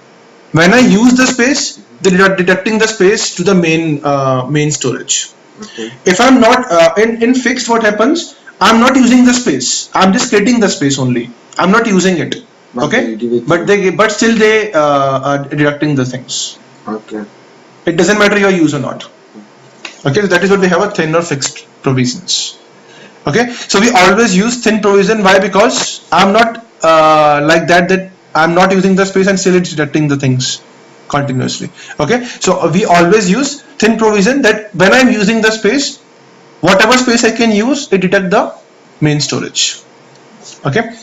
When I use the space, they are deducting the space to the main storage. Okay. If I'm not in fixed, what happens? I'm not using the space. I'm just creating the space only. I'm not using it. But Okay, they give it but still they are deducting the things. Okay. It doesn't matter your use or not. Okay, so that is what we have a thin or fixed provisions. Okay, so we always use thin provision. Why? Because I'm not like that I'm not using the space and still it's deducting the things continuously. Okay, so we always use thin provision, that when I'm using the space, whatever space I can use, it detect the main storage. Okay,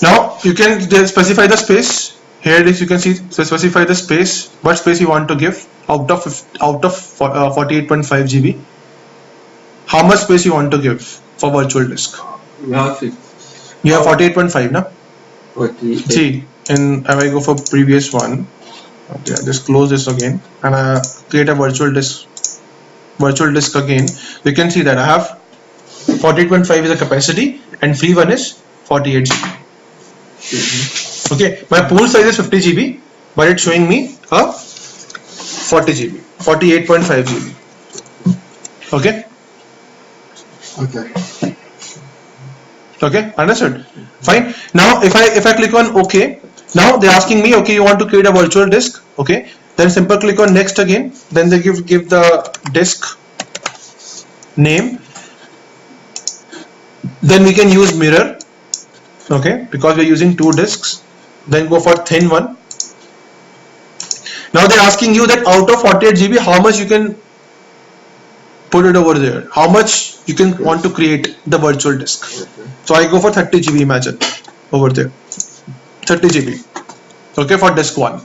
now you can specify the space. Here it is, you can see specify the space, what space you want to give out of 48.5 GB. How much space you want to give for virtual disk? You have it. You have 48.5 now. 48. See, and if I go for previous one, okay, I just close this again and I create a virtual disk again. You can see that I have 48.5 is a capacity and free one is 48 GB. Okay, my pool size is 50 GB, but it's showing me a 40 GB, 48.5 GB. Okay. Okay. Okay, understood. Fine. Now if I click on OK, now they're asking me, okay, you want to create a virtual disk. Okay, then simple click on next again. Then they give the disk name. Then we can use mirror. Okay, because we're using two disks. Then go for thin one. Now they're asking you that out of 48 GB, how much you can put it over there, how much you can want to create the virtual disk. Okay. So I go for 30 GB, imagine over there, 30 GB. Okay, for disk one.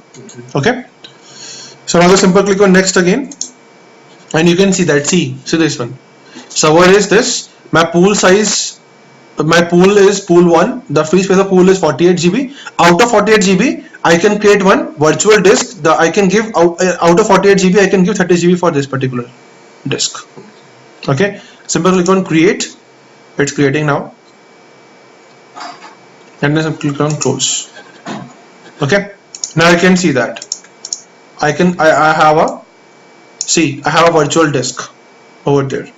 Okay, so now the simple click on next again, and you can see that. See this one. Server is this. My pool size, my pool is pool one. The free space of pool is 48 GB. Out of 48 GB, I can create one virtual disk. I can give out of 48 GB, I can give 30 GB for this particular disk. Okay, simple click on create. It's creating now, and then click on close. Okay, now I can see that I have a I have a virtual disk over there.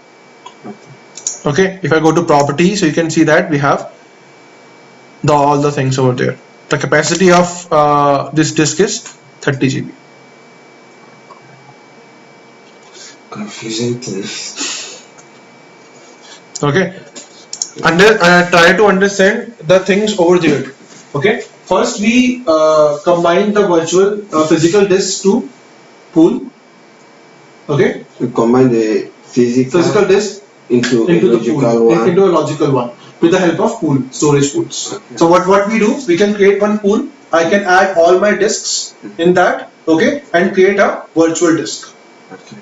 Okay, if I go to property, so you can see that we have all the things over there. The capacity of this disk is 30 GB. Confusing things. Okay, try to understand the things over there. Okay, first we combine the virtual physical disk to pool. Okay, We combine the physical disk into a into the logical pool, one. into a logical one with the help of pool storage pools. Okay. So what we do, we can create one pool. I can add all my disks in that, okay, and create a virtual disk. Okay.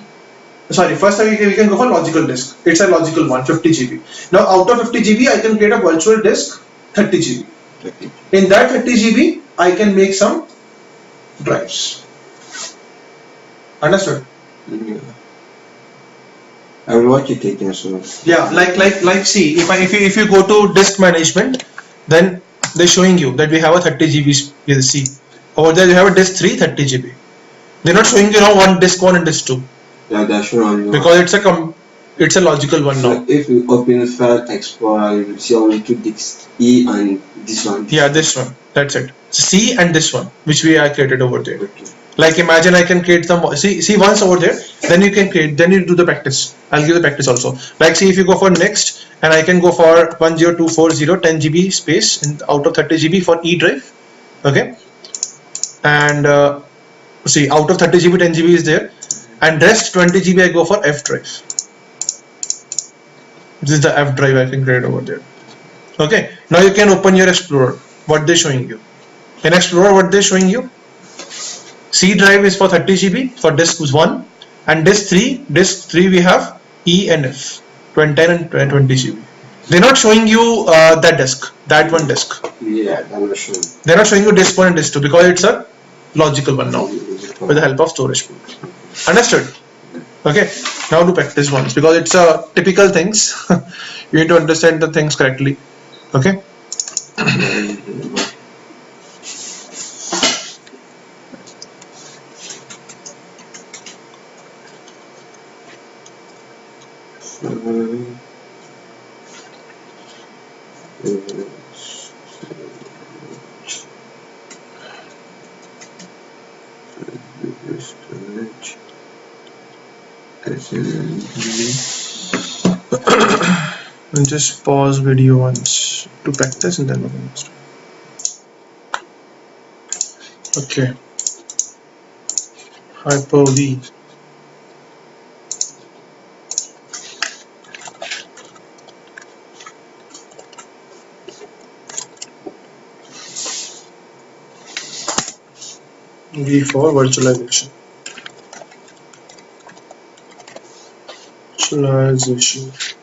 Sorry, first we can go for logical disk. It's a logical one, 50 GB. Now out of 50 GB, I can create a virtual disk, 30 GB. Okay. In that 30 GB, I can make some drives. Understood? Yeah. I will watch it again soon. Yeah, like see, if you go to disk management, then they're showing you that we have a 30 GB see. Over there you have a disk 3, 30 GB. They're not showing you now one disk 1 and disk 2 Yeah, that's sure. because it's a logical one now. So if you open File Explorer, you will see only two disks, E and this one. Yeah, this one. That's it. C and this one, which we are created over there. Okay. Like imagine I can create some see once over there, then you can create, then you do the practice. I'll give the practice also. Like see if you go for next, and I can go for 10240 10 GB space in, out of 30 GB for E drive. Okay, and see out of 30 GB 10 GB is there, and rest 20 GB I go for F drive. This is the F drive I can create over there. Okay, now you can open your Explorer. What they're showing you in Explorer, what they're showing you. C drive is for 30 GB for disk 1, and disk 3 we have E and F 20 and 20 GB. They're not showing you that disk, that one disk. Yeah, I'm not sure. They're not showing you disk 1 and disk 2 because it's a logical one now with the help of storage pool. Understood? Okay, now do practice ones because it's a typical things. You need to understand the things correctly. Okay. And just pause video once to practice and then we're going to start. Okay. Hyper-V. V for virtualization. Virtualization.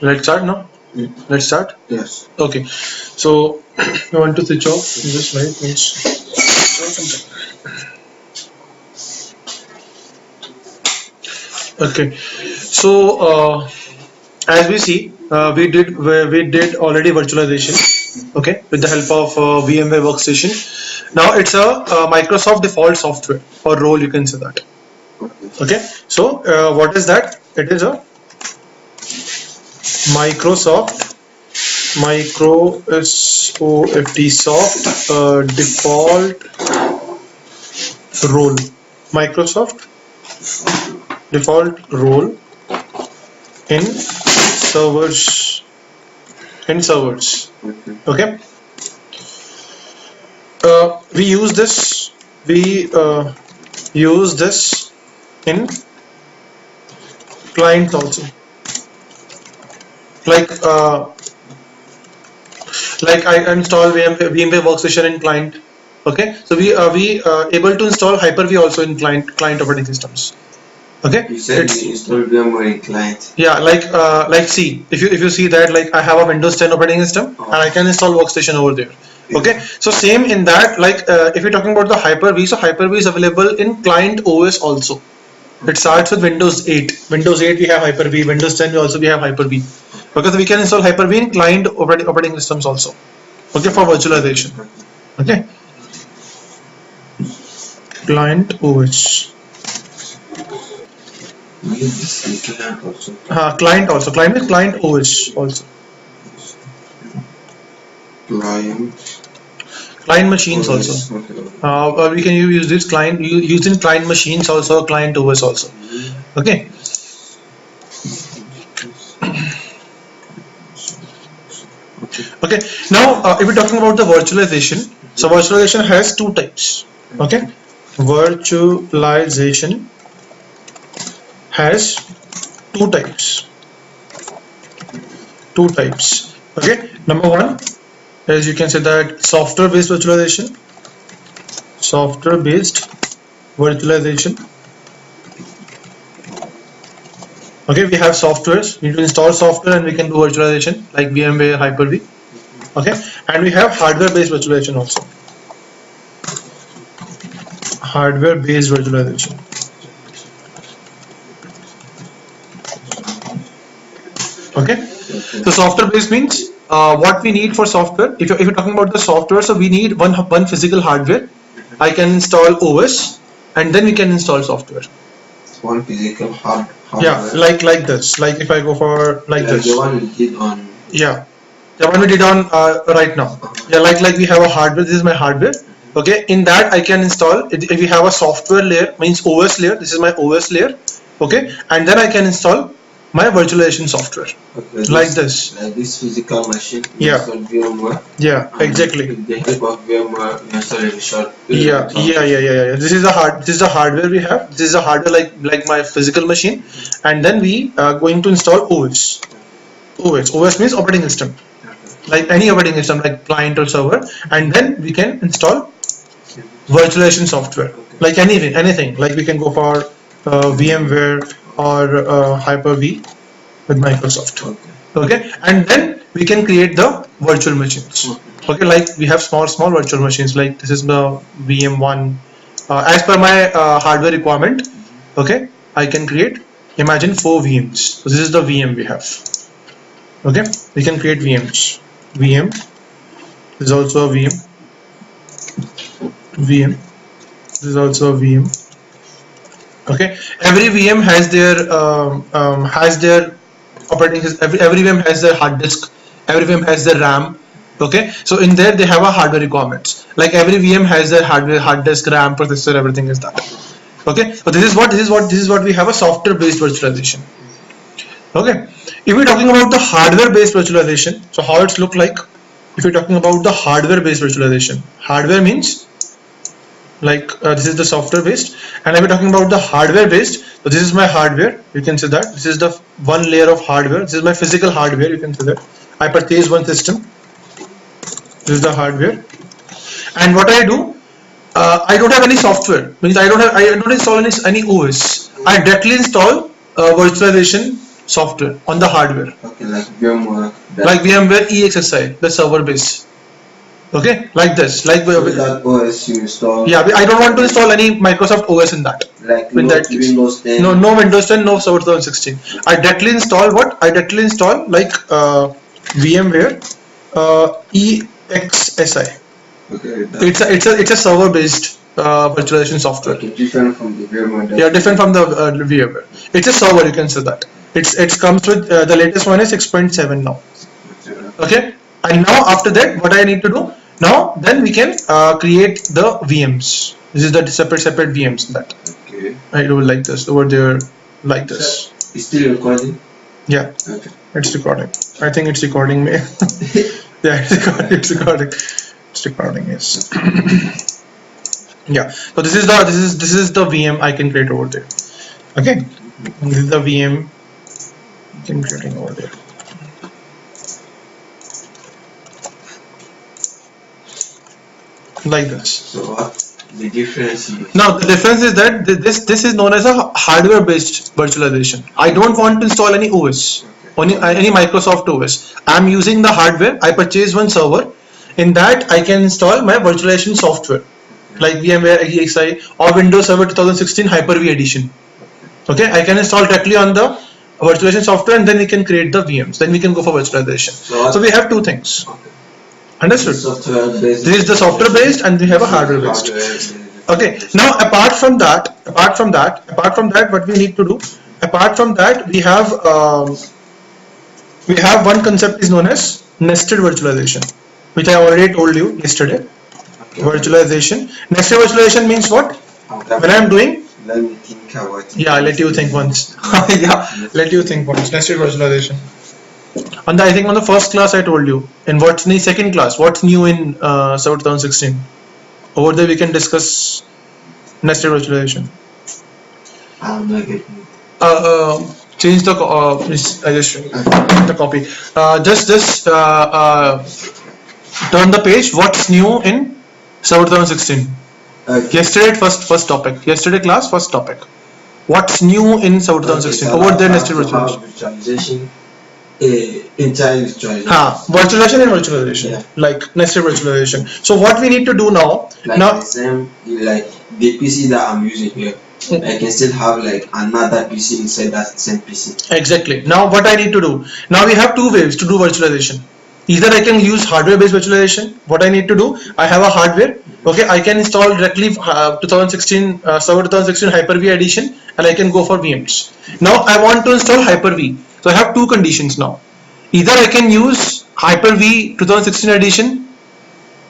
Let's start now. Let's start. Yes. Okay. So you want to switch off? Just wait once. Okay. So as we see, we did already virtualization. Okay, with the help of VMware Workstation. Now it's a Microsoft default software or role, you can say that. Okay. So what is that? It is a Microsoft default role. Microsoft default role in servers. Okay. We use this. Use this in client also. Like I install VMware Workstation in client. Okay, so we able to install Hyper-V also in client operating systems. Okay, you said you install VMware in client. Yeah, like see if you see that, like I have a Windows 10 operating system and I can install Workstation over there. Okay, so same in that, like if you're talking about the Hyper-V, so Hyper-V is available in client OS also. It starts with Windows 8. Windows 8 we have Hyper-V. Windows 10 we have Hyper-V. Okay, so we can install Hyper-V in client operating systems also. Okay, for virtualization. Okay, client OS. Client also. Client is client OS also. Client machines also. Okay. We can use this client using client machines also, client OS also. Okay. Okay. Now, if we're talking about the virtualization, so virtualization has two types. Okay. Virtualization has two types. Two types. Okay. Number one, as you can say that software-based virtualization. Software-based virtualization. Okay, we have softwares. We need to install software and we can do virtualization like VMware, Hyper-V. Okay, and we have hardware-based virtualization also. Hardware-based virtualization. Okay, so software-based means what we need for software. If you're talking about the software, so we need one physical hardware. I can install OS and then we can install software. One physical hardware. Yeah, like this. Like if I go for like this. The one we did on. Yeah, the one we did on right now. Yeah, like we have a hardware. This is my hardware. Okay, in that I can install. If we have a software layer, means OS layer. This is my OS layer. Okay, and then I can install my virtualization software. Okay, like this. Like this physical machine. Yeah. VMware. Yeah, exactly. With the help of VMware, we install a short. Yeah. This is the hardware we have. This is a hardware like my physical machine, and then we are going to install OS. OS means operating system, like any operating system, like client or server, and then we can install virtualization software, like anything. Like we can go for VMware or Hyper-V with Microsoft. Okay, and then we can create the virtual machines. Okay, like we have small virtual machines. Like this is the VM1. As per my hardware requirement, okay, I can create. Imagine 4 VMs. So this is the VM we have. Okay, we can create VMs. VM. This is also a VM. VM. This is also a VM. Okay, every VM has their operating system. Every VM has their hard disk. Every VM has their RAM. Okay, so in there they have a hardware requirements. Like every VM has their hard disk, RAM, processor, everything is that. Okay, so this is what we have a software-based virtualization. Okay, if we're talking about the hardware-based virtualization, so how it's look like? If you're talking about the hardware-based virtualization, hardware means like this is the software-based, and if we're talking about the hardware-based, so this is my hardware. You can say that this is the one layer of hardware. This is my physical hardware. You can say that I purchase one system. This is the hardware, and what I do, I don't have any software. Means I don't install any OS. I directly install virtualization software on the hardware. Okay, like VMware. Like VMware EXSI, the server base. Okay, like this. Like so that OS you install. Yeah, I don't want to install any Microsoft OS in that. Like in that case. Windows 10. No Windows 10, no Server 2016. I directly install what? I directly install like VMware EXSI. Okay. It's a server based virtualization software. Okay, different from the VMware. Yeah, different from the VMware. It's a server, you can say that. It comes with the latest one is 6.7 now. Okay, and now after that, what I need to do now? Then we can create the VMs. This is the separate VMs that. Okay. I do like this over there, like this. It's still recording. Yeah. Okay. It's recording. I think it's recording me. Yeah, it's recording. It's recording. Yes. Yeah. So this is the VM I can create over there. Okay. This is the VM I can create over there. Like this. So what the difference is? Now the difference is that this is known as a hardware based virtualization. I don't want to install any OS, any Microsoft OS. I'm using the hardware. I purchase one server. In that I can install my virtualization software like VMware EXI or Windows Server 2016 Hyper-V edition. Okay, I can install directly on the virtualization software and then we can create the VMs. Then we can go for virtualization. So we have two things. Understood? This is the software based and we have a hardware based. Okay, now apart from that, what we need to do, apart from that, we have one concept is known as nested virtualization. which I already told you yesterday. Okay. Virtualization. Nested virtualization means what? Okay. When I'm doing, Let me think about it. yeah, let you think once. Yeah, let you think once. Nested virtualization. On the, I think on the first class I told you. In what's in the second class, what's new in Server 2016? Over there we can discuss nested virtualization. I'm not getting it. Change the I just the copy. Just turn the page. What's new in Server 2016? Okay. Yesterday first topic. Yesterday class first topic. What's new in Server 2016? so Over there I nested have to have virtualization. virtualization, entire virtualization. Virtualization and virtualization, Yeah. like nested virtualization. So what we need to do now? Like Now, the same, like the PC that I'm using here. I can still have like another PC inside that same PC. exactly. Now what I need to do? Now we have two ways to do virtualization. Either I can use hardware-based virtualization. What I need to do? I have a hardware. Okay, I can install directly 2016 Server 2016 Hyper-V edition, and I can go for VMs. Now I want to install Hyper-V. So I have two conditions now. Either I can use Hyper-V 2016 edition.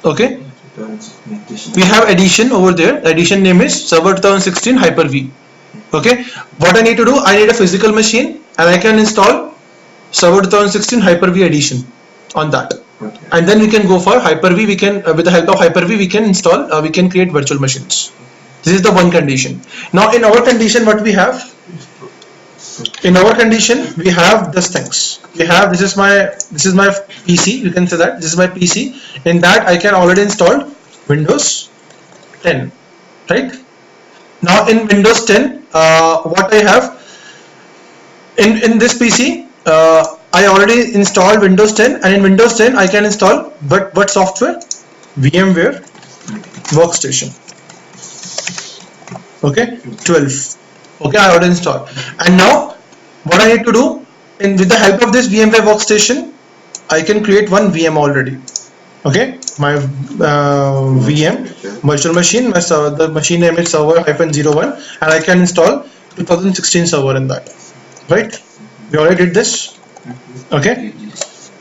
Okay, we have edition over there. The edition name is Server 2016 Hyper-V. Okay, what I need to do? I need a physical machine, and I can install Server 2016 Hyper-V edition on that. Okay. And then we can go for Hyper-V. We can, with the help of Hyper-V, we can install, we can create virtual machines. This is the one condition. Now in our condition, what we have? In our condition, we have these things. We have, this is my PC. You can say that this is my PC. In that, I can already install Windows 10, right? Now in Windows 10, what I have in this PC, I already installed Windows 10, and in Windows 10 I can install what software? VMware Workstation. Okay, 12. Okay, I already installed. And now what I need to do, with the help of this VMware Workstation, I can create one VM already. Okay, my VM virtual machine, the machine name is server-01, and I can install 2016 server in that. Right? We already did this. Okay,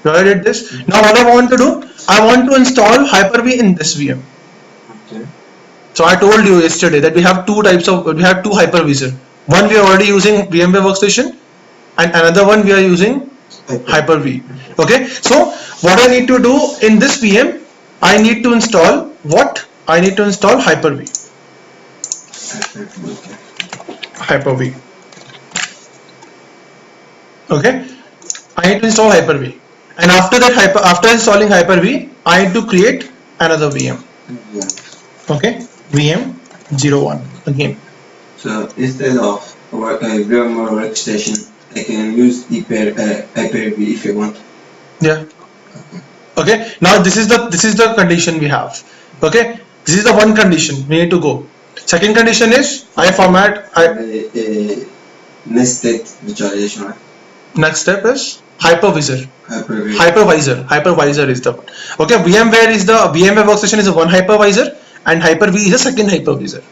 we already did this. Now what I want to do, I want to install Hyper-V in this VM. Okay. So I told you yesterday that we have two Hyper-Vs. One we are already using VMware Workstation, and another one we are using Hyper-V. Okay, so what I need to do in this VM, I need to install what? I need to install Hyper-V. Hyper-V. Okay, I need to install Hyper-V, and after that, after installing Hyper-V, I need to create another VM. Okay, VM 01 again. So instead of VMware Workstation, I can use Hyper-V if you want. Yeah. Okay. Now this is the condition we have. Okay. This is the one condition we need to go. Second condition is nested virtualization. Right? Next step is hypervisor. Hyper-V. Hypervisor is the one. Okay. VMware Workstation is a one hypervisor, and Hyper-V is a second hypervisor.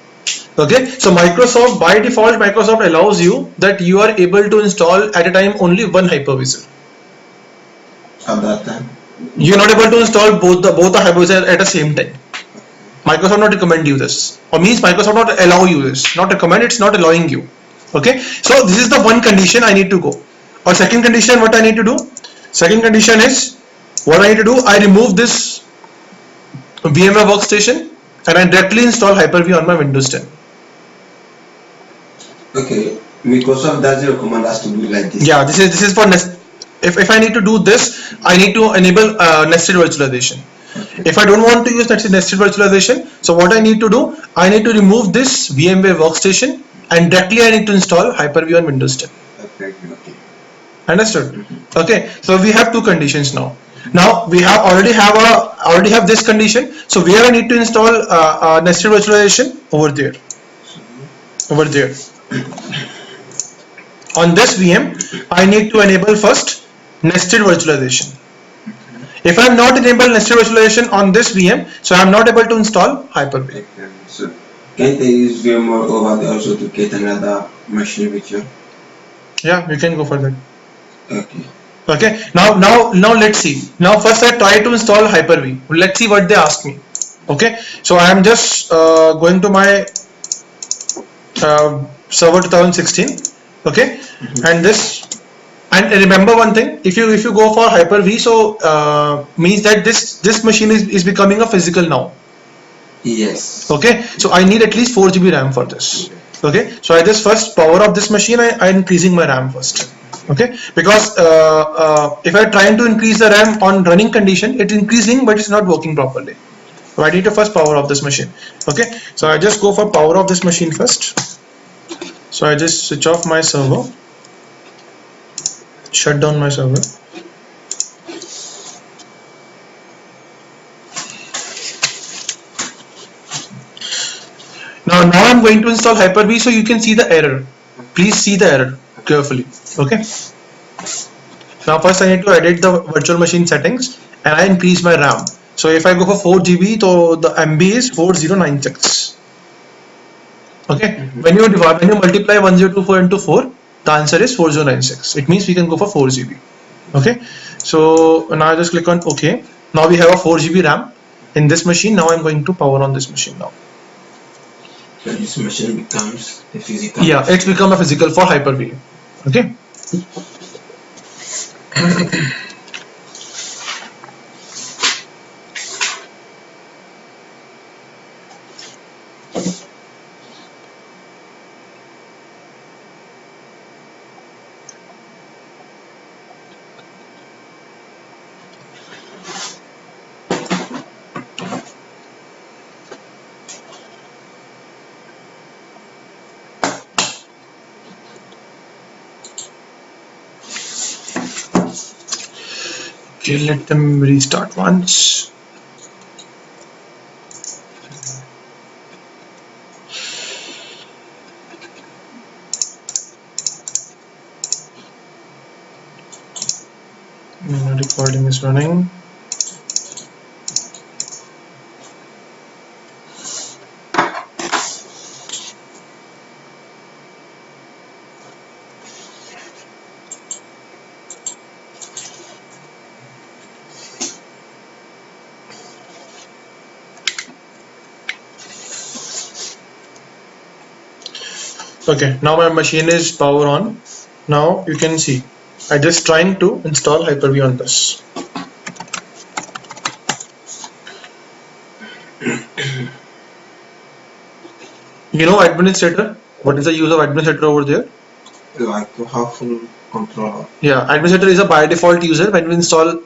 Okay, so Microsoft, by default, Microsoft allows you that you are able to install at a time only one hypervisor. At that time, you're not able to install both the hypervisor at the same time. Microsoft not recommend you this, or means Microsoft not allow you this. Not recommend, it's not allowing you. Okay, so this is the one condition I need to go. Or second condition, what I need to do? Second condition is, what I need to do, I remove this VMware Workstation and I directly install Hyper-V on my Windows 10. Okay, Microsoft doesn't recommend us to do like this. Yeah, this is for if I need to do this, I need to enable nested virtualization. Okay. If I don't want to use nested virtualization, so what I need to do, I need to remove this VMware Workstation and directly I need to install Hyper-V on Windows 10. Okay. Understood? Okay, so we have two conditions now. Now we have already have this condition. So where I need to install nested virtualization? Over there. Over there. On this VM, I need to enable first nested virtualization. If I am not enable nested virtualization on this VM, so I am not able to install Hyper-V. Okay. So can't I use VMware over there also to get another machine with you? Yeah, you can go for that. Okay. Okay, now let's see. Now first I try to install Hyper-V. Let's see what they ask me. Okay, so I am just going to my server 2016. Okay, and this, and remember one thing, if you go for Hyper-V, so means that this machine is becoming a physical now. Yes. Okay, so I need at least 4 GB RAM for this. Okay, so I just first power up this machine. I increasing my RAM first. Okay, because if I trying to increase the RAM on running condition, it's increasing but it's not working properly. So I need to first power off this machine. Okay, so I just go for power off this machine first. So I just switch off my server, shut down my server. Now I'm going to install Hyper-V, so you can see the error. Please see the error carefully. Okay. Now first I need to edit the virtual machine settings and I increase my RAM. So if I go for 4 GB, so the MB is 4096. Okay. When you multiply 1024 into 4, the answer is 4096. It means we can go for 4 GB. Okay. So now I just click on OK. Now we have a 4 GB RAM in this machine. Now I'm going to power on this machine now. So this machine becomes a physical. Yeah, it's become a physical for Hyper-V. Okay. Okay, let them restart once. Recording is running. Okay, now my machine is power on. Now you can see I just trying to install Hyper-V on this. You know administrator? What is the use of administrator over there? Like to have full control. Yeah, administrator is a by default user. When we install,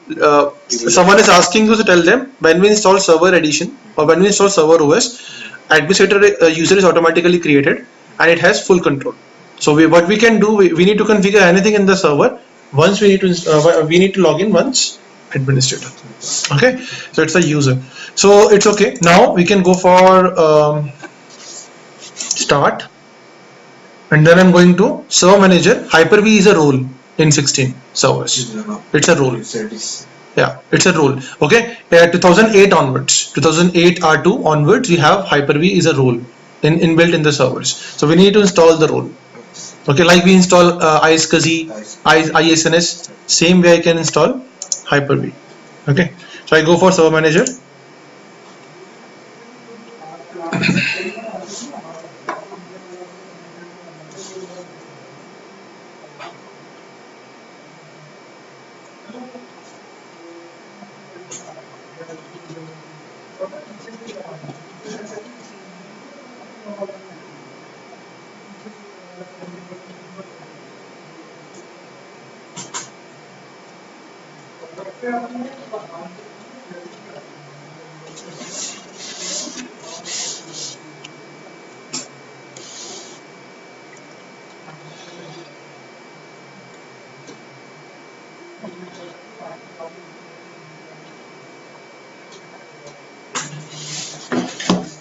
someone is asking you to tell them when we install server edition or when we install server OS, administrator user is automatically created and it has full control. So what we can do, we need to configure anything in the server. Once we need to log in once administrator. Okay, so it's a user. So it's okay. Now we can go for start, and then I'm going to server manager. Hyper-V is a role in 16 servers. It's a role. Yeah, it's a role. Okay, 2008 onwards, 2008 R2 onwards, we have Hyper-V is a role inbuilt in the servers. So we need to install the role. Okay, like we install iSCSI, ISNS, same way I can install Hyper-V. Okay, so I go for server manager.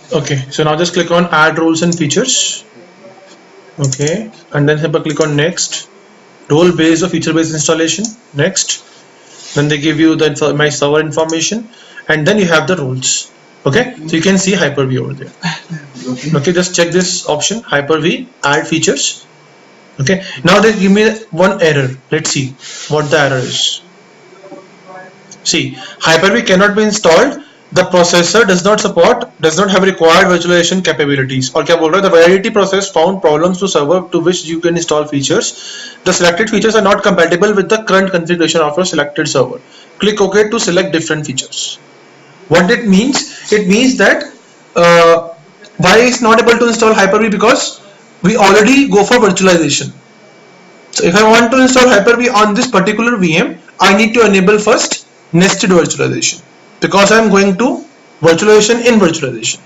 Okay, so now just click on add roles and features. Okay, and then simply click on next. Role based or feature based installation. Next. Then they give you the my server information, and then you have the roles. Okay, so you can see Hyper-V over there. Okay, just check this option Hyper-V add features. Okay, now they give me one error. Let's see what the error is. See, Hyper-V cannot be installed. The processor does not have required virtualization capabilities. और क्या बोल रहा है? The Variety process found problems to server to which you can install features. The selected features are not compatible with the current configuration of your selected server. Click OK to select different features. What it means? It means that why is not able to install Hyper-V? Because we already go for virtualization. So if I want to install Hyper-V on this particular VM, I need to enable first nested virtualization because I'm going to virtualization in virtualization,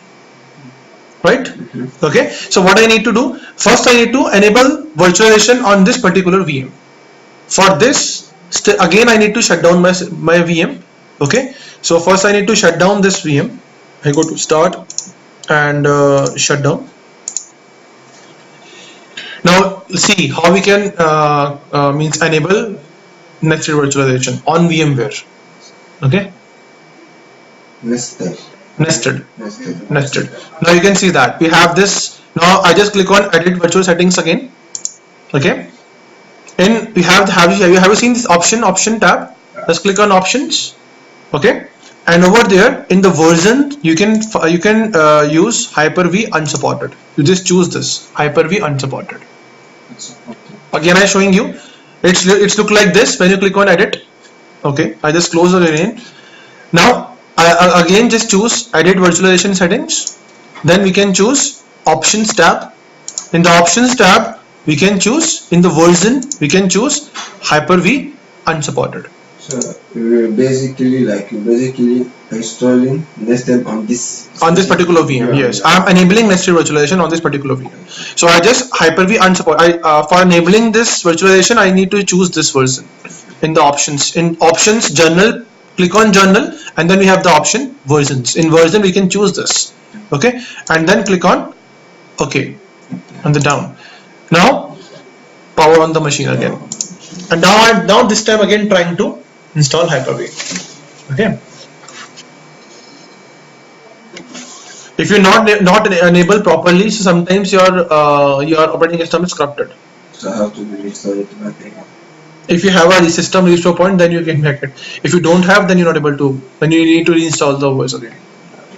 right? Okay, so what I need to do first, I need to enable virtualization on this particular VM. For this, again I need to shut down my VM. Okay, so first I need to shut down this VM. I go to start and shut down. Now see how we can means enable nested virtualization on VMware. Okay, Nested. nested. Nested. Nested. Now you can see that we have this. Now I just click on edit virtual settings again. Okay, and we have you seen this option tab? Just click on options. Okay, and over there in the version you can use Hyper-V unsupported. You just choose this Hyper-V unsupported. Again I showing you. It's look like this when you click on edit. Okay, I just close the again. Now I again just choose edit virtualization settings. Then we can choose options tab. In the options tab we can choose in the version we can choose Hyper-V unsupported. So you're basically installing nested on this Particular VM. Yes, I am enabling nested virtualization on this particular VM. So I just Hyper-V unsupported. For enabling this virtualization I need to choose this version. In the options, journal, click on journal and then we have the option versions. In version we can choose this. Okay, and then click on OK on the down. Now power on the machine again, and now this time again trying to install Hyper-V. Okay, if you're not enabled properly, so sometimes your operating system is corrupted. So I have to restore it back again. If you have a system restore point, then you can make it. If you don't have, then you're not able to. Then you need to reinstall the OS again.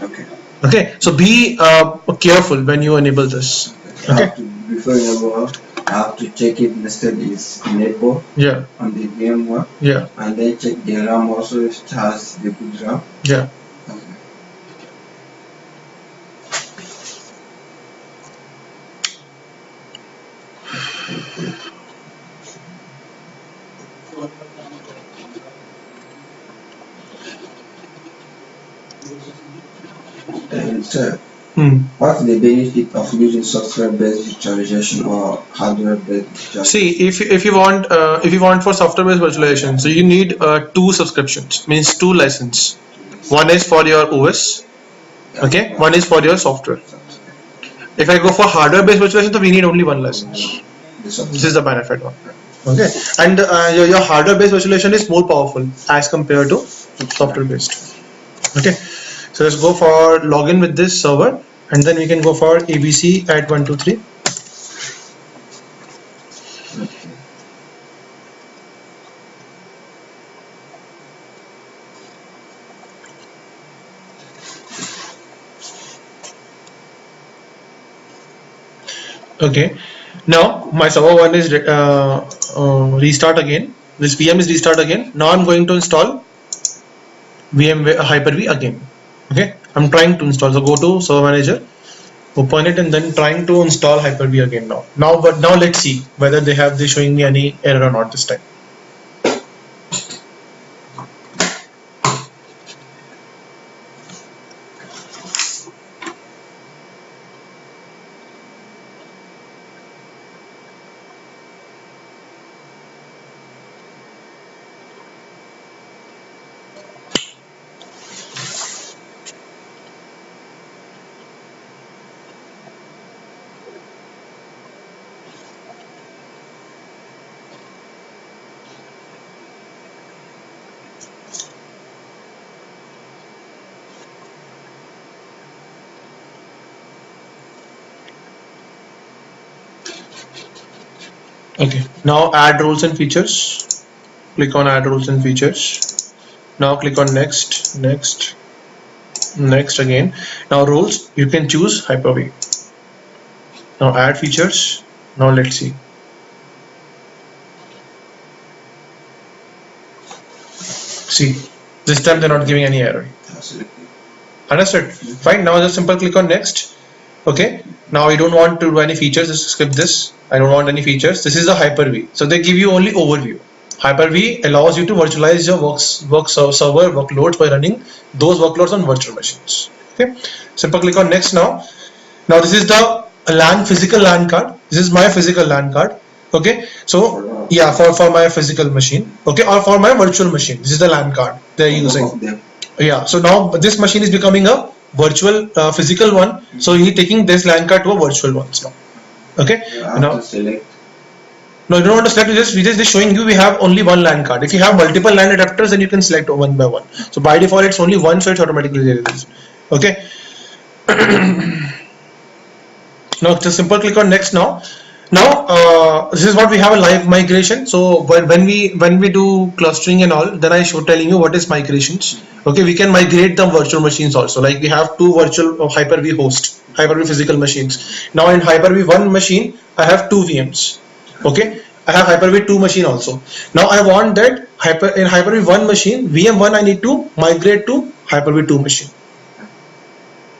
Okay. Okay. So be careful when you enable this. Okay. Before enable, I have to check if nested is enabled. Yeah. On the VMware. Yeah. And then check the RAM also if it has the good RAM. Yeah. Okay. And sir, what's the benefit of using software-based virtualization or hardware-based virtualization? See, if you want for software-based virtualization, so you need two subscriptions, means two licenses. One is for your OS, okay. One is for your software. If I go for hardware-based virtualization, so we need only one license. This is the benefit one. Okay, and your hardware-based virtualization is more powerful as compared to software-based. Okay, so let's go for login with this server, and then we can go for ABC at 123. Okay, now my server one is restart again. This VM is restart again. Now I'm going to install VMware Hyper-V again. Okay, I'm trying to install. So go to server manager, open it, and then trying to install Hyper-V again now. But now let's see whether they're showing me any error or not this time. Okay, now add rules and features. Click on add rules and features. Now click on next, next, next again. Now rules, you can choose Hyper-V. Now add features. Now let's see. See, this time they're not giving any error. Absolutely. Understood? Fine. Now just simple click on next. Okay. Now I don't want to do any features. Just skip this. I don't want any features. This is the Hyper-V. So they give you only overview. Hyper-V allows you to virtualize your server workloads by running those workloads on virtual machines. Okay. Simple click on next now. Now this is the LAN physical LAN card. This is my physical LAN card. Okay. So yeah, for my physical machine. Okay, or for my virtual machine. This is the LAN card they're using. Yeah, so now this machine is becoming a virtual physical one, so he's taking this LAN card to a virtual one now. Okay, now select. no, you don't want to select, we just showing you we have only one LAN card. If you have multiple LAN adapters, then you can select one by one. So by default it's only one, so it's automatically released. Okay. Now just simple click on next now. Now this is what we have a live migration. So when we do clustering and all, then I show telling you what is migrations. Okay, we can migrate the virtual machines also. Like we have two virtual Hyper-V host, Hyper-V physical machines. Now in Hyper-V one machine, I have two VMs. Okay, I have Hyper-V 2 machine also. Now I want that in Hyper-V 1 machine, VM1 I need to migrate to Hyper-V 2 machine.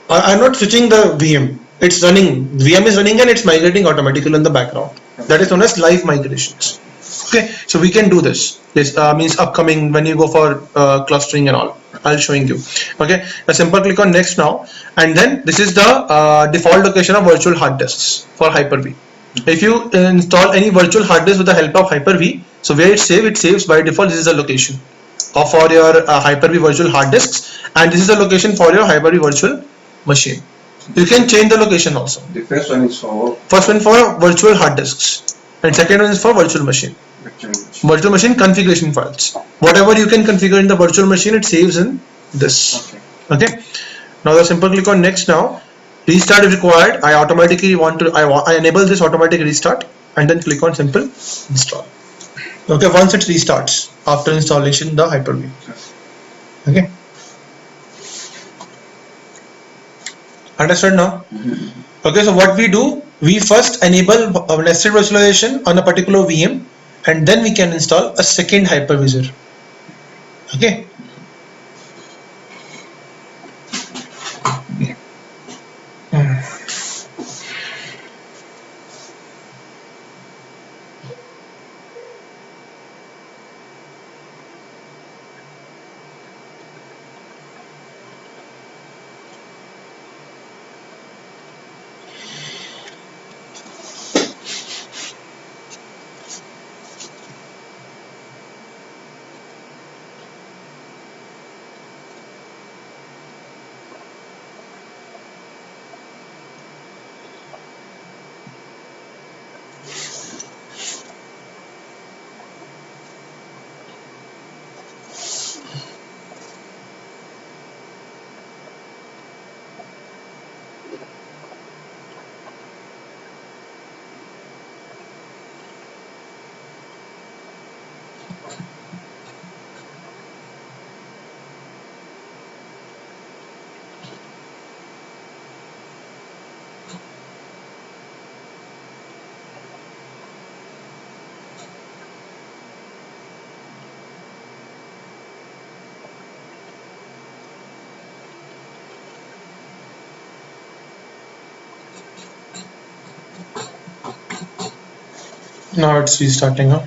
I'm not switching the VM. It's running. VM is running and it's migrating automatically in the background. That is known as live migrations. Okay, so we can do this. This means upcoming when you go for clustering and all. I'll showing you. Okay, a simple click on next now, and then this is the default location of virtual hard disks for Hyper-V. If you install any virtual hard disk with the help of Hyper-V, so where it saves by default. This is the location for your Hyper-V virtual hard disks, and this is the location for your Hyper-V virtual machine. You can change the location also. The first one is for First one for virtual hard disks, and second one is for virtual machine. Virtual machine configuration files. Whatever you can configure in the virtual machine, it saves in this. Okay. Now the simple click on next now. Restart is required. I automatically I enable this automatic restart and then click on simple install. Okay, once it restarts after installation the Hyper-V. Okay. Understood now? Okay, so what we do, we first enable nested virtualization on a particular VM and then we can install a second hypervisor. Okay. Now it's restarting. Huh?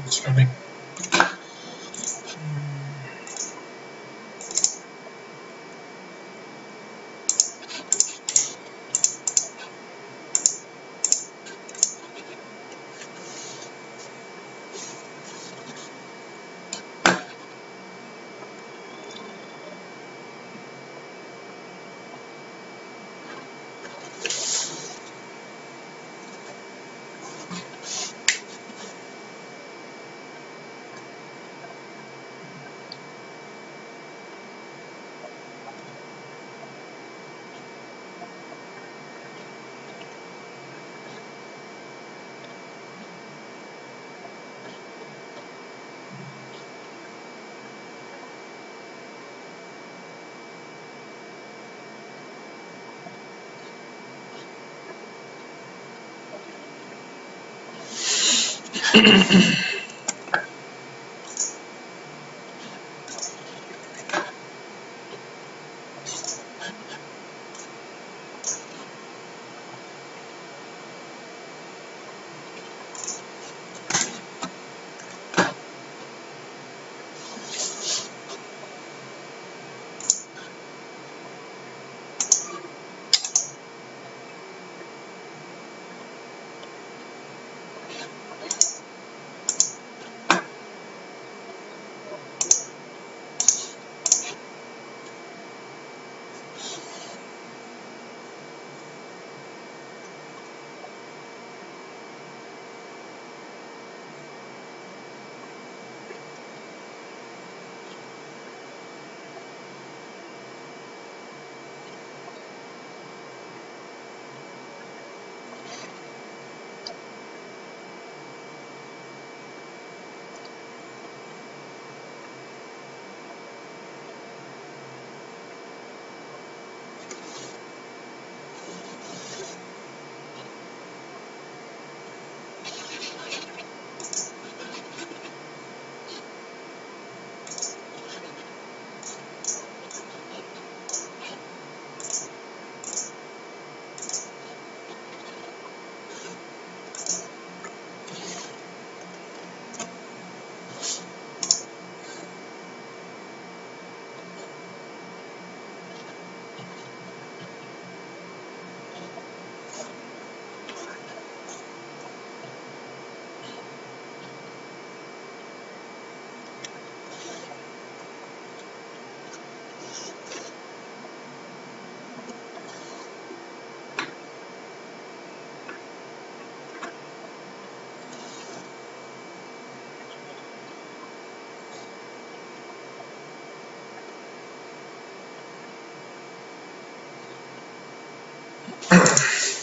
It's running.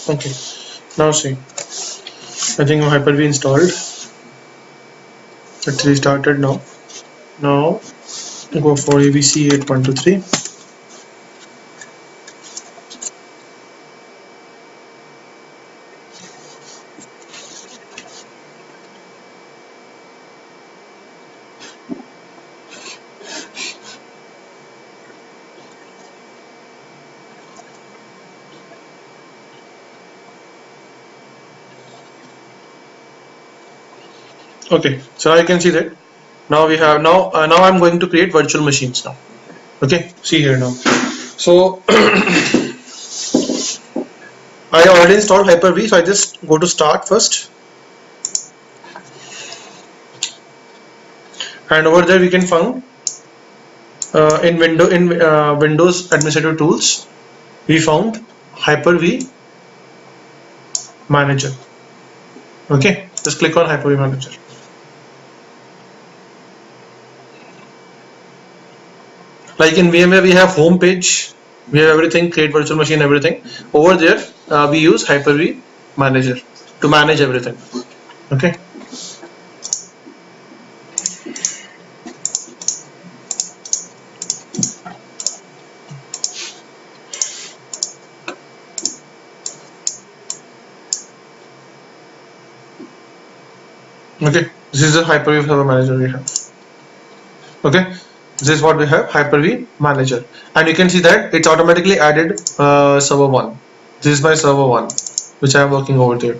Okay, now see. I think Hyper-V installed. It's restarted now. Now go for ABC 8.23. Okay, so now you can see that now we have now I'm going to create virtual machines now. Okay, see here now. So I already installed Hyper-V, so I just go to start first, and over there we can find in Windows Administrative Tools we found Hyper-V Manager. Okay, just click on Hyper-V Manager. Like in VMware we have home page, we have everything, create virtual machine, everything. Over there we use Hyper-V Manager to manage everything. Okay. Okay, this is the Hyper-V Server Manager we have. Okay, this is what we have, Hyper-V Manager, and you can see that it's automatically added server 1. This is my server 1. which I am working over there.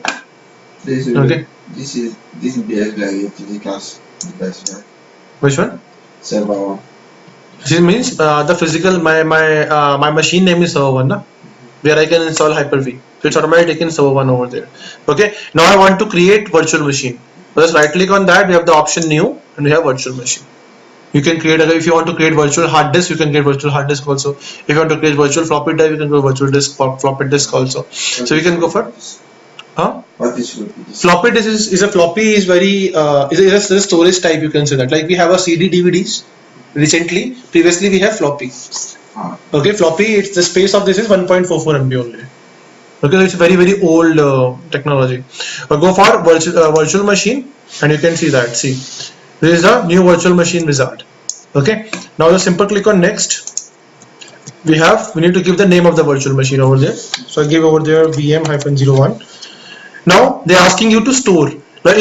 This is Okay. this is basically a physical device, right? Which one? Server one. This means the physical my machine name is server one, na? Where I can install Hyper-V. So it's automatically taken server one over there. Okay. Now I want to create virtual machine. Just right click on that. We have the option new and we have virtual machine. You can create if you want to create virtual hard disk, you can create virtual hard disk also. If you want to create virtual floppy drive, you can go virtual disk floppy disk also. So you can go for What is floppy disk? floppy disk is a floppy is very is a storage type, you can say that. Like we have a CD DVDs recently. Previously we have floppy. Okay, floppy. It's the space of this is 1.44 MB only. Okay, it's very old technology. Go for virtual machine, and you can see that. See, this is the new virtual machine wizard. Okay, now just simple click on next. We need to give the name of the virtual machine over there. So I give over there VM-01. Now they're asking you to store. Now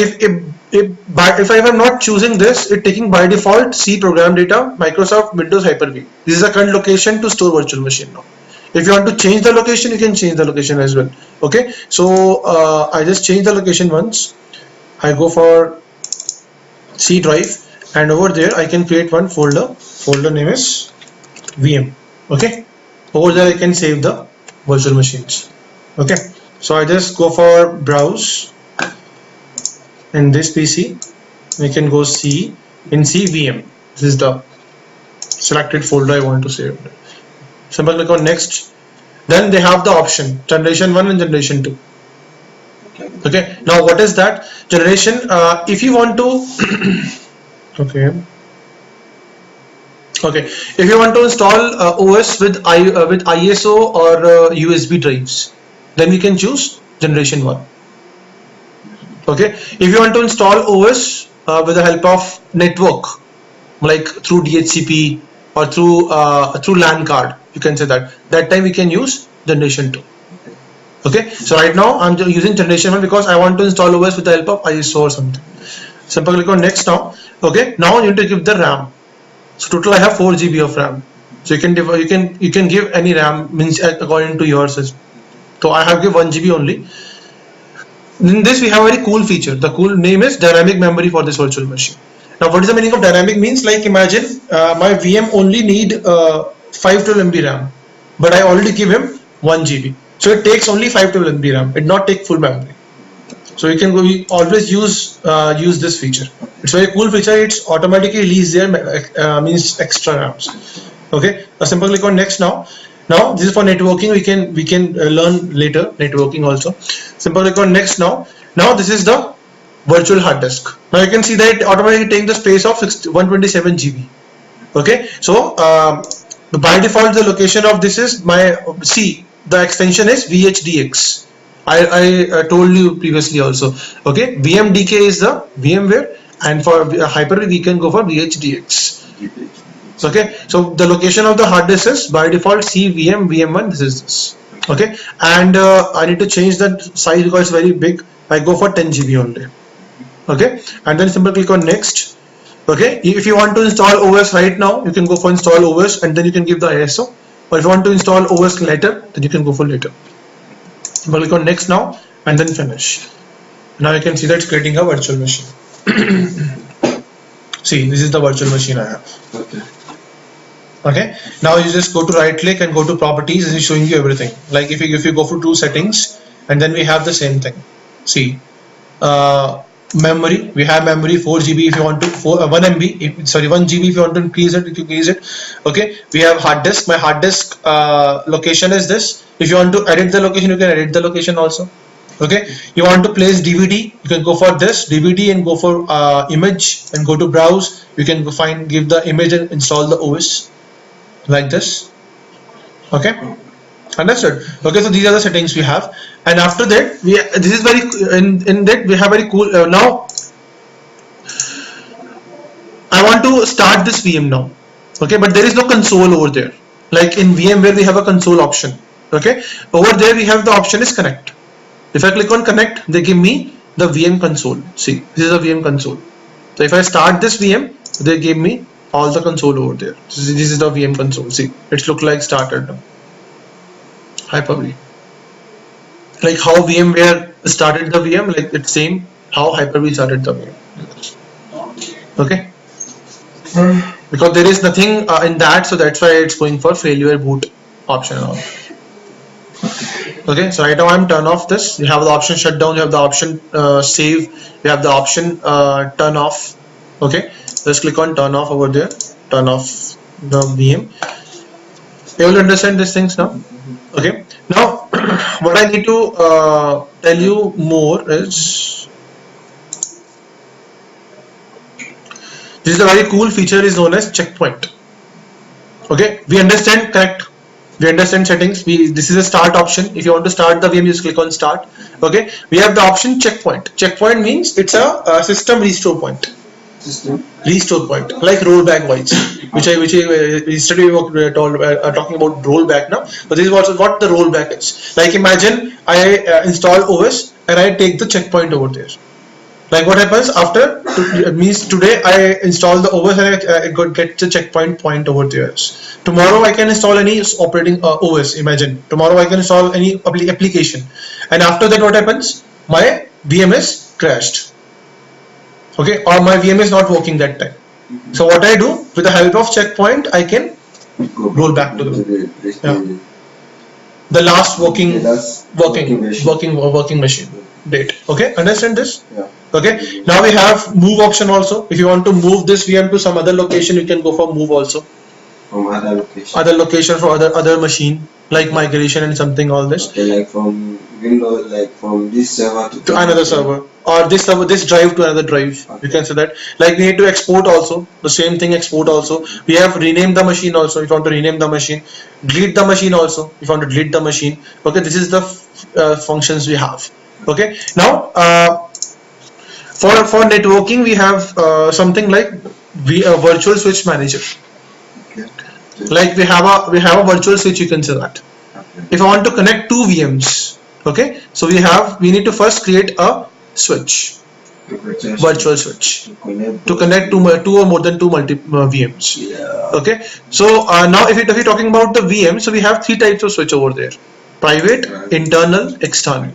if I am not choosing this, it taking by default C program data, Microsoft Windows Hyper-V. This is the current location to store virtual machine now. If you want to change the location, you can change the location as well. Okay, so I just change the location once. I go for C drive, and over there I can create one folder. Folder name is VM. Okay, over there I can save the virtual machines. Okay, so I just go for browse. In this PC, we can go C. In C VM. This is the selected folder I want to save. Simple click on next. Then they have the option generation 1 and generation 2. Okay, now what is that generation? If you want to okay, if you want to install OS with ISO or USB drives, then we can choose generation 1. Okay, if you want to install OS with the help of network, like through DHCP or through LAN card, you can say that time we can use generation 2. Okay, so right now I'm using generation 1 because I want to install OS with the help of ISO or something. Simple click on next now. Okay, now you need to give the RAM. So total I have 4 GB of RAM. So you can give any RAM, means according to your system. So I have give 1 GB only. In this we have a very cool feature. The cool name is dynamic memory for this virtual machine. Now what is the meaning of dynamic? Means like imagine my VM only need 512 MB RAM, but I already give him 1 GB. So it takes only 512 MB RAM. It not take full memory. So you can always use this feature. It's a very cool feature. It's automatically release there means extra RAMs. Okay, a simple click on next now. Now this is for networking. We can learn later networking also. Simple click on next now. Now this is the virtual hard disk. Now you can see that it automatically takes the space of 127 GB. Okay, so by default the location of this is the extension is VHDX. I told you previously also. Okay, VMDK is the VMware, and for Hyper-V we can go for VHDX. Okay, so the location of the hard disk is by default CVM VM1. This is this. Okay, and I need to change that size because it's very big. I go for 10 GB only. Okay, and then simply click on next. Okay, if you want to install OS right now, you can go for install OS, and then you can give the ISO. Or if you want to install OS later, then you can go for later. Simply click on next now, and then finish. Now you can see that it's creating a virtual machine. See, this is the virtual machine I have. Okay, now you just go to right click and go to properties, and it's showing you everything. Like if you go for settings, and then we have the same thing. See, memory, we have memory 4 GB if you want to 1 MB, sorry 1 GB if you want to increase it, you can increase it. Okay, we have hard disk. My hard disk location is this. If you want to edit the location, you can edit the location also. Okay, you want to place DVD, you can go for this DVD and go for image and go to browse. You can go give the image and install the OS like this. Okay, understood. Okay, so these are the settings we have, and after that this is very in that we have very cool. Now I want to start this VM now. Okay, but there is no console over there. Like in VMware we have a console option. Okay, over there we have the option is connect. If I click on connect, they give me the VM console. See, this is a VM console. So if I start this VM, they give me all the console over there. This is the VM console. See, it's look like started now. Hyper-V. like how VMware started the VM, like it's same how Hyper-V started the VM. Okay, because there is nothing in that, so that's why it's going for failure boot option and all. Okay, so right now I'm turn off this. You have the option shutdown, you have the option save, you have the option turn off. Okay, just click on turn off over there, turn off the VM. You will understand these things now. Okay, now what I need to tell you more is this is a very cool feature is known as checkpoint. Okay, we understand, correct? We understand settings. This is a start option. If you want to start the VM, just click on start. Okay, we have the option checkpoint. Checkpoint means it's a system restore point. System. Restore point, like rollback voice, which I yesterday we were talking about rollback now. But this is what the rollback is. Like imagine I install OS and I take the checkpoint over there. Like what happens after means today I install the OS and I get the checkpoint point over there. Tomorrow I can install any operating OS. Imagine tomorrow I can install any application, and after that what happens? My VM is crashed. Okay, or my VM is not working that time. So what I do with the help of checkpoint, I can roll back to the last working machine date. Okay, understand this? Yeah. Okay, now we have move option also. If you want to move this VM to some other location, you can go for move also. From other location. Other location for other machine, like migration and something, all this. Okay, like from Windows, like from this server to another server, or this server, this drive to another drive. Okay. You can say that. Like we need to export also. The same thing, export also. We have renamed the machine also. If you want to rename the machine, delete the machine also. If you want to delete the machine. Okay, this is the functions we have. Okay, now for networking we have something like virtual switch manager. Okay. Like we have a virtual switch, you can say that. Okay. If I want to connect two VMs, okay, so we need to first create a switch, virtual switch, to connect two or more than two VMs. Yeah. Okay, so now if you're talking about the VM, so we have three types of switch over there: private, internal, external.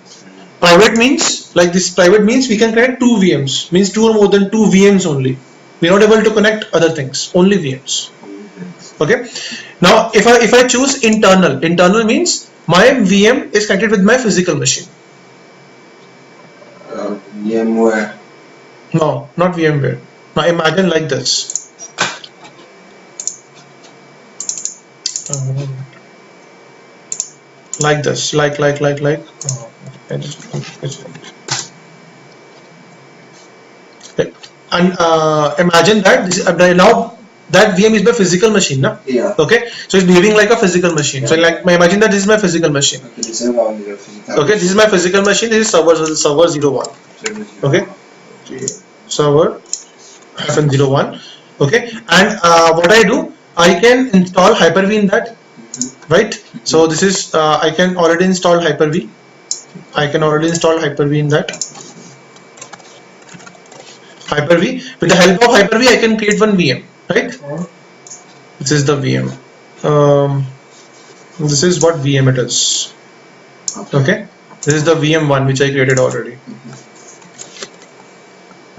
Private means, like this private means we can connect two VMs, means two or more than two VMs only. We're not able to connect other things, only VMs. Okay, now if I choose internal means my VM is connected with my physical machine. VMware. No, not VMware. Now imagine like this. Like this, like. And imagine that this, now that VM is my physical machine, na? Yeah. Okay, so it's behaving like a physical machine. Yeah. So like imagine that this is my physical machine. Okay, this is my physical machine. This is server 01. Okay, server -01. Okay, and what I do, I can install Hyper-V in that, right? So this is I can already install Hyper-V. I can already install Hyper-V in that. Hyper-V, with the help of Hyper-V I can create one VM, right? This is the VM. This is what VM it is. Okay, this is the VM1 which I created already.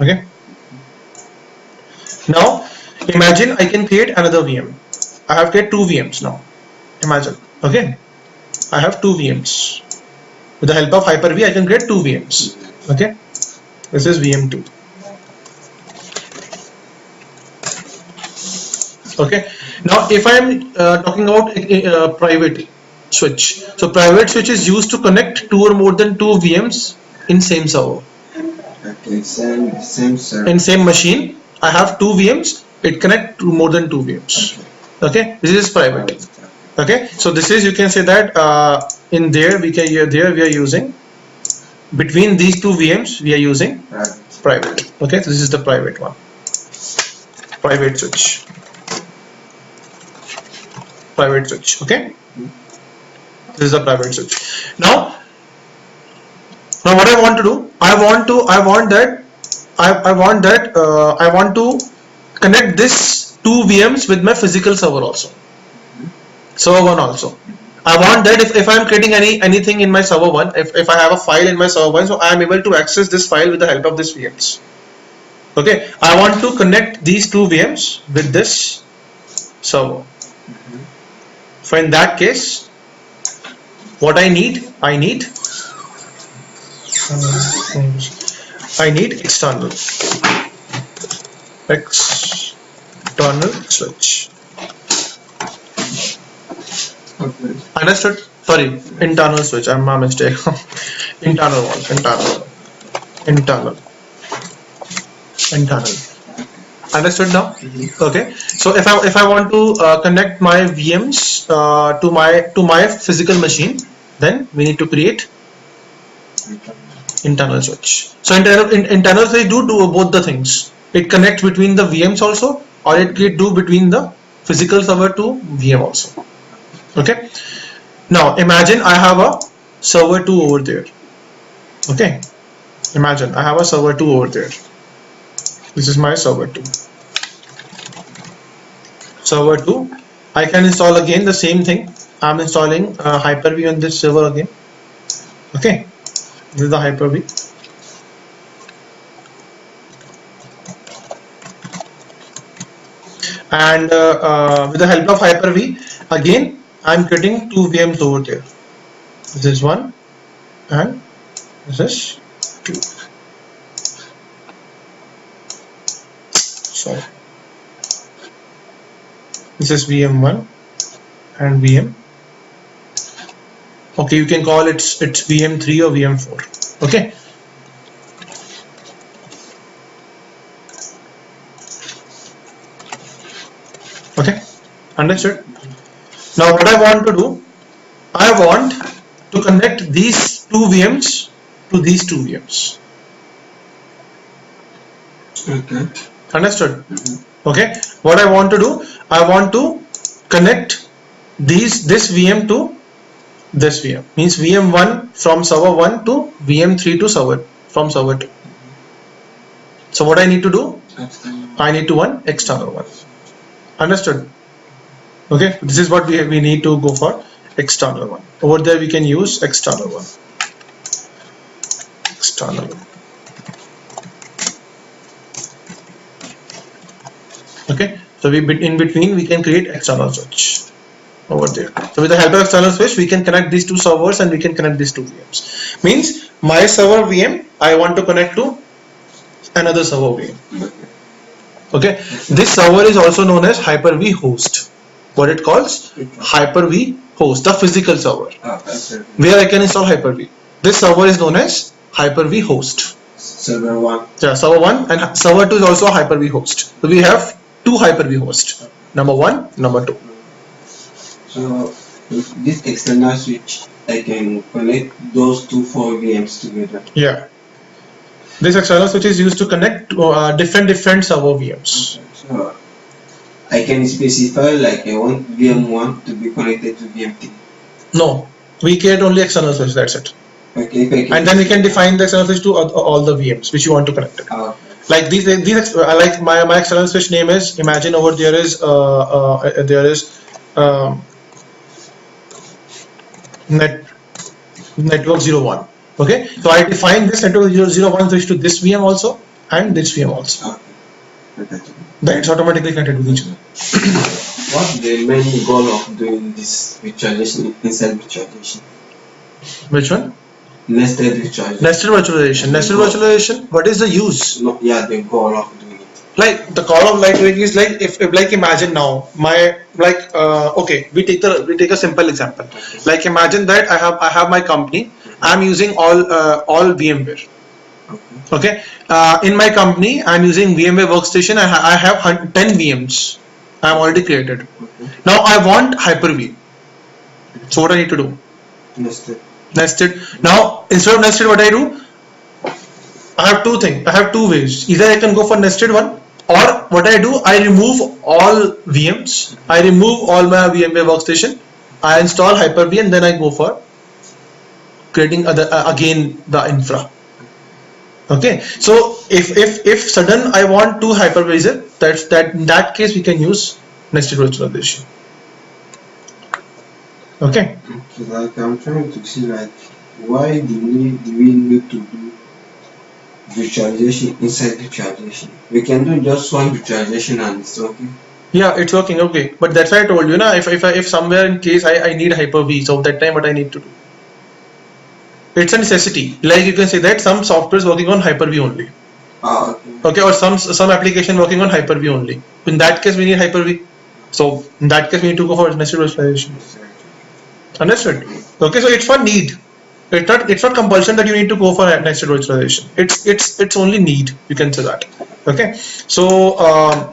Okay, now imagine I can create another VM. I have created two VMs now. Imagine, okay, I have two VMs. With the help of Hyper-V I can create two VMs. Okay, this is VM2. Okay, now if I am talking about private switch, so private switch is used to connect two or more than two VMs in same server. Okay, same server. In same machine, I have two VMs. It connect to more than two VMs. Okay, this is private. Okay, so this is, you can say that in there we are using between these two VMs we are using private. Okay, so this is the private one. Private switch. Private switch. Okay, this is a private switch. Now what I want to do, I want to connect this two VMs with my physical server also, server one also. I want that if I'm creating anything in my server 1, if I have a file in my server 1, so I am able to access this file with the help of this VMs. Okay, I want to connect these two VMs with this server. So in that case, what I need external switch. Okay. Understood? Sorry, internal switch. I'm my mistake. Internal one. Understood now? Okay. So if I want to connect my VMs to my physical machine, then we need to create internal switch. So internal switch do both the things. It connects between the VMs also, or it can do between the physical server to VM also. Okay. Now imagine I have a server 2 over there. Okay. Imagine I have a server 2 over there. This is my server 2. Server 2. I can install again the same thing. I'm installing Hyper-V on this server again. Okay. This is the Hyper-V. And with the help of Hyper-V, again I'm creating two VMs over there. This is one and this is two. So this is VM1 and VM. Okay, you can call it's VM3 or VM4. Okay. Okay, understood. Now what I want to do, I want to connect these two VMs to these two VMs. Okay. Understood? Okay. What I want to do, I want to connect this VM to this VM. Means VM1 from server 1 to VM3 to server from server 2. So what I need to do, I need to one external one. Understood? Okay, this is what we need to go for, external one. Over there we can use external one. External. Okay, so in between we can create external switch over there. So with the help of external switch we can connect these two servers and we can connect these two VMs. Means my server VM I want to connect to another server VM. Okay, this server is also known as Hyper-V host. What it calls? Hyper-V host, the physical server where I can install Hyper-V. This server is known as Hyper-V host. Server 1. Yeah, server 1 and server 2 is also a Hyper-V host. So we have two Hyper-V hosts. Number 1, number 2. So with this external switch, I can connect those two 4 VMs together. Yeah. This external switch is used to connect different server VMs. Okay. So I can specify like I want VM1 to be connected to VM3. No, we create only external switch. That's it. Okay. And then we can define the external switch to all the VMs which you want to connect it. Like these like my external switch name is, imagine over there is network 01. Okay, so I define this network 001 switch to this VM also and this VM also. Okay. Then it's automatically connected with each other. What's the main goal of doing this virtualization inside virtualization? Which one? Nested virtualization. Nested virtualization. Nested virtualization. What is the use? No, yeah, the goal of doing it. Like the call of like doing is like if like imagine now my like okay, we take a simple example. Okay. Like imagine that I have my company. I'm using all VMware. Okay. In my company, I'm using VMware Workstation. I have 10 VMs. I'm already created. Okay. Now I want Hyper-V. So what I need to do? Nested. Now instead of nested, what I do? I have two things. I have two ways. Either I can go for nested one, or what I do, I remove all VMs. I remove all my VMware Workstation. I install Hyper-V and then I go for creating again the infra. Okay, so if sudden I want two hypervisor, that in that case we can use nested virtualization. Okay. Okay, like I'm trying to see like why do we need to do visualization inside visualization? We can do just one visualization and it's okay. Yeah, it's working. Okay, but that's why I told you, na. If somewhere in case I need Hyper-V, so that time what I need to do? It's a necessity. Like you can say that some software is working on Hyper-V only. Okay. Okay, or some application working on Hyper-V only. In that case, we need Hyper-V. So in that case, we need to go for nested virtualization. Understood? Okay, so it's for need. It's not compulsion that you need to go for nested virtualization. It's only need. You can say that. Okay, so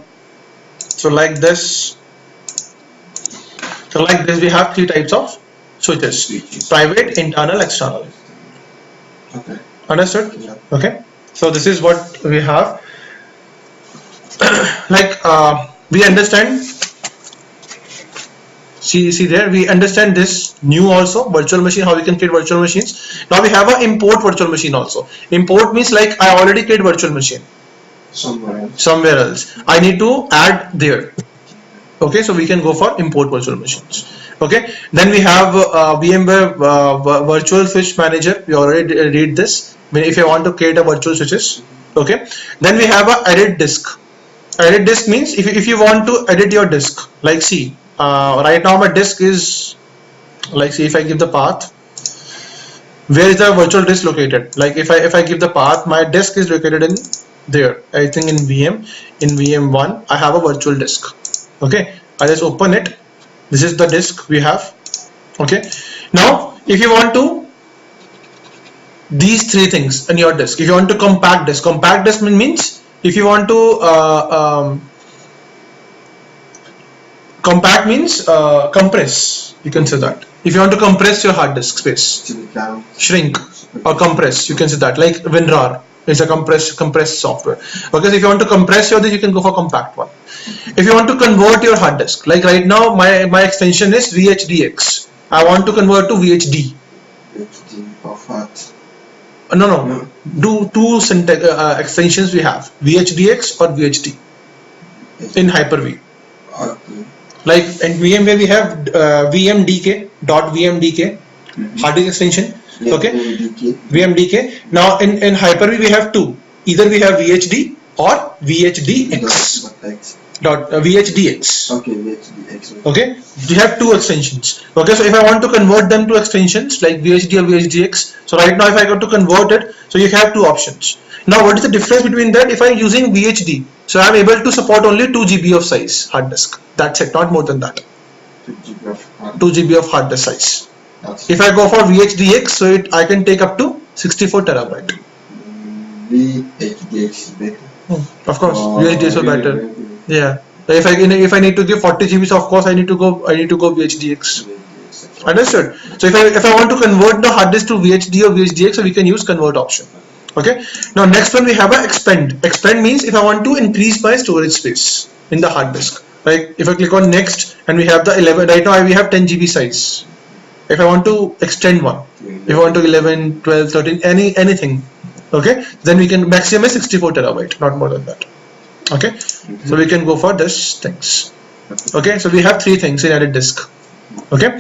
like this. So like this, we have three types of switches: private, internal, external. Okay. Understood? Yeah. Okay. So this is what we have. Like we understand. See there, we understand this new also virtual machine, how we can create virtual machines. Now we have a import virtual machine also. Import means like I already create virtual machine somewhere else. I need to add there. Okay, so we can go for import virtual machines. Okay, then we have VMware Virtual Switch Manager. We already read this. I mean, if you want to create a virtual switches. Okay, then we have a edit disk. Edit disk means if you want to edit your disk, like see, right now my disk is like, see, if I give the path, where is the virtual disk located? Like if I give the path, my disk is located in there. I think in VM1 I have a virtual disk. Okay, I just open it. This is the disk we have. Okay, now if you want to these three things in your disk, if you want to compact disk means if you want to compact means compress, you can say that. If you want to compress your hard disk space, shrink or compress, you can say that. Like WinRAR is a compress software. Okay, so if you want to compress your disk, you can go for compact one. If you want to convert your hard disk, like right now my extension is VHDX. I want to convert to VHD. No. Do two extensions we have, VHDX or VHD in Hyper-V. Like in VMware we have VMDK hard disk extension. Okay, VMDK. Now in Hyper-V we have two. Either we have VHD or VHDX. VHDX. Okay, VHDX. Okay, we have two extensions. Okay, so if I want to convert them to extensions like VHD or VHDX, so right now if I go to convert it, so you have two options. Now what is the difference between that? If I'm using VHD, so I'm able to support only 2 GB of size hard disk. That's it, not more than that. 2 GB of hard disk size. If I go for VHDX, so I can take up to 64 terabyte. VHDX is better. Of course, VHDX is better. Yeah. If I need to give 40 GB, so of course I need to go VHDX. Understood? So if I want to convert the hard disk to VHD or VHDX, so we can use convert option. Okay. Now next one we have a expand. Expand means if I want to increase my storage space in the hard disk. Like if I click on next and we have the 11. Right now we have 10 GB size. If I want to extend one, if I want to 11, 12, 13, anything. Okay. Then we can maximum is 64 terabyte, not more than that. Okay, so we can go for this things. Okay, so we have three things in edit disk. Okay,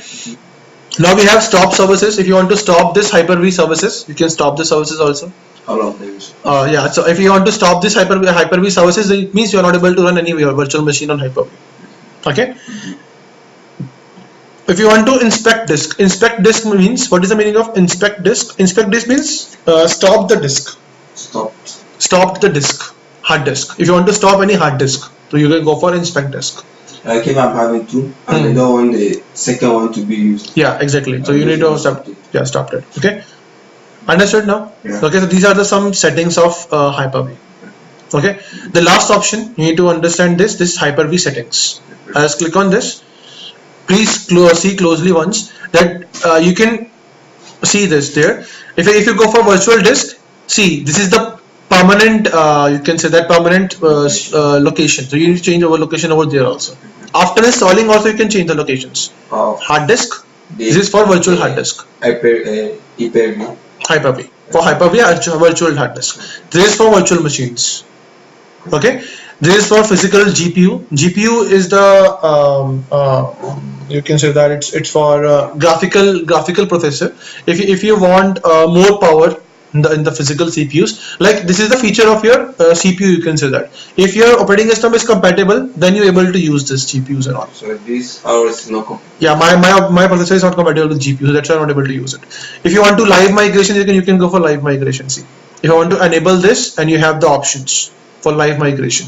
now we have stop services. If you want to stop this Hyper-V services, you can stop the services also. All of them. Yeah, so if you want to stop this Hyper-V services, it means you are not able to run any virtual machine on Hyper-V. Okay. If you want to inspect disk means, what is the meaning of inspect disk? Inspect disk means stop the disk. Stop the disk. Hard disk. If you want to stop any hard disk, so you can go for inspect disk. Like if I'm having two, and I don't want the second one to be used. Yeah, exactly. So you need to stop it. Okay. Understood now? Yeah. Okay, so these are some settings of Hyper-V. Okay. The last option, you need to understand this Hyper-V settings. I'll click on this. Please see closely once that you can see this there. If you go for virtual disk, see this is the permanent, you can say that permanent location. So you need to change our location over there also. After installing also you can change the locations. Hard disk, this is for virtual hard disk. Hyper-V. For Hyper-V virtual hard disk. This is for virtual machines. Okay. This is for physical GPU. GPU is the you can say that it's for graphical processor. If you want more power in the physical CPUs, like this is the feature of your CPU, you can say that. If your operating system is compatible, then you're able to use this GPUs and all. So this ours is not compatible. Yeah, my processor is not compatible with GPU, that's why I'm not able to use it. If you want to live migration, you can go for live migration. See, if you want to enable this, and you have the options for live migration.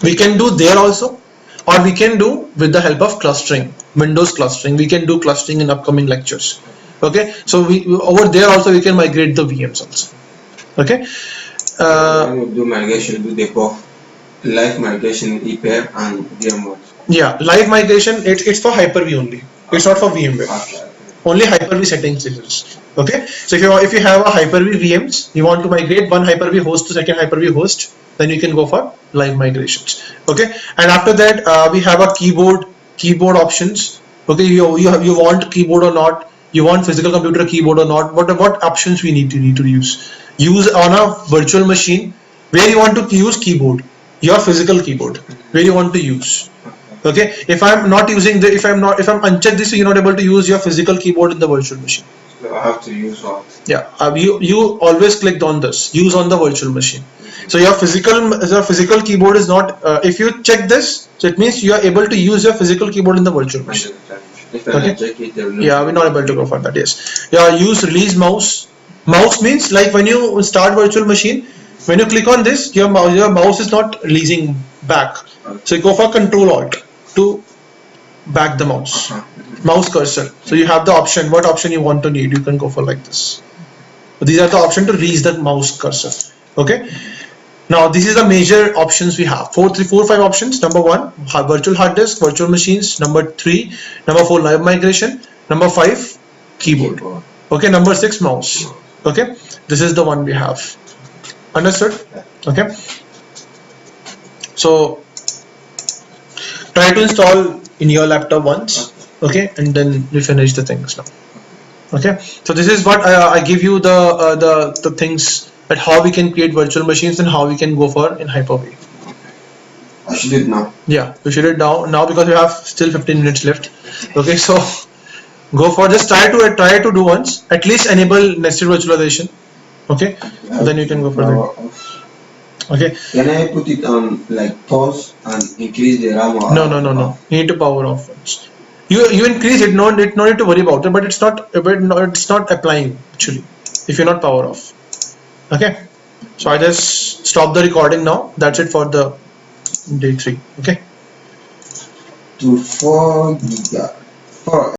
We can do there also, or we can do with the help of clustering, Windows clustering. We can do clustering in upcoming lectures. Okay, so we over there also we can migrate the VMs also. Okay. When you do migration, do the both live migration EPER and VMware. Yeah, live migration it's for Hyper-V only. It's not for VMware. Okay. Only Hyper-V settings it is. Okay, so if you have a Hyper-V VMs, you want to migrate one Hyper-V host to second Hyper-V host, then you can go for live migrations. Okay, and after that we have a keyboard options. Okay, you want keyboard or not, you want physical computer keyboard or not, what options we need to use on a virtual machine where you want to use keyboard, your physical keyboard where you want to use. Okay, if I'm not using the if I'm unchecked this, you're not able to use your physical keyboard in the virtual machine. So I have to use what? Yeah, you always clicked on this, use on the virtual machine. So your physical keyboard is not. If you check this, so it means you are able to use your physical keyboard in the virtual machine. If I Okay. check it, Yeah, we're not able to go for that. Yes. Yeah, use release mouse. Mouse means like when you start virtual machine, when you click on this, your mouse is not releasing back. So you go for Control Alt to back the mouse. Mouse cursor. So you have the option. What option you want to need? You can go for like this. So these are the option to release the mouse cursor. Okay. Now this is the major options we have. 5 options. Number 1, virtual hard disk, virtual machines. Number 3, number 4, live migration. Number 5, keyboard. Okay. Number 6, mouse. Okay. This is the one we have. Understood? Okay. So try to install in your laptop once. Okay, and then we finish the things now. Okay. So this is what I give you the things that how we can create virtual machines and how we can go for in Hyper-V. I should do it now. Yeah, we should do it now because we have still 15 minutes left. Okay, so go for just try to do once, at least enable nested virtualization. Okay, then you can go for that. Okay. Can I put it on like pause and increase the RAM? No. You need to power off once. You increase it. No need to worry about it. But it's not applying actually if you're not power off. Okay. So I just stop the recording now. That's it for the day 3. Okay. To 4 giga. 4